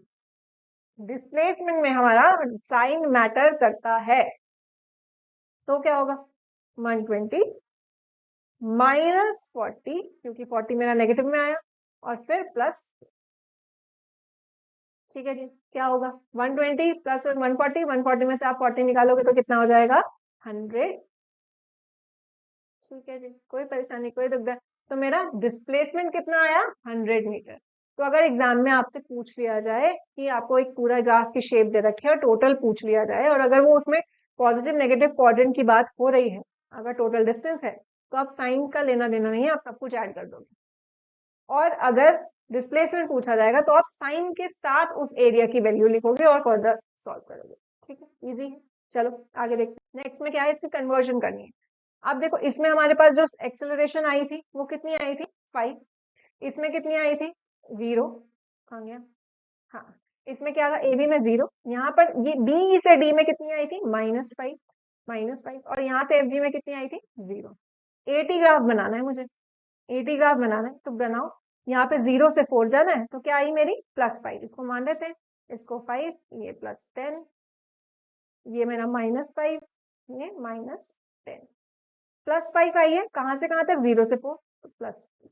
S1: डिस्प्लेसमेंट में हमारा साइन मैटर करता है, तो क्या होगा 120 -40, क्योंकि 40 मेरा नेगेटिव में आया, और फिर प्लस। ठीक है जी, क्या होगा 120 प्लस 140, 140 में से आप 40 निकालोगे तो कितना हो जाएगा 100। ठीक है जी, कोई परेशानी कोई दिक्कत, तो मेरा डिस्प्लेसमेंट कितना आया 100 मीटर। तो अगर एग्जाम में आपसे पूछ लिया जाए कि आपको एक पूरा ग्राफ की शेप दे रखी है और टोटल पूछ लिया जाए, और अगर वो उसमें पॉजिटिव नेगेटिव क्वाड्रेंट की बात हो रही है, अगर टोटल डिस्टेंस है, तो आप साइन का लेना देना नहीं है, आप सब कुछ ऐड कर दोगे। और अगर डिस्प्लेसमेंट पूछा जाएगा तो आप साइन के साथ उस एरिया की वैल्यू लिखोगे और फर्दर सॉल्व करोगे। ठीक है, इजी है। चलो आगे देखते हैं, नेक्स्ट में क्या है, इसकी कन्वर्जन करनी है। अब देखो, इसमें हमारे पास जो एक्सेलरेशन आई थी वो कितनी आई थी 5, इसमें कितनी आई थी 0, कहाँ गया, हाँ, इसमें क्या था AB में 0, यहाँ पर ये B से D में कितनी आई थी -5, और यहाँ से FG में कितनी आई थी 0। AT ग्राफ बनाना है मुझे, AT ग्राफ बनाना है तो बनाओ, यहाँ पे 0 से 4 जाना है, तो क्या आई मेरी +5, इसको मान लेते हैं, इसको 5, ये +10, ये मेरा -5, ये -10, +5 आई है, कहां से कहां तक 0 से 4, तो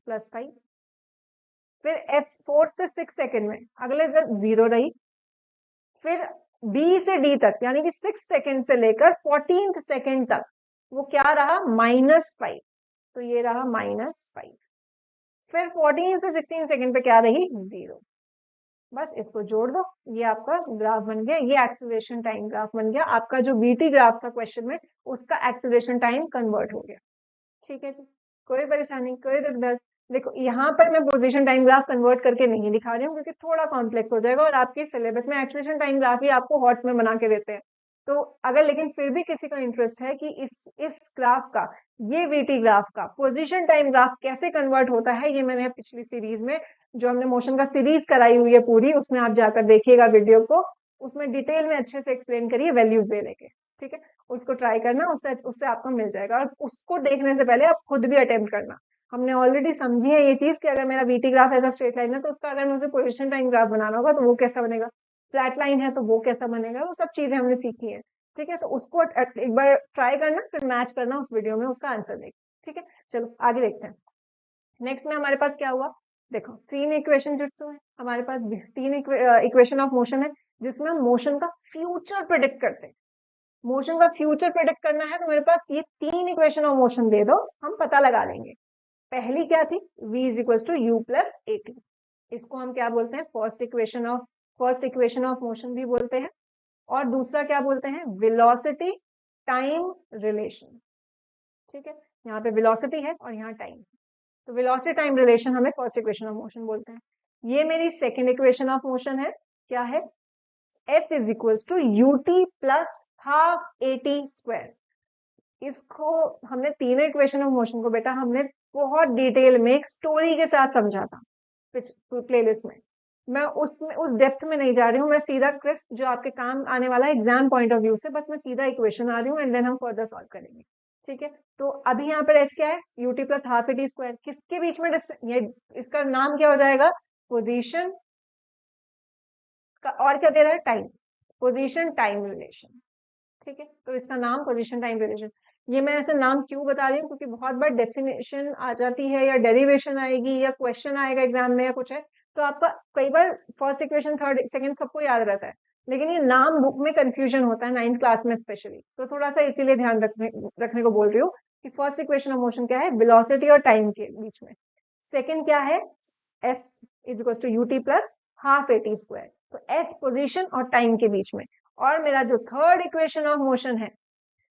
S1: +5, फिर F4 से 6 सेकेंड में अगले तक 0 रही, फिर B से D तक यानी कि 6 सेकेंड से लेकर 14th सेकेंड तक वो क्या रहा -5, तो ये रहा -5, फिर 14 से 16 सेकेंड पे क्या रही 0, बस इसको जोड़ दो, ये आपका ग्राफ बन गया, ये एक्सेलरेशन टाइम ग्राफ बन गया आपका, जो VT ग्राफ था क्वेश्चन में उसका एक्सेलरेशन टाइम कन्वर्ट हो गया। ठीक है जी, कोई परेशानी कोई दिक्कत। देखो यहाँ पर मैं पोजीशन टाइम ग्राफ कन्वर्ट करके नहीं दिखा रही हूँ क्योंकि थोड़ा कॉम्प्लेक्स हो जाएगा, और आपके सिलेबस में एक्सेलरेशन टाइम ग्राफ ही आपको हॉट्स में बना के देते हैं। तो अगर लेकिन फिर भी किसी का इंटरेस्ट है कि इस ग्राफ का, ये VT ग्राफ का पोजीशन टाइम ग्राफ कैसे कन्वर्ट होता है, ये मैंने पिछली सीरीज में जो हमने मोशन का सीरीज कराई हुई है पूरी, उसमें आप जाकर देखिएगा वीडियो को, उसमें डिटेल में अच्छे से एक्सप्लेन करिए वैल्यूज दे लेके। ठीक है, उसको ट्राई करना, उससे आपको मिल जाएगा, और उसको देखने से पहले आप खुद भी अटेम्प्ट करना। हमने ऑलरेडी समझी है ये चीज कि अगर मेरा VT ग्राफ ऐसा स्ट्रेट लाइन है तो उसका अगर मुझे पोजीशन टाइम ग्राफ बनाना होगा तो वो कैसा बनेगा, फ्लैट लाइन है तो वो कैसा बनेगा, वो सब चीजें हमने सीखी है। ठीक है, तो उसको एक बार ट्राई करना, फिर मैच करना उस वीडियो में, उसका आंसर देख। ठीक है, चलो आगे देखते हैं। नेक्स्ट में हमारे पास क्या हुआ, देखो 3 इक्वेशन जिट्सो है हमारे पास, 3 इक्वेशन ऑफ मोशन है जिसमें हम मोशन का फ्यूचर प्रिडिक्ट करते हैं। मोशन का फ्यूचर प्रेडिक्ट करना है तो मेरे पास ये 3 इक्वेशन ऑफ मोशन दे दो, हम पता लगा लेंगे। पहली क्या थी, v = u + at, इसको हम क्या बोलते हैं फर्स्ट इक्वेशन ऑफ मोशन भी बोलते हैं, और दूसरा क्या बोलते हैं वेलोसिटी टाइम रिलेशन। ठीक है, यहाँ पे वेलोसिटी है और यहाँ टाइम, तो वेलोसिटी टाइम रिलेशन हमें फर्स्ट इक्वेशन ऑफ मोशन बोलते हैं। ये मेरी सेकेंड इक्वेशन ऑफ मोशन है, क्या है, S = ut + हाफ AT²। इसको हमने तीनों इक्वेशन ऑफ मोशन को बेटा हमने बहुत डिटेल में एक स्टोरी के साथ समझा था प्लेलिस्ट में, मैं उसमें उस डेप्थ में नहीं जा रही हूँ, मैं सीधा क्रिस्प जो आपके काम आने वाला है एग्जाम पॉइंट ऑफ व्यू से, बस मैं सीधा इक्वेशन आ रही हूँ, एंड देन हम फर्दर सॉल्व करेंगे। ठीक है, तो अभी यहाँ पर एस क्या है, ut + हाफ AT², किसके बीच में ये इसका नाम क्या हो जाएगा, पोजीशन का, और क्या दे रहा है टाइम, पोजीशन टाइम रिलेशन। ठीक है, तो इसका नाम पोजीशन टाइम रिलेशन। ये मैं ऐसे नाम क्यों बता रही हूँ, क्योंकि बहुत बार डेफिनेशन आ जाती है या डेरिवेशन आएगी या क्वेश्चन आएगा एग्जाम में या कुछ है, तो आपका कई बार फर्स्ट इक्वेशन थर्ड सेकंड सबको याद रहता है, लेकिन ये नाम बुक में कंफ्यूजन होता है 9th क्लास में स्पेशली, तो थोड़ा सा इसीलिए ध्यान रखने को बोल रही हूँ कि फर्स्ट इक्वेशन ऑफ मोशन क्या है, वेलोसिटी और टाइम के बीच में। सेकंड क्या है, s is equal to ut plus half at square, तो s पोजीशन और टाइम के बीच में। और मेरा जो थर्ड इक्वेशन ऑफ मोशन है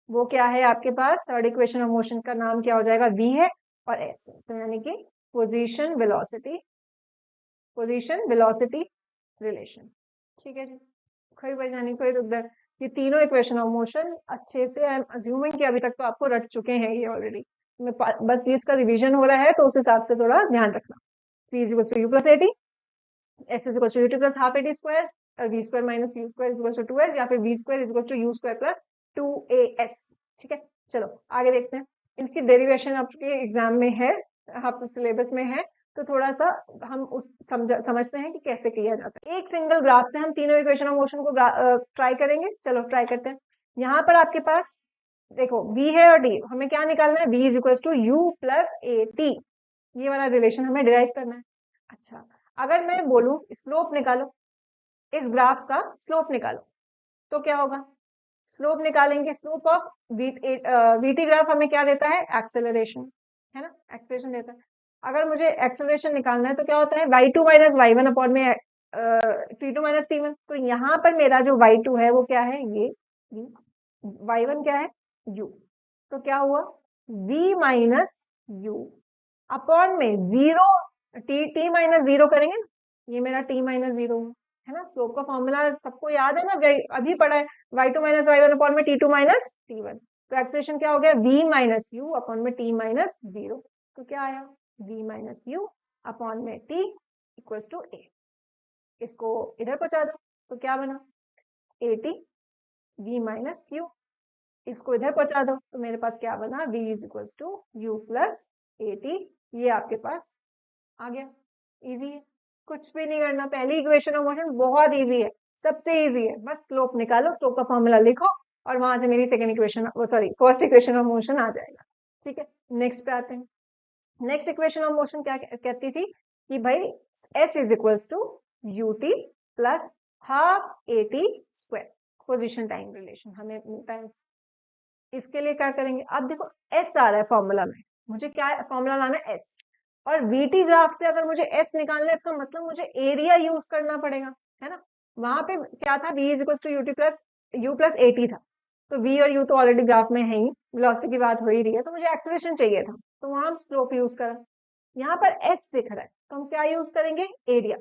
S1: वो क्या है आपके पास, थर्ड इक्वेशन ऑफ मोशन का नाम क्या हो जाएगा, v है और s है, तो यानी कि पोजीशन वेलोसिटी रिलेशन। ठीक है जी, कोई परेशानी कोई दुख, ये तीनों इक्वेशन ऑफ मोशन अच्छे से आई एम अज्यूमिंग कि अभी तक तो आपको रट चुके हैं ये ऑलरेडी, बस ये इसका रिवीजन हो रहा है तो उस हिसाब से थोड़ा ध्यान रखना। v is equal to u plus A T, s is equal to ut plus half A T square, और v square minus u square is equal to 2s, या फिर v square is equal to u square plus 2as। ठीक है, चलो आगे देखते हैं। इसकी डेरिवेशन आपके एग्जाम में है, आप सिलेबस में है, तो थोड़ा सा हम उस समझते हैं कि कैसे किया जाता है। एक सिंगल ग्राफ से हम तीनों इक्वेशन ऑफ मोशन को ट्राई करेंगे, चलो ट्राई करते हैं। यहाँ पर आपके पास देखो v है और d, हमें क्या निकालना है, v is equal to u plus A T, ये वाला रिलेशन हमें डिराइव करना है। अच्छा, अगर मैं बोलूं स्लोप निकालो, इस ग्राफ का स्लोप निकालो, तो क्या होगा, स्लोप निकालेंगे, स्लोप ऑफ वीटी ग्राफ हमें क्या देता है, एक्सेलरेशन, है ना, एक्सेलरेशन देता है। अगर मुझे एक्सेलरेशन निकालना है तो क्या होता है, y2 minus Y one upon में t2 माइनस t1, तो यहाँ पर मेरा जो y2 है वो क्या है, ये y1 क्या है, u, तो क्या हुआ, v माइनस u अपॉन में जीरो, t माइनस जीरो करेंगे ना, ये मेरा t माइनस जीरो है ना, स्लोप का फॉर्मूला सबको याद है ना, अभी पढ़ा है, y2 minus Y one upon में t2 माइनस t1, तो एक्सप्रेशन क्या हो गया, v माइनस यू अपॉन में t माइनस जीरो, तो क्या आया, v माइनस यू अपॉन में t इक्वल टू a। इसको इधर पहुंचा दो तो क्या बना, at v माइनस यू, इसको इधर पहुंचा दो तो मेरे पास क्या बना, v is equal to U plus at, ये आपके पास आ गया। इजी है, कुछ भी नहीं करना, पहली इक्वेशन ऑफ मोशन बहुत इजी है, सबसे इजी है, बस स्लोप निकालो, स्लोप का फॉर्मूला लिखो और वहां से मेरी second equation, sorry first equation of motion आ जाएगा। ठीक है, नेक्स्ट पे आते हैं। नेक्स्ट इक्वेशन ऑफ मोशन क्या कहती थी कि भाई s is equals to ut plus half at square, position time relation हमें मिलता है। इसके लिए क्या करेंगे, अब देखो s आ रहा है फॉर्मूला में, मुझे क्या फॉर्मूला लाना है, s, और वीटी ग्राफ से अगर मुझे s निकालना है, इसका मतलब मुझे एरिया यूज करना पड़ेगा, है ना, वहां पे क्या था, v is equal to U plus A T था, तो v और u तो ऑलरेडी ग्राफ में है ही, वेलोसिटी की बात हो ही रही है, तो मुझे एक्सेलरेशन चाहिए था, तो वहां हम स्लोप यूज करा। यहाँ पर s दिख रहा है तो हम क्या यूज करेंगे, एरिया।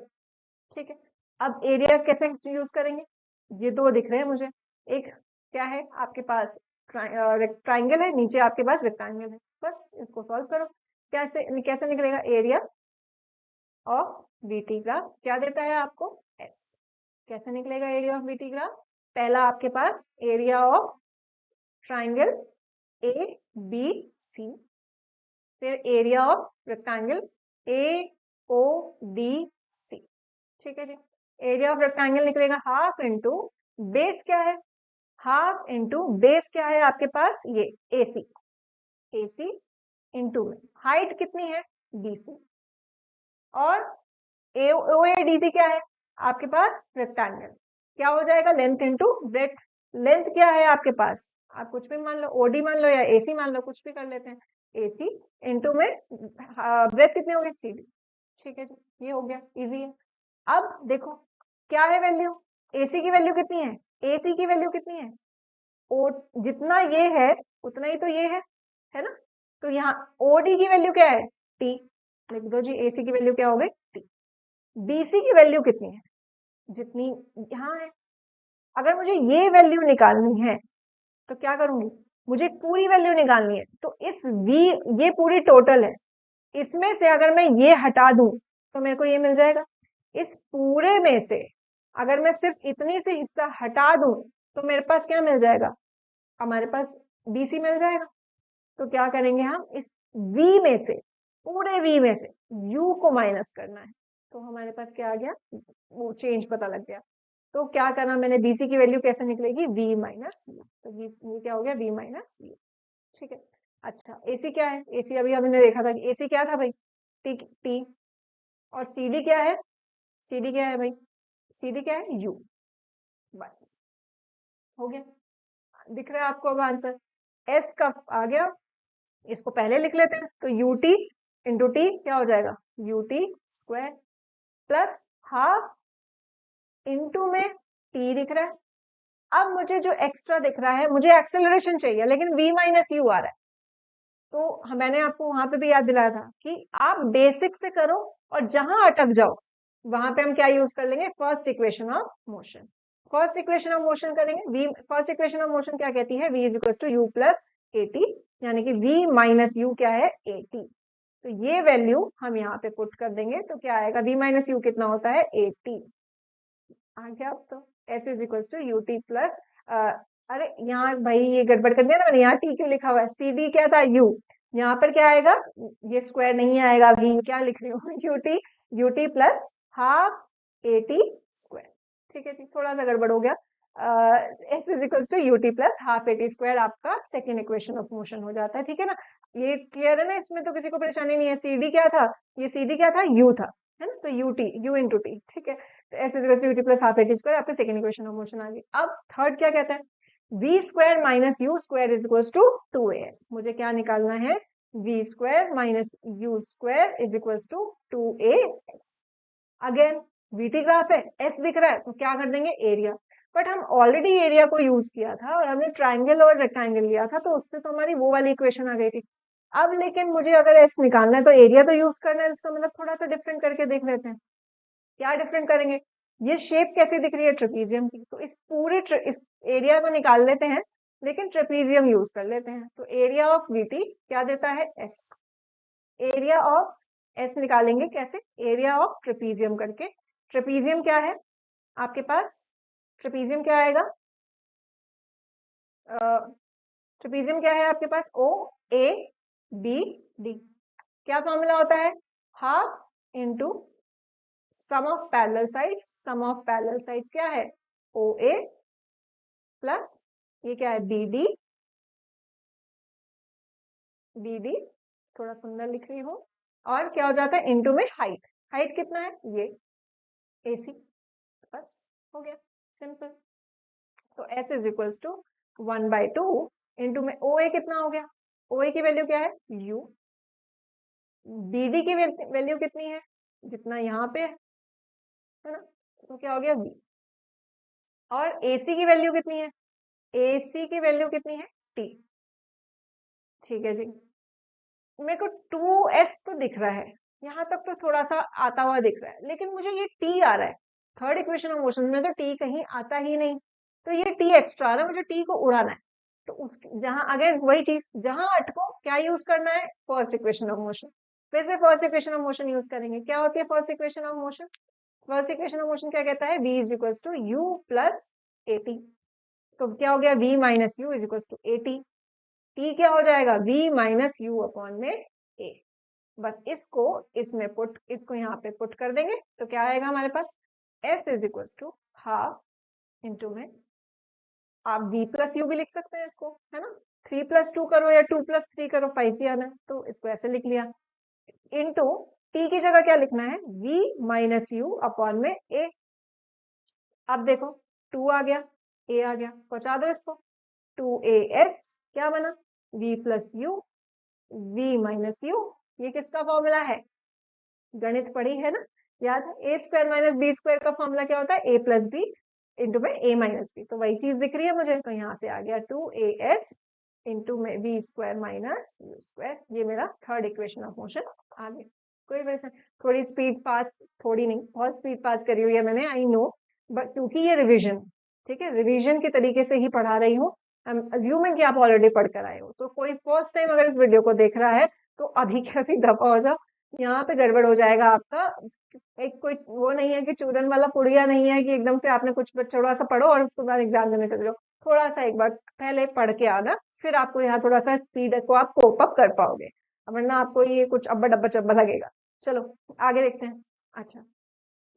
S1: ठीक है, अब एरिया कैसे यूज करेंगे, ये दो दिख रहे हैं मुझे, एक क्या है आपके पास ट्राइंगल है, नीचे आपके पास रेक्टेंगल है, बस इसको सॉल्व करो, कैसे कैसे निकलेगा, एरिया ऑफ बीटी ग्राफ क्या देता है आपको, s, कैसे निकलेगा एरिया ऑफ बीटी ग्राफ, पहला आपके पास area of triangle A B C, फिर area of rectangle A O D C. ठीक है जी, एरिया ऑफ रेक्टेंगल निकलेगा हाफ इंटू बेस क्या है, हाफ इंटू बेस क्या है आपके पास, ये AC, AC इंटू में हाइट कितनी है, BC, और OADC क्या है आपके पास, रेक्टेंगल, क्या हो जाएगा, लेंथ इंटू ब्रेथ, लेंथ क्या है आपके पास, आप कुछ भी मान लो, OD मान लो या AC मान लो, कुछ भी कर लेते हैं, AC इंटू में ब्रेथ कितनी होगी, CD। ठीक है जी, ये हो गया, इजी है। अब देखो क्या है वैल्यू, AC की वैल्यू कितनी है, AC की वैल्यू कितनी है, ओ जितना ये है उतना ही तो ये है ना, तो यहाँ OD की वैल्यू क्या है, T, लिख दो जी, AC की वैल्यू क्या हो गई, T, BC की वैल्यू कितनी है, जितनी यहाँ है। अगर मुझे ये वैल्यू निकालनी है तो क्या करूंगी, मुझे पूरी वैल्यू निकालनी है, तो इस V, ये पूरी टोटल है, इसमें से अगर मैं ये हटा दूं तो मेरे को ये मिल जाएगा, इस पूरे में से अगर मैं सिर्फ इतनी से हिस्सा हटा दूं तो मेरे पास क्या मिल जाएगा, हमारे पास BC मिल जाएगा। तो क्या करेंगे हम, इस V में से, पूरे V में से U को माइनस करना है, तो हमारे पास क्या आ गया, वो चेंज पता लग गया, तो क्या करना मैंने, BC की वैल्यू कैसे निकलेगी, V माइनस यू, तो ये क्या हो गया, V माइनस यू। ठीक है, अच्छा AC क्या है, AC अभी हमने देखा था कि AC क्या था भाई, T, और CD क्या है, CD क्या है भाई, CD क्या है, U, बस हो गया, दिख रहा है आपको अब आंसर। एस का आ गया, इसको पहले लिख लेते हैं, तो यूटी इंटू टी क्या हो जाएगा, UT square plus half into में टी दिख रहा है। अब मुझे जो एक्स्ट्रा दिख रहा है, मुझे एक्सेलरेशन चाहिए लेकिन v माइनस यू आ रहा है, तो मैंने आपको वहां पे भी याद दिलाया था कि आप बेसिक से करो और जहां अटक जाओ वहां पे हम क्या यूज कर लेंगे, first equation of motion. First equation of motion करेंगे, v first equation of motion क्या कहती है, v is equal to U plus A T, यानी कि v माइनस यू क्या है, ए टी। तो ये वैल्यू हम यहाँ पे पुट कर देंगे, तो क्या आएगा, v माइनस यू कितना होता है, ए टी। आ गया अब तो S is equal to U T plus, अरे यहाँ भाई ये गड़बड़ कर दिया ना मैंने, यहाँ टी क्यों लिखा हुआ है, सी डी क्या था, यू, यहाँ पर क्या आएगा, ये स्क्वायर नहीं आएगा, अभी क्या लिख रही हूँ, U T plus half A T square. ठीक है जी, थोड़ा सा गड़बड़ हो गया। S is equal to U T plus half A T square आपका सेकेंड इक्वेशन ऑफ मोशन हो जाता है। ठीक है ना, ये क्लियर है ना, इसमें तो किसी को परेशानी नहीं है। सी डी क्या था, ये सी डी क्या था, यू था, है ना, तो U T, U into T. ठीक है, तो S is equal to U T plus half A T square आपका सेकेंड इक्वेशन ऑफ मोशन आ गई। अब थर्ड क्या कहता है, V square minus U square is equal to two A S. मुझे क्या निकालना है, V square minus U square is equal to two A S. Again V T graph है, एस दिख रहा है, तो क्या कर देंगे, एरिया। बट हम ऑलरेडी एरिया को यूज किया था और हमने ट्राइंगल और रेक्टेंगल लिया था, तो उससे तो हमारी वो वाली इक्वेशन आ गई थी। अब लेकिन मुझे अगर एस निकालना है तो एरिया तो यूज करना है, इसका मतलब थोड़ा सा डिफरेंट करके देख लेते हैं। क्या डिफरेंट करेंगे, ये शेप कैसी दिख रही है, ट्रेपीजियम की, तो इस पूरे इस एरिया को निकाल लेते हैं, लेकिन ट्रेपीजियम यूज कर लेते हैं। तो एरिया ऑफ वीटी क्या देता है, एस। एरिया ऑफ एस निकालेंगे कैसे, एरिया ऑफ ट्रेपीजियम करके। ट्रेपीजियम क्या है आपके पास, ट्रेपीजियम क्या आएगा, ट्रेपीजियम क्या है आपके पास, ओ ए बी डी। क्या फॉर्मूला होता है, half into sum of parallel sides. Sum of parallel sides क्या है, ओ ए प्लस ये क्या है, बी डी, बी डी थोड़ा सुंदर लिख रही हूं, और क्या हो जाता है, इंटू में हाइट। हाइट कितना है, ये ए सी, बस हो गया, सिंपल। तो S is equals to 1/2 into में ओ ए कितना हो गया, ओ ए की वैल्यू क्या है, यू। बी डी की वैल्यू कितनी है, जितना यहाँ पे है ना, तो क्या हो गया, वी। और एसी की वैल्यू कितनी है, एसी की वैल्यू कितनी है, टी। ठीक है जी, मेरे को 2s तो दिख रहा है, यहाँ तक तो थोड़ा सा आता हुआ दिख रहा है, लेकिन मुझे ये t आ रहा है। थर्ड इक्वेशन ऑफ मोशन में तो t कहीं आता ही नहीं, तो ये t एक्स्ट्रा आ रहा है, मुझे t को उड़ाना है। तो उस जहां अगेन वही चीज, जहां अटको क्या यूज करना है, फर्स्ट इक्वेशन ऑफ मोशन। फिर से first equation of motion use करेंगे। क्या होती है first equation of motion, first equation of motion क्या कहता है, v is equal to U plus A T. तो क्या हो गया, v minus U is equal to A T. T क्या हो जाएगा, v माइनस यू अपॉन में ए। बस इसको इसमें पुट, इसको यहाँ पे पुट कर देंगे, तो क्या आएगा हमारे पास, s is equal to half into में, आप v प्लस यू भी लिख सकते हैं इसको, है ना, 3+2 करो या 2+3 करो, 5 ही आना है, तो इसको ऐसे लिख लिया। इंटू टी की जगह क्या लिखना है, v माइनस यू अपॉन में a। अब देखो 2 आ गया, a आ गया, पहुंचा दो इसको, 2as क्या बना, v plus you, v minus you. ये किसका फॉर्मूला है, गणित पढ़ी है ना, याद है, ए स्क्वायर माइनस बी स्क्वायर का फॉर्मूला क्या होता है, ए प्लस बी इंटू में ए माइनस बी। तो वही चीज दिख रही है मुझे, तो यहाँ से आ गया 2as इंटू में B square minus U square. ये मेरा थर्ड इक्वेशन ऑफ मोशन आ गया। कोई परेशानी, थोड़ी स्पीड फास्ट, थोड़ी नहीं बहुत स्पीड फास्ट करी हुई है मैंने, आई नो, बट क्योंकि ये रिविजन, ठीक है, रिविजन के तरीके से ही पढ़ा रही हूँ। अज्यूमिंग कि आप ऑलरेडी पढ़ कर आए हो, तो कोई फर्स्ट टाइम अगर इस वीडियो को देख रहा है तो अभी के अभी दफा हो जाओ, यहाँ पे गड़बड़ हो जाएगा आपका। एक कोई वो नहीं है कि चूरन वाला पुड़िया नहीं है कि एकदम से आपने कुछ थोड़ा सा पढ़ो और उसके बाद एग्जाम देने चले जाओ। थोड़ा सा एक बार पहले पढ़ के आना, फिर आपको यहाँ थोड़ा सा स्पीड को आप कोप अप कर पाओगे, वरना आपको ये कुछ अब्बा डब्बा चब्बा लगेगा। चलो आगे देखते हैं। अच्छा,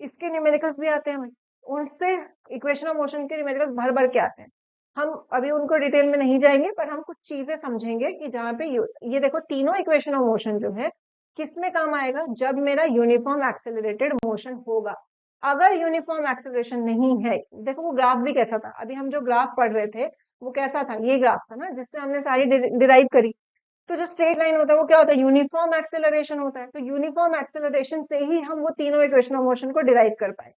S1: इसके न्यूमेरिकल्स भी आते हैं हमें, उनसे इक्वेशन ऑफ मोशन के न्यूमेरिकल्स भर भर के आते हैं। हम अभी उनको डिटेल में नहीं जाएंगे, पर हम कुछ चीजें समझेंगे कि जहाँ पे ये देखो तीनों इक्वेशन ऑफ मोशन जो है किस में काम आएगा, जब मेरा यूनिफॉर्म एक्सेलरेटेड मोशन होगा। अगर यूनिफॉर्म एक्सेलरेशन नहीं है, देखो वो ग्राफ भी कैसा था, अभी हम जो ग्राफ पढ़ रहे थे वो कैसा था, ये ग्राफ था ना जिससे हमने सारी डिराइव करी। तो जो स्ट्रेट लाइन होता है वो क्या होता है, यूनिफॉर्म एक्सेलरेशन होता है। तो यूनिफॉर्म एक्सेलरेशन से ही हम वो तीनों इक्वेशन ऑफ मोशन को डिराइव कर पाए।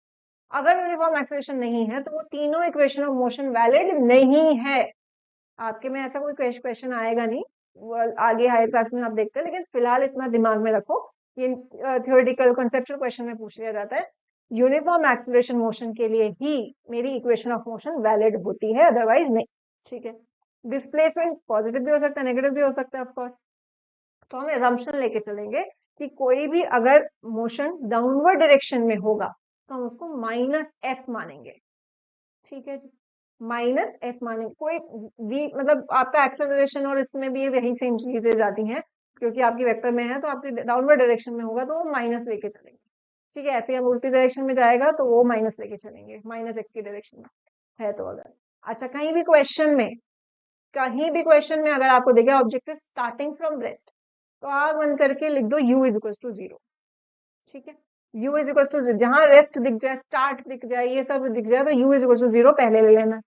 S1: अगर यूनिफॉर्म एक्सेलरेशन नहीं है तो वो तीनों इक्वेशन ऑफ मोशन वैलिड नहीं है। आपके में ऐसा कोई क्वेश्चन आएगा नहीं, वो आगे हायर क्लास में आप देखते हैं, लेकिन फिलहाल इतना दिमाग में रखो, ये थ्योरेटिकल कॉन्सेप्चुअल क्वेश्चन में पूछ लिया जाता है। यूनिफॉर्म एक्सेलरेशन मोशन के लिए ही मेरी इक्वेशन ऑफ मोशन वैलिड होती है, अदरवाइज नहीं। ठीक है, डिस्प्लेसमेंट पॉजिटिव भी हो सकता है, नेगेटिव भी हो सकता है ऑफ कोर्स। तो हम एजम्पशन लेके चलेंगे कि कोई भी अगर मोशन डाउनवर्ड डायरेक्शन में होगा तो हम उसको माइनस एस मानेंगे। ठीक है जी, माइनस एस मानेंगे। कोई भी मतलब आपका एक्सेलरेशन और इसमें भी यही सेम चीजें जाती हैं, क्योंकि आपकी वेक्टर में है तो आपकी डाउनवर्ड डायरेक्शन में होगा तो वो माइनस लेके चलेंगे। ठीक है, ऐसे हम उल्टी डायरेक्शन में जाएगा तो वो माइनस लेके चलेंगे, माइनस एक्स की डायरेक्शन में है तो। अगर अच्छा कहीं भी क्वेश्चन में अगर आपको दिखे object is starting from rest, तो आग बंद करके लिख दो u इज इक्वल टू 0। ठीक है, u इज इक्वल टू 0, जहां रेस्ट दिख जाए, स्टार्ट दिख जाए, ये सब दिख जाए तो u इज इक्वल टू 0 पहले ले लेना।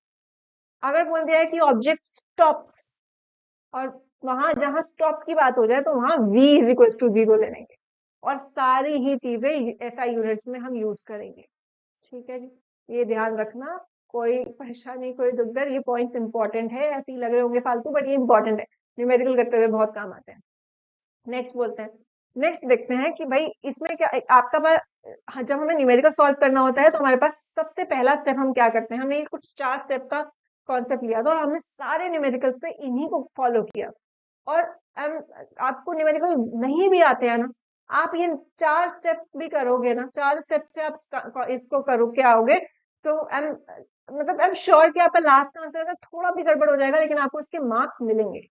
S1: अगर बोल दिया है कि ऑब्जेक्ट स्टॉप्स, और वहां जहां स्टॉप की बात हो जाए तो वहां v इज इक्वल टू 0 ले लेंगे, और सारी ही चीजें ऐसा यूनिट्स में हम यूज करेंगे। ठीक है जी, ये ध्यान रखना, कोई परेशानी कोई दुखदर, ये पॉइंट्स इंपॉर्टेंट है, ऐसे ही लग रहे होंगे फालतू बट ये इंपॉर्टेंट है, न्यूमेरिकल करते हुए बहुत काम आते हैं। नेक्स्ट बोलते हैं, नेक्स्ट देखते हैं कि भाई इसमें क्या आपका पास, जब हमें न्यूमेरिकल सॉल्व करना होता है तो हमारे पास सबसे पहला स्टेप हम क्या करते हैं, हमने कुछ 4 स्टेप का कॉन्सेप्ट लिया था और हमने सारे न्यूमेरिकल्स पे इन्हीं को फॉलो किया। और आपको न्यूमेरिकल नहीं भी आते हैं ना, आप ये 4 स्टेप भी करोगे ना, 4 स्टेप से आप इसको करो क्या आओगे, तो मतलब आई एम श्योर कि आपका लास्ट आंसर अगर थोड़ा भी गड़बड़ हो जाएगा लेकिन आपको इसके मार्क्स मिलेंगे।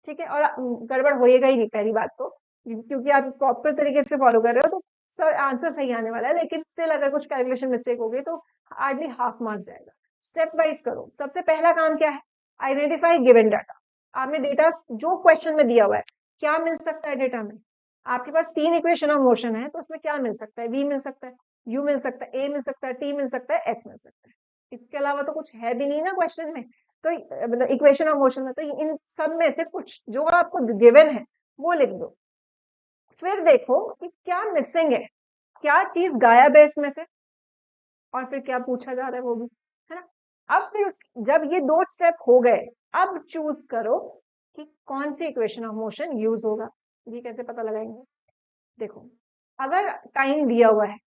S1: ठीक है, और गड़बड़ होएगा ही नहीं पहली बात तो, क्योंकि आप प्रॉपर तरीके से फॉलो कर रहे हो तो सर आंसर सही आने वाला है, लेकिन स्टिल अगर कुछ कैलकुलेशन मिस्टेक हो गई तो हार्डली हाफ मार्क्स जाएगा। स्टेप वाइज करो। सबसे पहला काम क्या है, आइडेंटिफाई गिवन डाटा। आपने डेटा जो क्वेश्चन में दिया हुआ है, क्या मिल सकता है डेटा में, आपके पास 3 इक्वेशन ऑफ मोशन है तो उसमें क्या मिल सकता है, v मिल सकता है, u मिल सकता है, a मिल सकता है, t मिल सकता है, s मिल सकता है। इसके अलावा तो कुछ है भी नहीं ना क्वेश्चन में, तो मतलब इक्वेशन ऑफ मोशन में, तो इन सब में से कुछ जो आपको गिवन है वो लिख दो। फिर देखो कि क्या मिसिंग है, क्या चीज गायब है इसमें से, और फिर क्या पूछा जा रहा है वो भी, है ना। अब फिर जब ये 2 स्टेप हो गए, अब चूज करो कि कौन सी इक्वेशन ऑफ मोशन यूज होगा। ये कैसे पता लगाएंगे, देखो अगर टाइम दिया हुआ है,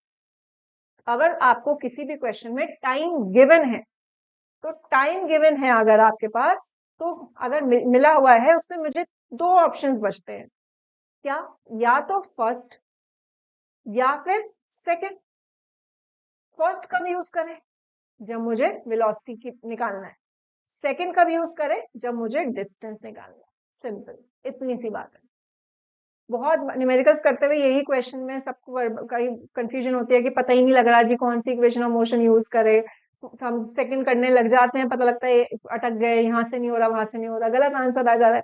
S1: अगर आपको किसी भी क्वेश्चन में टाइम गिवन है, तो टाइम गिवन है अगर आपके पास, तो अगर मिला हुआ है उससे मुझे 2 ऑप्शंस बचते हैं, क्या, या तो फर्स्ट या फिर सेकंड। फर्स्ट कब यूज करें, जब मुझे वेलोसिटी निकालना है। सेकंड कब यूज करें, जब मुझे डिस्टेंस निकालना है। सिंपल, इतनी सी बात है। बहुत न्यूमेरिकल्स करते हुए यही क्वेश्चन में सबको कहीं कंफ्यूजन होती है कि पता ही नहीं लग रहा जी कौन सी इक्वेशन ऑफ मोशन यूज करे, हम सेकंड करने लग जाते हैं, पता लगता है अटक गए, यहाँ से नहीं हो रहा, वहां से नहीं हो रहा, गलत आंसर आ जा रहा है।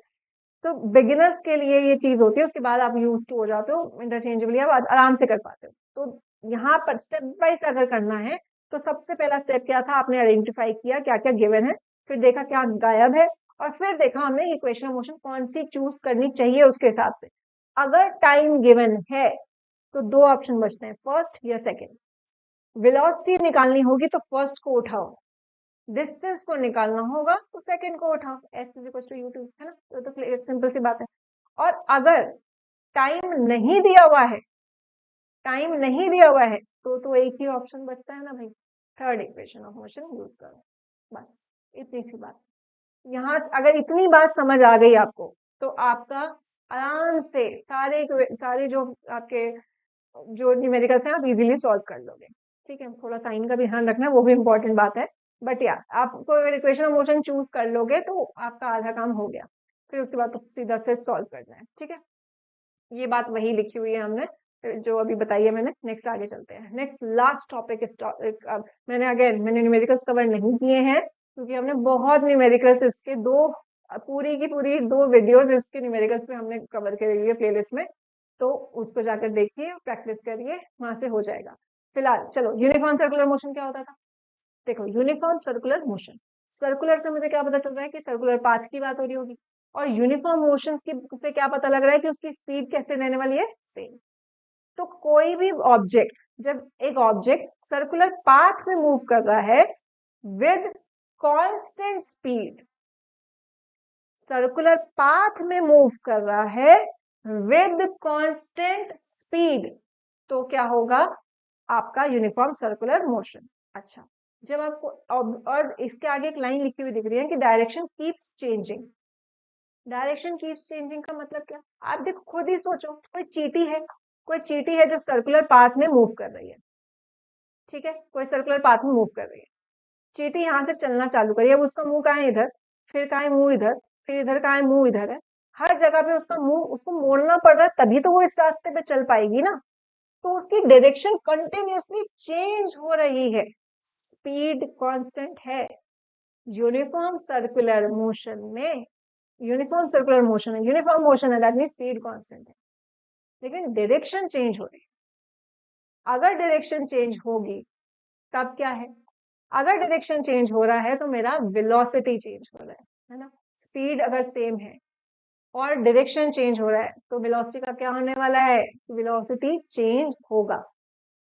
S1: तो बिगिनर्स के लिए ये चीज होती है, उसके बाद आप यूज टू हो जाते हो, इंटरचेंजेबली आप आराम से कर पाते हो। तो यहाँ पर स्टेप वाइज अगर करना है तो सबसे पहला स्टेप क्या था, आपने आइडेंटिफाई किया क्या क्या गिवन है, फिर देखा क्या गायब है, और फिर देखा हमने इक्वेशन ऑफ मोशन कौन सी चूज करनी चाहिए उसके हिसाब से। अगर टाइम गिवन है तो 2 ऑप्शन बचते हैं, फर्स्ट या सेकंड। वेलोसिटी निकालनी होगी तो फर्स्ट को उठाओ, डिस्टेंस को निकालना होगा तो सेकंड को उठाओ, s is equal to u2, है ना। तो सिंपल सी बात है। और अगर टाइम नहीं दिया हुआ है, टाइम नहीं दिया हुआ है तो एक ही ऑप्शन बचता है ना भाई, third equation of motion use करो, बस इतनी सी बात। यहाँ अगर इतनी बात समझ आ गई आपको तो आपका आराम से सारे जो आपके जो न्यूमेरिकल्स हैं आप इजीली सॉल्व कर लोगे। ठीक है, थोड़ा साइन का भी ध्यान रखना, वो भी इंपॉर्टेंट बात है, बट या आपको अगर इक्वेशन ऑफ मोशन चूज कर लोगे तो आपका आधा काम हो गया, फिर उसके बाद तो सीधा से सॉल्व करना है। ठीक है, ये बात वही लिखी हुई है हमने जो अभी बताई है मैंने। नेक्स्ट आगे चलते हैं, नेक्स्ट लास्ट टॉपिक इस मैंने न्यूमेरिकल्स कवर नहीं किए हैं क्योंकि हमने बहुत न्यूमेरिकल्स इसके पूरी की पूरी 2 वीडियोस इसके न्यूमेरिकल्स पे हमने कवर करी हुई है प्लेलिस्ट में, तो उसको जाकर देखिए, प्रैक्टिस करिए, वहां से हो जाएगा। फिलहाल चलो यूनिफॉर्म सर्कुलर मोशन क्या होता था, देखो यूनिफॉर्म सर्कुलर मोशन, सर्कुलर से मुझे क्या पता चल रहा है कि सर्कुलर पाथ की बात हो रही होगी, और यूनिफॉर्म मोशन की से क्या पता लग रहा है कि उसकी स्पीड कैसे रहने वाली है, सेम। तो कोई भी ऑब्जेक्ट, जब एक ऑब्जेक्ट सर्कुलर पाथ में मूव कर रहा है with constant speed, circular path में मूव कर रहा है विद कांस्टेंट स्पीड, तो क्या होगा आपका यूनिफॉर्म सर्कुलर मोशन। अच्छा, जब आपको और इसके आगे एक लाइन लिखी हुई दिख रही है कि direction keeps changing, direction keeps changing का मतलब क्या, आप देखो खुद ही सोचो, कोई चींटी है, कोई चींटी है जो सर्कुलर पाथ में मूव कर रही है, ठीक है, कोई सर्कुलर पाथ में मूव कर रही है, चींटी यहां से चलना चालू करी, अब उसका मुंह कहाँ है, इधर, फिर कहाँ है मुंह इधर, फिर इधर कहाँ है मुंह इधर है, हर जगह पे उसका मुंह उसको मोड़ना पड़ रहा है, तभी तो वो इस रास्ते पे चल पाएगी ना, तो उसकी डायरेक्शन कंटिन्यूअसली चेंज हो रही है, स्पीड कांस्टेंट है। यूनिफॉर्म सर्कुलर मोशन में, यूनिफॉर्म सर्कुलर मोशन है, यूनिफॉर्म मोशन है, दैट मीन स्पीड कांस्टेंट है, लेकिन डायरेक्शन चेंज हो रही है। अगर डायरेक्शन चेंज होगी तब क्या है, अगर डायरेक्शन चेंज हो रहा है तो मेरा वेलोसिटी चेंज हो रहा है ना, स्पीड अगर सेम है और डायरेक्शन चेंज हो रहा है तो वेलोसिटी का क्या होने वाला है, वेलोसिटी चेंज होगा,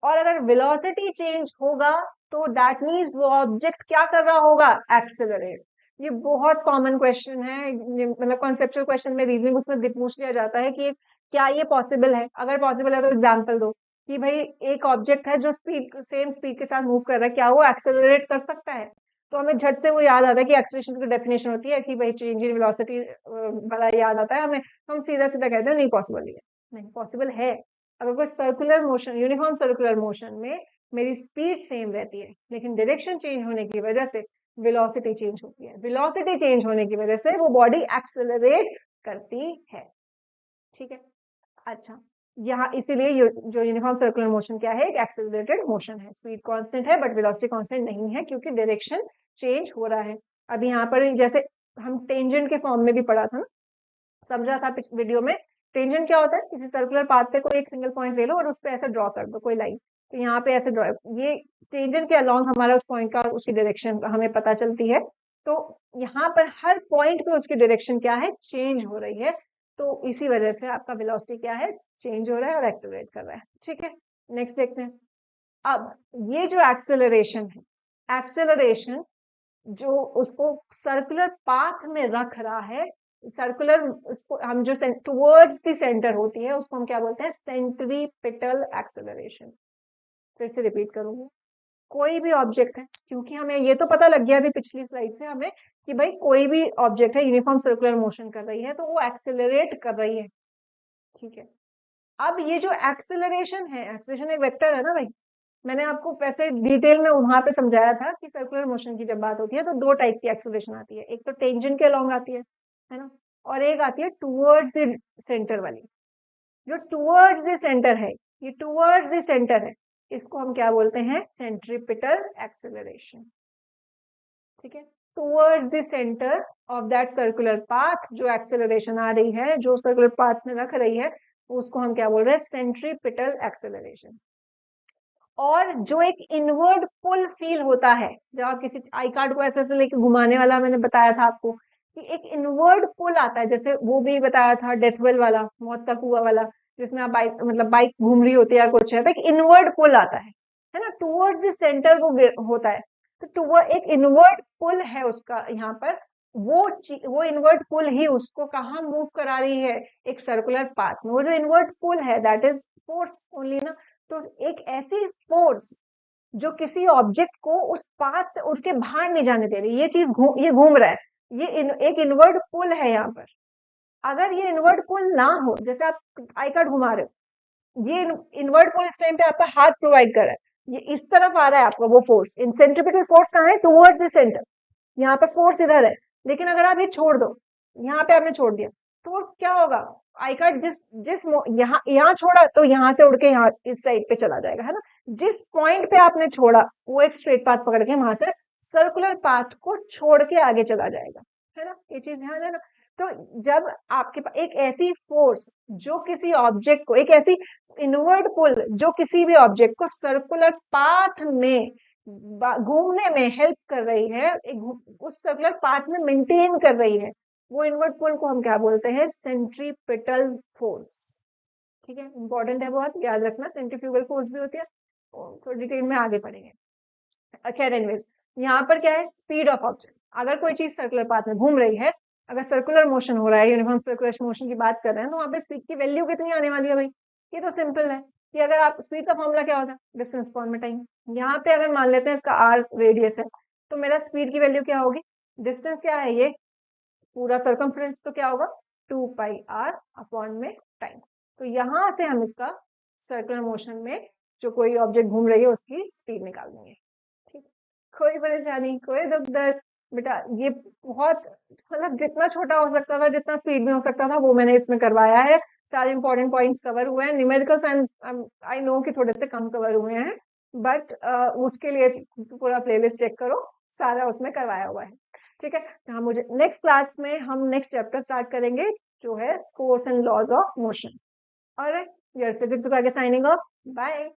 S1: और अगर वेलोसिटी चेंज होगा तो दैट मीन्स वो ऑब्जेक्ट क्या कर रहा होगा, एक्सेलरेट। ये बहुत कॉमन क्वेश्चन है, मतलब कॉन्सेप्चुअल क्वेश्चन में रीजनिंग उसमें पूछ लिया जाता है कि क्या ये पॉसिबल है, अगर पॉसिबल है तो एग्जांपल दो कि भाई एक ऑब्जेक्ट है जो स्पीड सेम स्पीड के साथ मूव कर रहा है, क्या वो एक्सेलरेट कर सकता है, तो हमें झट से वो याद आता है कि एक्सेलरेशन की डेफिनेशन होती है कि भाई चेंज इन वेलोसिटी वाला याद आता है हमें, तो हम सीधा सीधा कहते हैं नहीं पॉसिबल है, नहीं पॉसिबल है। अगर कोई circular motion, uniform circular motion में मेरी स्पीड सेम रहती है लेकिन डायरेक्शन चेंज होने की वजह से वेलोसिटी चेंज होती है, वेलोसिटी चेंज होने की वजह से वो बॉडी एक्सेलरेट करती है, ठीक है। अच्छा, यहाँ इसीलिए जो यूनिफॉर्म सर्कुलर मोशन क्या है, एक एक्सेलरेटेड मोशन है, स्पीड कांस्टेंट है बट वेलोसिटी कांस्टेंट नहीं है क्योंकि डायरेक्शन चेंज हो रहा है। अब यहाँ पर जैसे हम टेंजेंट के फॉर्म में भी पढ़ा था ना, समझा था वीडियो में, टेंजेंट क्या होता है, किसी सर्कुलर पाथ पे कोई एक सिंगल पॉइंट ले लो और उस पे ऐसे ड्रॉ कर दो कोई लाइन, तो यहाँ पे ऐसे ड्रॉ, ये टेंजेंट के अलोंग हमारा उस पॉइंट का उसकी डायरेक्शन हमें पता चलती है, तो यहाँ पर हर पॉइंट पे उसकी डायरेक्शन क्या है, चेंज हो रही है, तो इसी वजह से आपका वेलोसिटी क्या है, चेंज हो रहा है और एक्सेलरेट कर रहा है, ठीक है। नेक्स्ट देखते हैं, अब ये जो एक्सेलरेशन है, एक्सेलरेशन जो उसको सर्कुलर पाथ में रख रहा है, सर्कुलर उसको हम जो टुवर्ड्स द सेंटर होती है उसको हम क्या बोलते हैं, सेंट्रीपिटल एक्सेलरेशन। फिर से रिपीट करूंगी, कोई भी ऑब्जेक्ट है, क्योंकि हमें ये तो पता लग गया अभी पिछली स्लाइड से हमें कि भाई कोई भी ऑब्जेक्ट है यूनिफॉर्म सर्कुलर मोशन कर रही है तो वो एक्सेलरेट कर रही है, ठीक है। अब ये जो एक्सेलरेशन है, एक्सेलरेशन एक वेक्टर है ना भाई, मैंने आपको वैसे डिटेल में वहां पे समझाया था कि सर्कुलर मोशन की जब बात होती है तो दो टाइप की एक्सेलरेशन आती है, एक तो टेंजेंट के अलोंग आती है ना, और एक आती है टुवर्ड्स द सेंटर वाली। जो टुवर्ड्स द सेंटर है, ये टुवर्ड्स द सेंटर है, इसको हम क्या बोलते हैं, सेंट्रीपिटल एक्सेलरेशन, ठीक है। Towards the centre of that circular path जो एक्सेलरेशन आ रही है, जो सर्कुलर पाथ में रख रही है, उसको हम क्या बोल रहे हैं, सेंट्रीपिटल एक्सेलरेशन। और जो एक इनवर्ड पुल फील होता है, जब आप किसी आई कार्ड को ऐसे ऐसे लेके घुमाने वाला मैंने बताया था आपको कि एक इनवर्ड पुल आता है, जैसे वो भी बताया था डेथ वेल वाला, मौत का कुआं वाला, जिसमें आप बाइक मतलब बाइक घूम रही होती है कुछ है, तो एक इनवर्ड पुल आता है ना, टुवर्ड्स द सेंटर वो होता है, तो टुवर्ड एक इनवर्ड पुल है उसका यहाँ पर, वो इनवर्ड पुल ही उसको कहाँ मूव करा रही है, एक सर्कुलर पाथ में, वो जो इनवर्ड पुल है दैट इज फोर्स ओनली ना, तो एक ऐसी फोर्स जो किसी ऑब्जेक्ट को उस पाथ से उठ के बाहर नहीं जाने दे रही, ये चीज ये घूम रहा है, ये एक इनवर्ड पुल है यहाँ पर। अगर ये इनवर्ड पुल ना हो, जैसे आप आई कार्ड घुमा रहे हो, ये इनवर्ड पुल इस टाइम पे आपका हाथ प्रोवाइड कर रहा है, ये इस तरफ आ रहा है आपका वो फोर्स, इन सेंट्रीपिटल फोर्स कहाँ है, टुवर्ड्स द सेंटर, यहाँ पर फोर्स इधर है, लेकिन अगर आप ये छोड़ दो, यहाँ पे आपने छोड़ दिया, तो क्या होगा, आई कार्ड जिस जिस यहाँ छोड़ा तो यहाँ से उड़ के यहाँ इस साइड पे चला जाएगा, है ना, जिस पॉइंट पे आपने छोड़ा वो एक स्ट्रेट पाथ पकड़ के वहां से सर्कुलर पाथ को छोड़ के आगे चला जाएगा, है ना, ये चीज ध्यान है ना। तो जब आपके पास एक ऐसी फोर्स जो किसी ऑब्जेक्ट को, एक ऐसी इनवर्ड पुल जो किसी भी ऑब्जेक्ट को सर्कुलर पाथ में घूमने में हेल्प कर रही है, उस सर्कुलर पाथ में मेंटेन कर रही है, वो इनवर्ड पुल को हम क्या बोलते हैं? Centripetal force. ठीक है, इंपॉर्टेंट है बहुत, याद रखना। सेंट्रीफ्यूगल फोर्स भी होती है, तो डिटेल में आगे पढ़ेंगे। खैर एनीवेज, यहाँ पर क्या है? Speed of object. अगर कोई चीज सर्कुलर पाथ में घूम रही है, अगर सर्कुलर मोशन हो रहा है, यूनिफॉर्म सर्कुलर मोशन की बात कर रहे हैं, तो वहां पे स्पीड की वैल्यू कितनी आने वाली है भाई? ये तो सिंपल है कि अगर आप, स्पीड का फॉर्मूला क्या होता है? डिस्टेंस अपॉन में टाइम। यहाँ पे अगर मान लेते हैं इसका आर रेडियस है, तो मेरा स्पीड की वैल्यू क्या होगी? डिस्टेंस क्या है? ये पूरा सर्कमफ्रेंस, तो क्या होगा? 2πr अपॉन में टाइम। तो यहां से हम इसका सर्कुलर मोशन में जो कोई ऑब्जेक्ट घूम रही है उसकी स्पीड निकाल देंगे। ठीक, कोई परेशानी, कोई दुख दर्द? बेटा ये बहुत, मतलब जितना छोटा हो सकता था, जितना स्पीड में हो सकता था, वो मैंने इसमें करवाया है। सारे इंपॉर्टेंट पॉइंट्स कवर हुए हैं। न्यूमेरिकल्स आई नो कि थोड़े से कम कवर हुए हैं, बट उसके लिए पूरा प्लेलिस्ट चेक करो, सारा उसमें करवाया हुआ है। ठीक है, हाँ, मुझे नेक्स्ट क्लास में हम नेक्स्ट चैप्टर स्टार्ट करेंगे जो है force and laws of motion. Alright, your physics को आगे साइनिंग ऑफ। बाय।